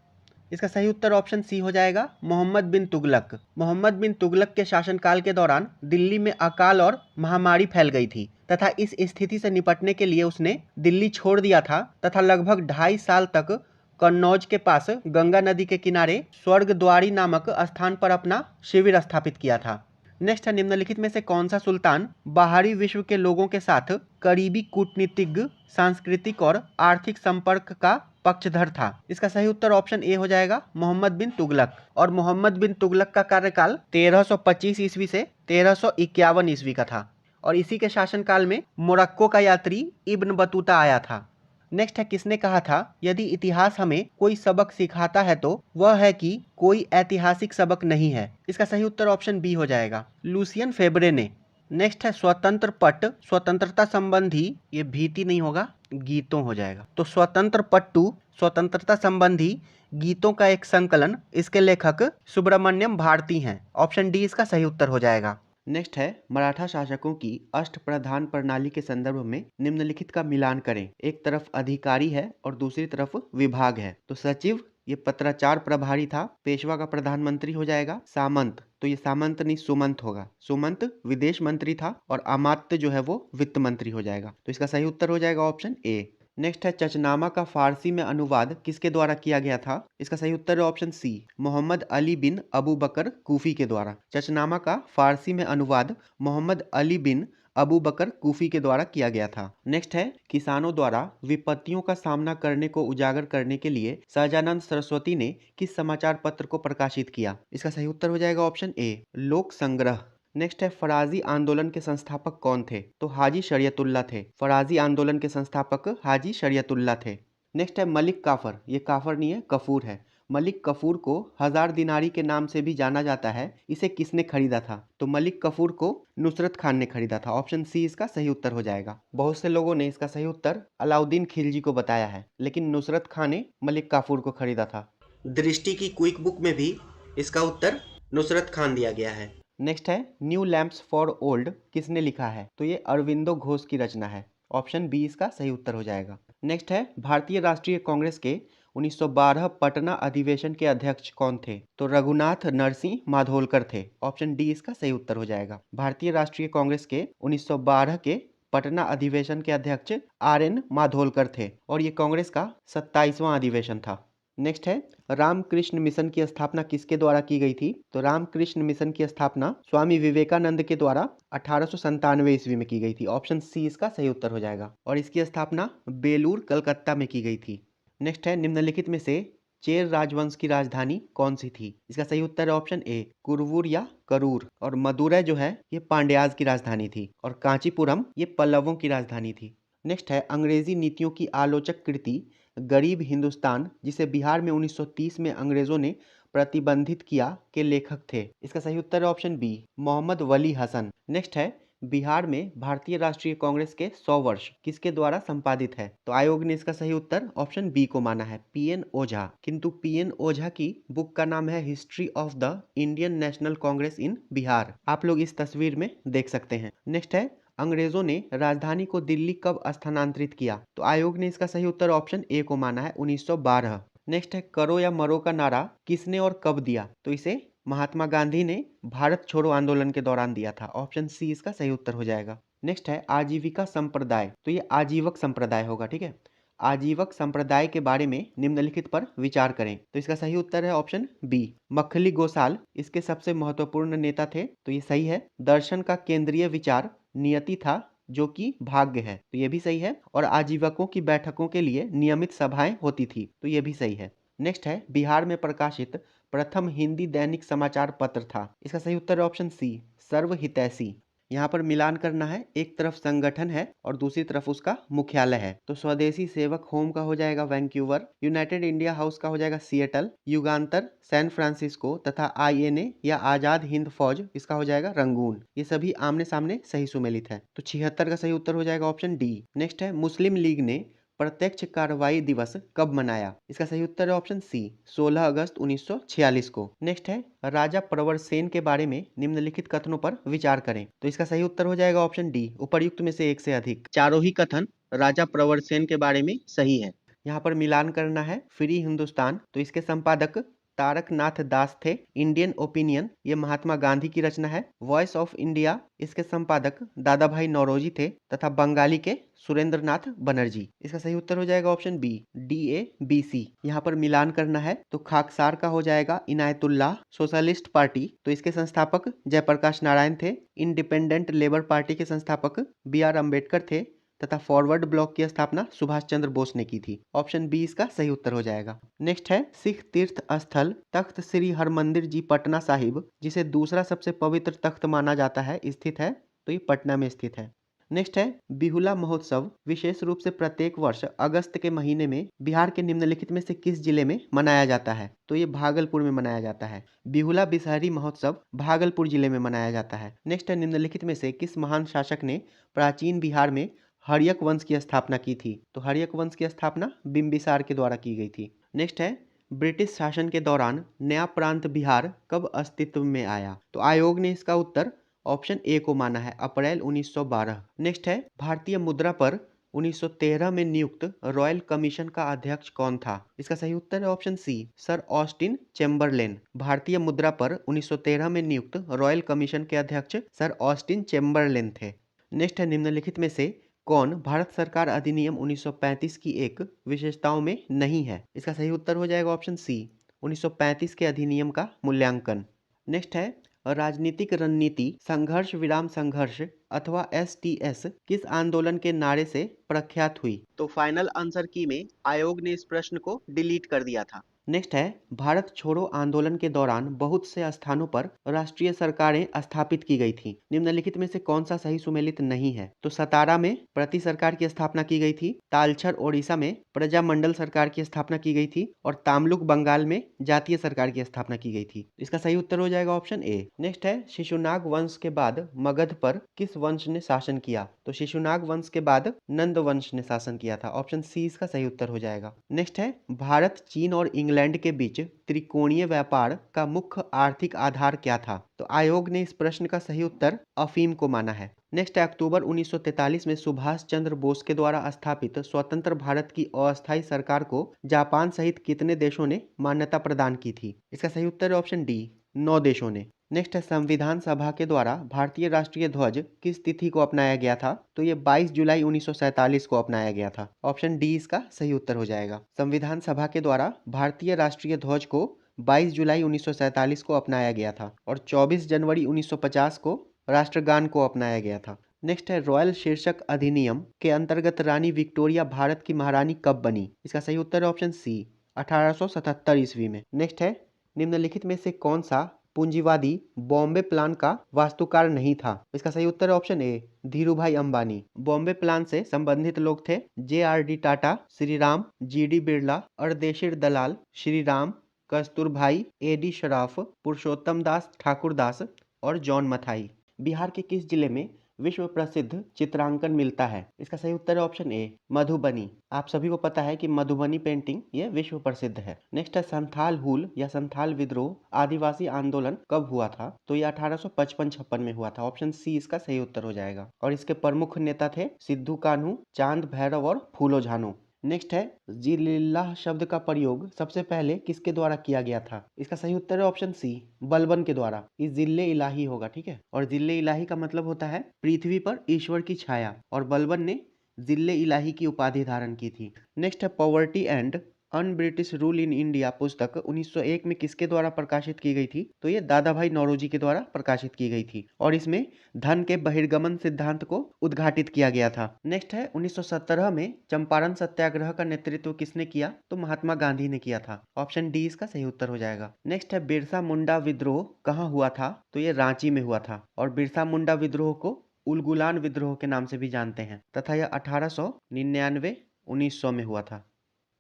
इसका सही उत्तर ऑप्शन सी हो जाएगा, मोहम्मद बिन तुगलक। मोहम्मद बिन तुगलक के शासनकाल के दौरान दिल्ली में अकाल और महामारी फैल गई थी तथा इस स्थिति से निपटने के लिए उसने दिल्ली छोड़ दिया था तथा लगभग 2.5 साल तक कन्नौज के पास गंगा नदी के किनारे स्वर्गद्वारी नामक स्थान पर अपना शिविर स्थापित किया था। नेक्स्ट है, निम्नलिखित में से कौन सा सुल्तान बाहरी विश्व के लोगों के साथ करीबी कूटनीतिक, सांस्कृतिक और आर्थिक संपर्क का पक्षधर था? इसका सही उत्तर ऑप्शन ए हो जाएगा, मोहम्मद बिन तुगलक। और मोहम्मद बिन तुगलक का कार्यकाल 1325 ईस्वी से 1351 ईस्वी का था और इसी के शासनकाल में मोरक्को का यात्री इब्न बतूता आया था। नेक्स्ट है, किसने कहा था यदि इतिहास हमें कोई सबक सिखाता है तो वह है कि कोई ऐतिहासिक सबक नहीं है? इसका सही उत्तर ऑप्शन बी हो जाएगा, लूसियन फेब्रे ने। नेक्स्ट है, स्वतंत्र पट स्वतंत्रता संबंधी, ये भीति नहीं होगा, गीतों हो जाएगा। तो स्वतंत्र पट्टू स्वतंत्रता संबंधी गीतों का एक संकलन, इसके लेखक सुब्रमण्यम भारती हैं। ऑप्शन डी इसका सही उत्तर हो जाएगा। नेक्स्ट है, मराठा शासकों की अष्ट प्रधान प्रणाली के संदर्भ में निम्नलिखित का मिलान करें। एक तरफ अधिकारी है और दूसरी तरफ विभाग है। तो सचिव ये पत्राचार प्रभारी था, पेशवा का प्रधानमंत्री हो जाएगा। सामंत, तो ये सामंत नहीं सुमंत होगा, सुमंत विदेश मंत्री था और अमात्य जो है वो वित्त मंत्री हो जाएगा। तो इसका सही उत्तर हो जाएगा ऑप्शन ए। नेक्स्ट है, चचनामा का फारसी में अनुवाद किसके द्वारा किया गया था? इसका सही उत्तर है ऑप्शन सी, मोहम्मद अली बिन अबू बकर कूफी के द्वारा। चचनामा का फारसी में अनुवाद मोहम्मद अली बिन अबू बकर कूफी के द्वारा किया गया था। नेक्स्ट है, किसानों द्वारा विपत्तियों का सामना करने को उजागर करने के लिए सहजानंद सरस्वती ने किस समाचार पत्र को प्रकाशित किया? इसका सही उत्तर हो जाएगा ऑप्शन ए, लोक संग्रह। नेक्स्ट है, फराजी आंदोलन के संस्थापक कौन थे? तो हाजी शरियतुल्लाह थे। फराजी आंदोलन के संस्थापक हाजी शरियतुल्लाह थे। नेक्स्ट है, मलिक काफर, ये काफर नहीं है कफूर है। मलिक कफूर को 1000 दिनारी के नाम से भी जाना जाता है। इसे किसने खरीदा था? तो मलिक कफूर को नुसरत खान ने खरीदा था। ऑप्शन सी इसका सही उत्तर हो जाएगा। बहुत से लोगों ने इसका सही उत्तर अलाउद्दीन खिलजी को बताया है, लेकिन नुसरत खान ने मलिक काफूर को खरीदा था। दृष्टि की क्विक बुक में भी इसका उत्तर नुसरत खान दिया गया है। नेक्स्ट है, न्यू लैंप्स फॉर ओल्ड किसने लिखा है? तो ये अरविंदो घोष की रचना है। ऑप्शन बी इसका सही उत्तर हो जाएगा। नेक्स्ट है, भारतीय राष्ट्रीय कांग्रेस के 1912 पटना अधिवेशन के अध्यक्ष कौन थे? तो रघुनाथ नरसिंह माधोलकर थे। ऑप्शन डी इसका सही उत्तर हो जाएगा। भारतीय राष्ट्रीय कांग्रेस के 1912 के पटना अधिवेशन के अध्यक्ष RN माधोलकर थे और ये कांग्रेस का 27वां अधिवेशन था। नेक्स्ट है, रामकृष्ण मिशन की स्थापना किसके द्वारा की गई थी? तो रामकृष्ण मिशन की स्थापना स्वामी विवेकानंद के द्वारा 1897 ईस्वी में की गई थी। ऑप्शन सी इसका सही उत्तर हो जाएगा और इसकी स्थापना बेलूर कलकत्ता में की गई थी। नेक्स्ट है, निम्नलिखित में से चेर राजवंश की राजधानी कौन सी थी? इसका सही उत्तर है ऑप्शन ए कुरवूर या करूर। और मदुरै जो है ये पांड्याज की राजधानी थी और कांचीपुरम ये पल्लवों की राजधानी थी। नेक्स्ट है, अंग्रेजी नीतियों की आलोचक कृति गरीब हिंदुस्तान, जिसे बिहार में 1930 में अंग्रेजों ने प्रतिबंधित किया, के लेखक थे? इसका सही उत्तर है ऑप्शन बी मोहम्मद वली हसन। नेक्स्ट है, बिहार में भारतीय राष्ट्रीय कांग्रेस के 100 वर्ष किसके द्वारा संपादित है? तो आयोग ने इसका सही उत्तर ऑप्शन बी को माना है, PN ओझा। किंतु PN ओझा की बुक का नाम है history of the Indian National Congress in Bihar. आप लोग इस तस्वीर में देख सकते हैं। नेक्स्ट है, अंग्रेजों ने राजधानी को दिल्ली कब स्थानांतरित किया? तो आयोग ने इसका सही उत्तर ऑप्शन ए को माना है, 1912। नेक्स्ट है, करो या मरो का नारा किसने और कब दिया? तो इसे महात्मा गांधी ने भारत छोड़ो आंदोलन के दौरान दिया था। ऑप्शन सी इसका सही उत्तर हो जाएगा। नेक्स्ट है, आजीविका संप्रदाय, तो ये आजीवक संप्रदाय होगा, ठीक है। आजीवक संप्रदाय के बारे में निम्नलिखित पर विचार करें। तो इसका सही उत्तर है ऑप्शन बी मखली गोसाल इसके सबसे महत्वपूर्ण नेता थे। तो ये सही है। दर्शन का केंद्रीय विचार नियति था, जो कि भाग्य है, तो ये भी सही है। और आजीवकों की बैठकों के लिए नियमित सभाएं होती थी, तो ये भी सही है। नेक्स्ट है, बिहार में प्रकाशित प्रथम हिंदी दैनिक समाचार पत्र था। इसका सही उत्तर है ऑप्शन सी सर्व हितैषी। यहाँ पर मिलान करना है, एक तरफ संगठन है और दूसरी तरफ उसका मुख्यालय है। तो स्वदेशी सेवक होम का हो जाएगा वैंक्यूवर, यूनाइटेड इंडिया हाउस का हो जाएगा सिएटल, युगांतर सैन फ्रांसिस्को तथा INA या आजाद हिंद फौज इसका हो जाएगा रंगून। ये सभी आमने सामने सही सुमेलित है। तो 76 का सही उत्तर हो जाएगा ऑप्शन डी। नेक्स्ट है, मुस्लिम लीग ने प्रत्यक्ष कार्रवाई दिवस कब मनाया? इसका सही उत्तर है ऑप्शन सी 16 अगस्त 1946 को। नेक्स्ट है, राजा प्रवर सेन के बारे में निम्नलिखित कथनों पर विचार करें। तो इसका सही उत्तर हो जाएगा ऑप्शन डी उपर्युक्त में से एक से अधिक। चारों ही कथन राजा प्रवर सेन के बारे में सही है। यहाँ पर मिलान करना है। फ्री हिंदुस्तान, तो इसके संपादक तारकनाथ दास थे। इंडियन ओपिनियन ये महात्मा गांधी की रचना है। वॉइस ऑफ इंडिया इसके संपादक दादा भाई नौरोजी थे तथा बंगाली के सुरेंद्र नाथ बनर्जी। इसका सही उत्तर हो जाएगा ऑप्शन बी DABC। यहाँ पर मिलान करना है, तो खाकसार का हो जाएगा इनायतुल्लाह। सोशलिस्ट पार्टी, तो इसके संस्थापक जयप्रकाश नारायण थे। इंडिपेंडेंट लेबर पार्टी के संस्थापक BR अम्बेडकर थे तथा फॉरवर्ड ब्लॉक की स्थापना सुभाष चंद्र बोस ने की थी। ऑप्शन बी इसका सही उत्तर हो जाएगा। नेक्स्ट है, सिख तीर्थ स्थल तख्त श्री हरमंदिर जी पटना साहिब, जिसे दूसरा सबसे पवित्र तख्त माना जाता है, स्थित है? तो ये पटना में स्थित है। नेक्स्ट है, बिहुला महोत्सव विशेष रूप से प्रत्येक वर्ष अगस्त के महीने में बिहार के निम्नलिखित में से किस जिले में मनाया जाता है? तो ये भागलपुर में मनाया जाता है। बिहुला बिसहरी महोत्सव भागलपुर जिले में मनाया जाता है। नेक्स्ट है, निम्नलिखित में से किस महान शासक ने प्राचीन बिहार में हर्यक वंश की स्थापना की थी? तो हर्यक वंश की स्थापना बिंबिसार के द्वारा की गई थी। नेक्स्ट है, ब्रिटिश शासन के दौरान नया प्रांत बिहार कब अस्तित्व में आया? तो आयोग ने इसका उत्तर ऑप्शन ए को माना है, अप्रैल 1912। नेक्स्ट है, भारतीय मुद्रा पर 1913 में नियुक्त रॉयल कमीशन का अध्यक्ष कौन था? इसका सही उत्तर है option C Sir Austen Chamberlain. भारतीय मुद्रा पर 1913 में नियुक्त रॉयल कमीशन के अध्यक्ष सर ऑस्टिन चेम्बरलेन थे। नेक्स्ट है, निम्नलिखित में से कौन भारत सरकार अधिनियम 1935 की एक विशेषताओं में नहीं है? इसका सही उत्तर हो जाएगा ऑप्शन सी 1935 के अधिनियम का मूल्यांकन। नेक्स्ट है, राजनीतिक रणनीति संघर्ष विराम संघर्ष अथवा STS किस आंदोलन के नारे से प्रख्यात हुई? तो फाइनल आंसर की में आयोग ने इस प्रश्न को डिलीट कर दिया था। नेक्स्ट है, भारत छोड़ो आंदोलन के दौरान बहुत से स्थानों पर राष्ट्रीय सरकारें स्थापित की गई थी। निम्नलिखित में से कौन सा सही सुमेलित नहीं है? तो सतारा में प्रति सरकार की स्थापना की गई थी, तालछर ओडिशा में प्रजामंडल सरकार की स्थापना की गई थी और तामलुक बंगाल में जातीय सरकार की स्थापना की गई थी। इसका सही उत्तर हो जाएगा ऑप्शन ए। नेक्स्ट है, शिशुनाग वंश के बाद मगध पर किस वंश ने शासन किया? तो शिशुनाग वंश के बाद नंद वंश ने शासन किया था। ऑप्शन सी इसका सही उत्तर हो जाएगा। नेक्स्ट है, भारत चीन और इंग्लैंड इंग्लैंड के बीच त्रिकोणीय व्यापार का मुख्य आर्थिक आधार क्या था? तो आयोग ने इस प्रश्न का सही उत्तर अफीम को माना है। नेक्स्ट है, अक्टूबर 1943 में सुभाष चंद्र बोस के द्वारा स्थापित स्वतंत्र भारत की अस्थायी सरकार को जापान सहित कितने देशों ने मान्यता प्रदान की थी? इसका सही उत्तर है ऑप्शन डी, 9 देशों ने। नेक्स्ट है, संविधान सभा के द्वारा भारतीय राष्ट्रीय ध्वज किस तिथि को अपनाया गया था? तो ये 22 जुलाई 1947 को अपनाया गया था। ऑप्शन डी इसका सही उत्तर हो जाएगा। संविधान सभा के द्वारा भारतीय राष्ट्रीय ध्वज को 22 जुलाई 1947 को अपनाया गया था और 24 जनवरी 1950 को राष्ट्रगान को अपनाया गया था। नेक्स्ट है, रॉयल शीर्षक अधिनियम के अंतर्गत रानी विक्टोरिया भारत की महारानी कब बनी? इसका सही उत्तर है ऑप्शन सी, 1877 ईस्वी में। नेक्स्ट है, निम्नलिखित में से कौन सा पूंजीवादी बॉम्बे प्लान का वास्तुकार नहीं था? इसका सही उत्तर है option A, Dhirubhai Ambani. Bombay plan से संबंधित लोग थे JRD टाटा, श्रीराम GD बिरला, अर्देशीर दलाल, श्रीराम, कस्तूरभाई AD शराफ, पुरुषोत्तम दास ठाकुरदास और जॉन मथाई। बिहार के किस जिले में विश्व प्रसिद्ध चित्रांकन मिलता है? इसका सही उत्तर है ऑप्शन ए, मधुबनी। आप सभी को पता है कि मधुबनी पेंटिंग ये विश्व प्रसिद्ध है। नेक्स्ट है, संथाल हुल या संथाल विद्रोह आदिवासी आंदोलन कब हुआ था? तो ये 1855-56 में हुआ था। ऑप्शन सी इसका सही उत्तर हो जाएगा और इसके प्रमुख नेता थे सिद्धू कान्हू, चांद भैरव और फूलो झानो। नेक्स्ट है, जिल्लाह शब्द का प्रयोग सबसे पहले किसके द्वारा किया गया था? इसका सही उत्तर है ऑप्शन सी, बलबन के द्वारा। इस जिले इलाही होगा, ठीक है। और जिले इलाही का मतलब होता है पृथ्वी पर ईश्वर की छाया, और बलबन ने जिले इलाही की उपाधि धारण की थी। नेक्स्ट है, poverty and un British rule in India पुस्तक 1901 में किसके द्वारा प्रकाशित की गई थी? तो ये दादा भाई नौरोजी के द्वारा प्रकाशित की गई थी और इसमें धन के बहिर्गमन सिद्धांत को उद्घाटित किया गया था। नेक्स्ट है, 1917 में चंपारण सत्याग्रह का नेतृत्व किसने किया? तो महात्मा गांधी ने किया था। ऑप्शन डी इसका सही उत्तर हो जाएगा। नेक्स्ट है, बिरसा मुंडा विद्रोह कहाँ हुआ था? तो ये रांची में हुआ था और बिरसा मुंडा विद्रोह को उलगुलान विद्रोह के नाम से भी जानते हैं तथा यह 1899-1900 में हुआ था।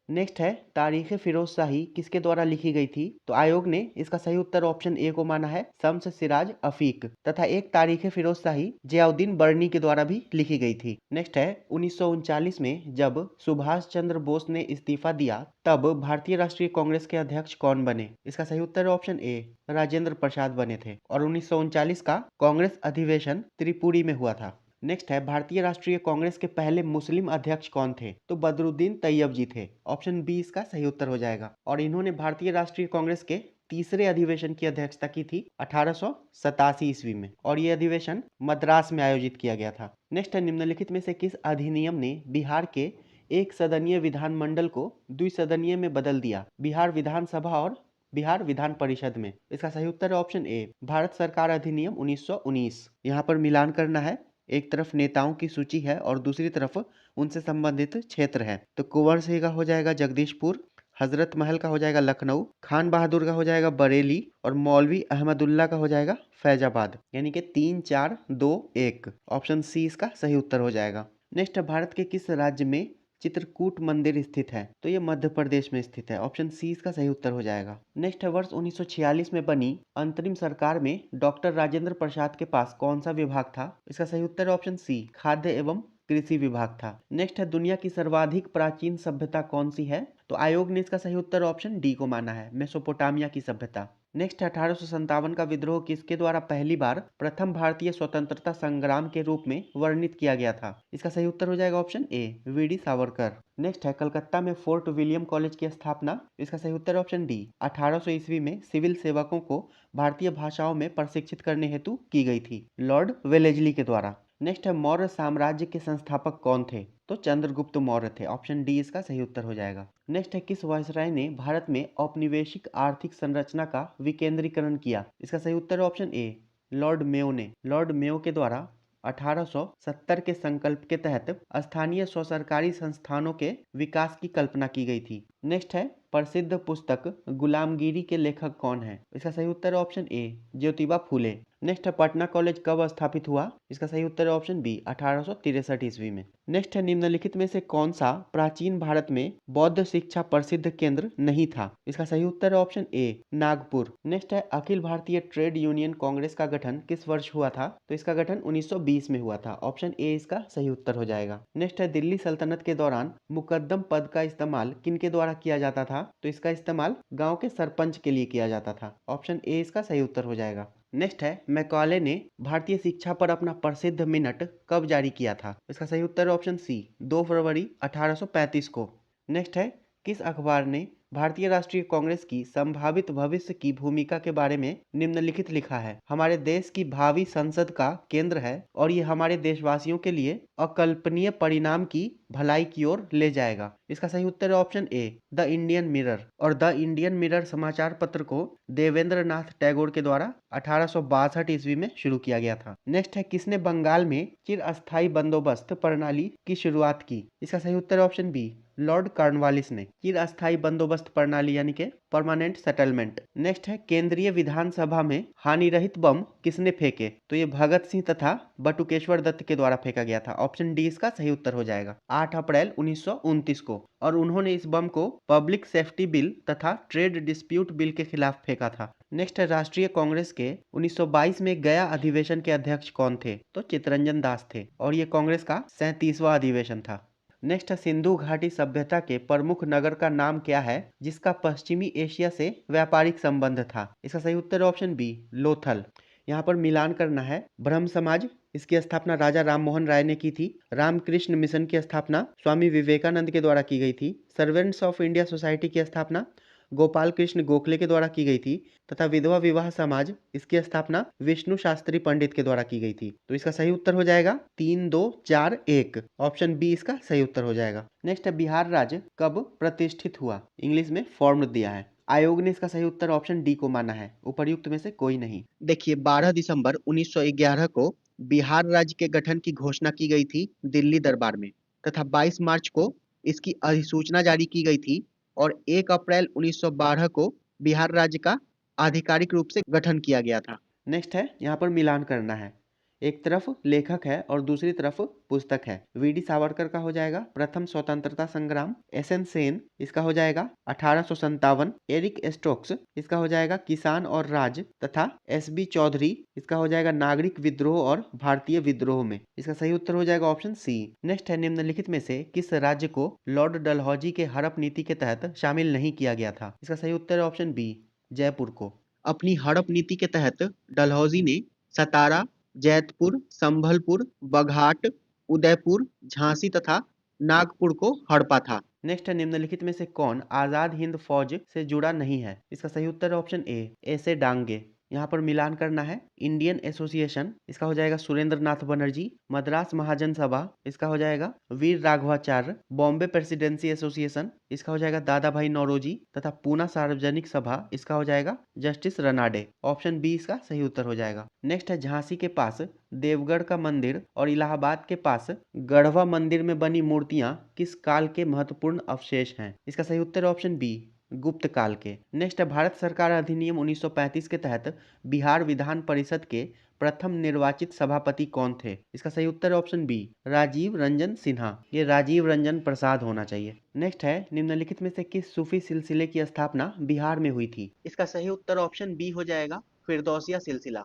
नेक्स्ट है, तारीख फिरोज शाही किसके द्वारा लिखी गई थी? तो आयोग ने इसका सही उत्तर ऑप्शन ए को माना है, शम्स सिराज अफीक। तथा एक तारीख फिरोज शाही जियाउद्दीन बर्नी के द्वारा भी लिखी गई थी। नेक्स्ट है, 1939 में जब सुभाष चंद्र बोस ने इस्तीफा दिया तब भारतीय राष्ट्रीय कांग्रेस के अध्यक्ष कौन बने? इसका सही उत्तर है ऑप्शन ए, राजेंद्र प्रसाद बने थे और 1939 का कांग्रेस अधिवेशन त्रिपुरी में हुआ था। नेक्स्ट है, भारतीय राष्ट्रीय कांग्रेस के पहले मुस्लिम अध्यक्ष कौन थे? तो बदरुद्दीन तैयब जी थे। ऑप्शन बी इसका सही उत्तर हो जाएगा और इन्होंने भारतीय राष्ट्रीय कांग्रेस के तीसरे अधिवेशन की अध्यक्षता की थी 1887 ईस्वी में और ये अधिवेशन मद्रास में आयोजित किया गया था। नेक्स्ट है, निम्नलिखित में से किस अधिनियम ने बिहार के एक सदनीय विधानमंडल को द्विसदनीय में बदल दिया? बिहार विधानसभा और बिहार विधान परिषद में। इसका सही उत्तर है ऑप्शन ए, भारत सरकार अधिनियम 1919। यहाँ पर मिलान करना है, एक तरफ नेताओं की सूची है और दूसरी तरफ उनसे संबंधित क्षेत्र है। तो कुंवर सिंह का हो जाएगा जगदीशपुर, हजरत महल का हो जाएगा लखनऊ, खान बहादुर का हो जाएगा बरेली और मौलवी अहमदुल्ला का हो जाएगा फैजाबाद। यानी कि 3, 4, 2, 1। ऑप्शन सी इसका सही उत्तर हो जाएगा। नेक्स्ट, भारत के किस राज्य में चित्रकूट मंदिर स्थित है? तो ये मध्य प्रदेश में स्थित है। ऑप्शन सी इसका सही उत्तर हो जाएगा। नेक्स्ट है, वर्ष 1946 में बनी अंतरिम सरकार में डॉक्टर राजेंद्र प्रसाद के पास कौन सा विभाग था? इसका सही उत्तर है ऑप्शन सी, खाद्य एवं कृषि विभाग था। नेक्स्ट है, दुनिया की सर्वाधिक प्राचीन सभ्यता कौन सी है? तो आयोग ने इसका सही उत्तर ऑप्शन डी को माना है, मेसोपोटामिया की सभ्यता। नेक्स्ट, 1857 का विद्रोह किसके द्वारा पहली बार प्रथम भारतीय स्वतंत्रता संग्राम के रूप में वर्णित किया गया था? इसका सही उत्तर हो जाएगा option A, V D Savarkar. Next है, कलकत्ता में फोर्ट विलियम कॉलेज की स्थापना। इसका सही उत्तर ऑप्शन डी, 1800 ईस्वी में सिविल सेवकों को भारतीय भाषाओं में प्रशिक्षित करने हेतु की गई थी, लॉर्ड वेलेजली के द्वारा। नेक्स्ट है, मौर्य साम्राज्य के संस्थापक कौन थे? तो चंद्रगुप्त मौर्य थे। ऑप्शन डी इसका सही उत्तर हो जाएगा। नेक्स्ट है, किस वायसराय ने भारत में औपनिवेशिक आर्थिक संरचना का विकेंद्रीकरण किया? इसका सही उत्तर ऑप्शन ए, लॉर्ड मेयो ने। लॉर्ड मेयो के द्वारा 1870 के संकल्प के तहत स्थानीय स्वसरकारी संस्थानों के विकास की कल्पना की गई थी। नेक्स्ट है, प्रसिद्ध पुस्तक गुलामगिरी के लेखक कौन है? इसका सही उत्तर option A, Jyotiba Phule. Next है पटना कॉलेज कब स्थापित हुआ? इसका सही उत्तर है ऑप्शन बी 1863 ईस्वी में। नेक्स्ट है निम्नलिखित में से कौन सा प्राचीन भारत में बौद्ध शिक्षा प्रसिद्ध केंद्र नहीं था? इसका सही उत्तर है ऑप्शन ए नागपुर। नेक्स्ट है अखिल भारतीय ट्रेड यूनियन कांग्रेस का गठन किस वर्ष हुआ था? तो इसका गठन 1920 में हुआ था। ऑप्शन ए इसका सही उत्तर हो जाएगा। नेक्स्ट है दिल्ली सल्तनत के दौरान मुकद्दम पद का इस्तेमाल किनके द्वारा किया जाता था? तो इसका इस्तेमाल गांव के सरपंच के लिए किया जाता था। ऑप्शन ए इसका सही उत्तर हो जाएगा। नेक्स्ट है मैकॉले ने भारतीय शिक्षा पर अपना प्रसिद्ध मिनट कब जारी किया था? इसका सही उत्तर है ऑप्शन सी 2 फरवरी 1835 को। नेक्स्ट है किस अखबार ने भारतीय राष्ट्रीय कांग्रेस की संभावित भविष्य की भूमिका के बारे में निम्नलिखित लिखा है? हमारे देश की भावी संसद का केंद्र है और ये हमारे देशवासियों के लिए अकल्पनीय परिणाम की भलाई की ओर ले जाएगा। इसका सही उत्तर है option A the Indian mirror. और द इंडियन मिरर समाचार पत्र को देवेंद्र नाथ टैगोर के द्वारा 1862 ईस्वी में शुरू किया गया था। नेक्स्ट है किसने बंगाल में चिरस्थायी बंदोबस्त प्रणाली की शुरुआत की? इसका सही उत्तर है ऑप्शन बी लॉर्ड कॉर्नवालिस ने। चिरस्थायी बंदोबस्त प्रणाली यानी कि परमानेंट सेटलमेंट। नेक्स्ट है केंद्रीय विधानसभा में हानिरहित बम किसने फेंके? तो ये भगत सिंह तथा बटुकेश्वर दत्त के द्वारा फेंका गया था। ऑप्शन डी इसका सही उत्तर हो जाएगा। 8 अप्रैल 1929 को। और उन्होंने इस बम को पब्लिक सेफ्टी बिल तथा ट्रेड डिस्प्यूट बिल के खिलाफ फेंका था। नेक्स्ट है राष्ट्रीय कांग्रेस के 1922 में गया अधिवेशन के अध्यक्ष कौन थे? तो चितरंजन दास थे और ये कांग्रेस का 37वां अधिवेशन था। नेक्स्ट है सिंधु घाटी सभ्यता के प्रमुख नगर का नाम क्या है जिसका पश्चिमी एशिया से व्यापारिक संबंध था? इसका सही उत्तर ऑप्शन बी लोथल। यहाँ पर मिलान करना है। ब्रह्म समाज इसकी स्थापना राजा राम मोहन राय ने की थी। रामकृष्ण मिशन की स्थापना स्वामी विवेकानंद के द्वारा की गई थी। सर्वेंट्स ऑफ इंडिया सोसाइटी की स्थापना गोपाल कृष्ण गोखले के द्वारा की गई थी तथा विधवा विवाह समाज इसकी स्थापना विष्णु शास्त्री पंडित के द्वारा की गई थी। तो इसका सही उत्तर हो जाएगा 3, 2, 4, 1। ऑप्शन बी इसका सही उत्तर हो जाएगा। नेक्स्ट है बिहार राज्य कब प्रतिष्ठित हुआ? इंग्लिश में फॉर्म दिया है। आयोग ने इसका सही उत्तर ऑप्शन डी को माना है, उपर्युक्त में से कोई नहीं। देखिए 12 दिसंबर 1911 को बिहार राज्य के गठन की घोषणा की गई थी दिल्ली दरबार में तथा 22 मार्च को इसकी अधिसूचना जारी की गई थी और 1 अप्रैल 1912 को बिहार राज्य का आधिकारिक रूप से गठन किया गया था। नेक्स्ट है यहाँ पर मिलान करना है। एक तरफ लेखक है और दूसरी तरफ पुस्तक है। वीडी सावरकर का हो जाएगा प्रथम स्वतंत्रता संग्राम। एसएन सेन इसका हो जाएगा 1857। एरिक स्टोक्स इसका हो जाएगा किसान और राज तथा एसबी चौधरी इसका हो जाएगा नागरिक विद्रोह और भारतीय विद्रोह में। इसका सही उत्तर हो जाएगा ऑप्शन सी। नेक्स्ट है निम्नलिखित में से किस राज्य को लॉर्ड डलहौजी के हड़प नीति के तहत शामिल नहीं किया गया था? इसका सही उत्तर है ऑप्शन बी जयपुर को। अपनी हड़प नीति के तहत डलहौजी ने सतारा, जैतपुर, संभलपुर, बघाट, उदयपुर, झांसी तथा नागपुर को हड़पा था। नेक्स्ट है निम्नलिखित में से कौन आजाद हिंद फौज से जुड़ा नहीं है? इसका सही उत्तर है ऑप्शन ए ऐसे डांगे। यहाँ पर मिलान करना है। इंडियन एसोसिएशन इसका हो जाएगा सुरेंद्र नाथ बनर्जी। मद्रास महाजन सभा इसका हो जाएगा वीर राघवाचार्य। बॉम्बे प्रेसिडेंसी एसोसिएशन इसका हो जाएगा दादा भाई नौरोजी तथा पूना सार्वजनिक सभा इसका हो जाएगा जस्टिस रनाडे। ऑप्शन बी इसका सही उत्तर हो जाएगा। नेक्स्ट है झांसी के पास देवगढ़ का मंदिर और इलाहाबाद के पास गढ़वा मंदिर में बनी मूर्तियां किस काल के महत्वपूर्ण अवशेष हैं? इसका सही उत्तर ऑप्शन बी गुप्त काल के। नेक्स्ट है भारत सरकार अधिनियम 1935 के तहत बिहार विधान परिषद के प्रथम निर्वाचित सभापति कौन थे? इसका सही उत्तर ऑप्शन बी राजीव रंजन सिन्हा। ये राजीव रंजन प्रसाद होना चाहिए। नेक्स्ट है निम्नलिखित में से किस सूफी सिलसिले की स्थापना बिहार में हुई थी? इसका सही उत्तर ऑप्शन बी हो जाएगा फिरदौसिया सिलसिला।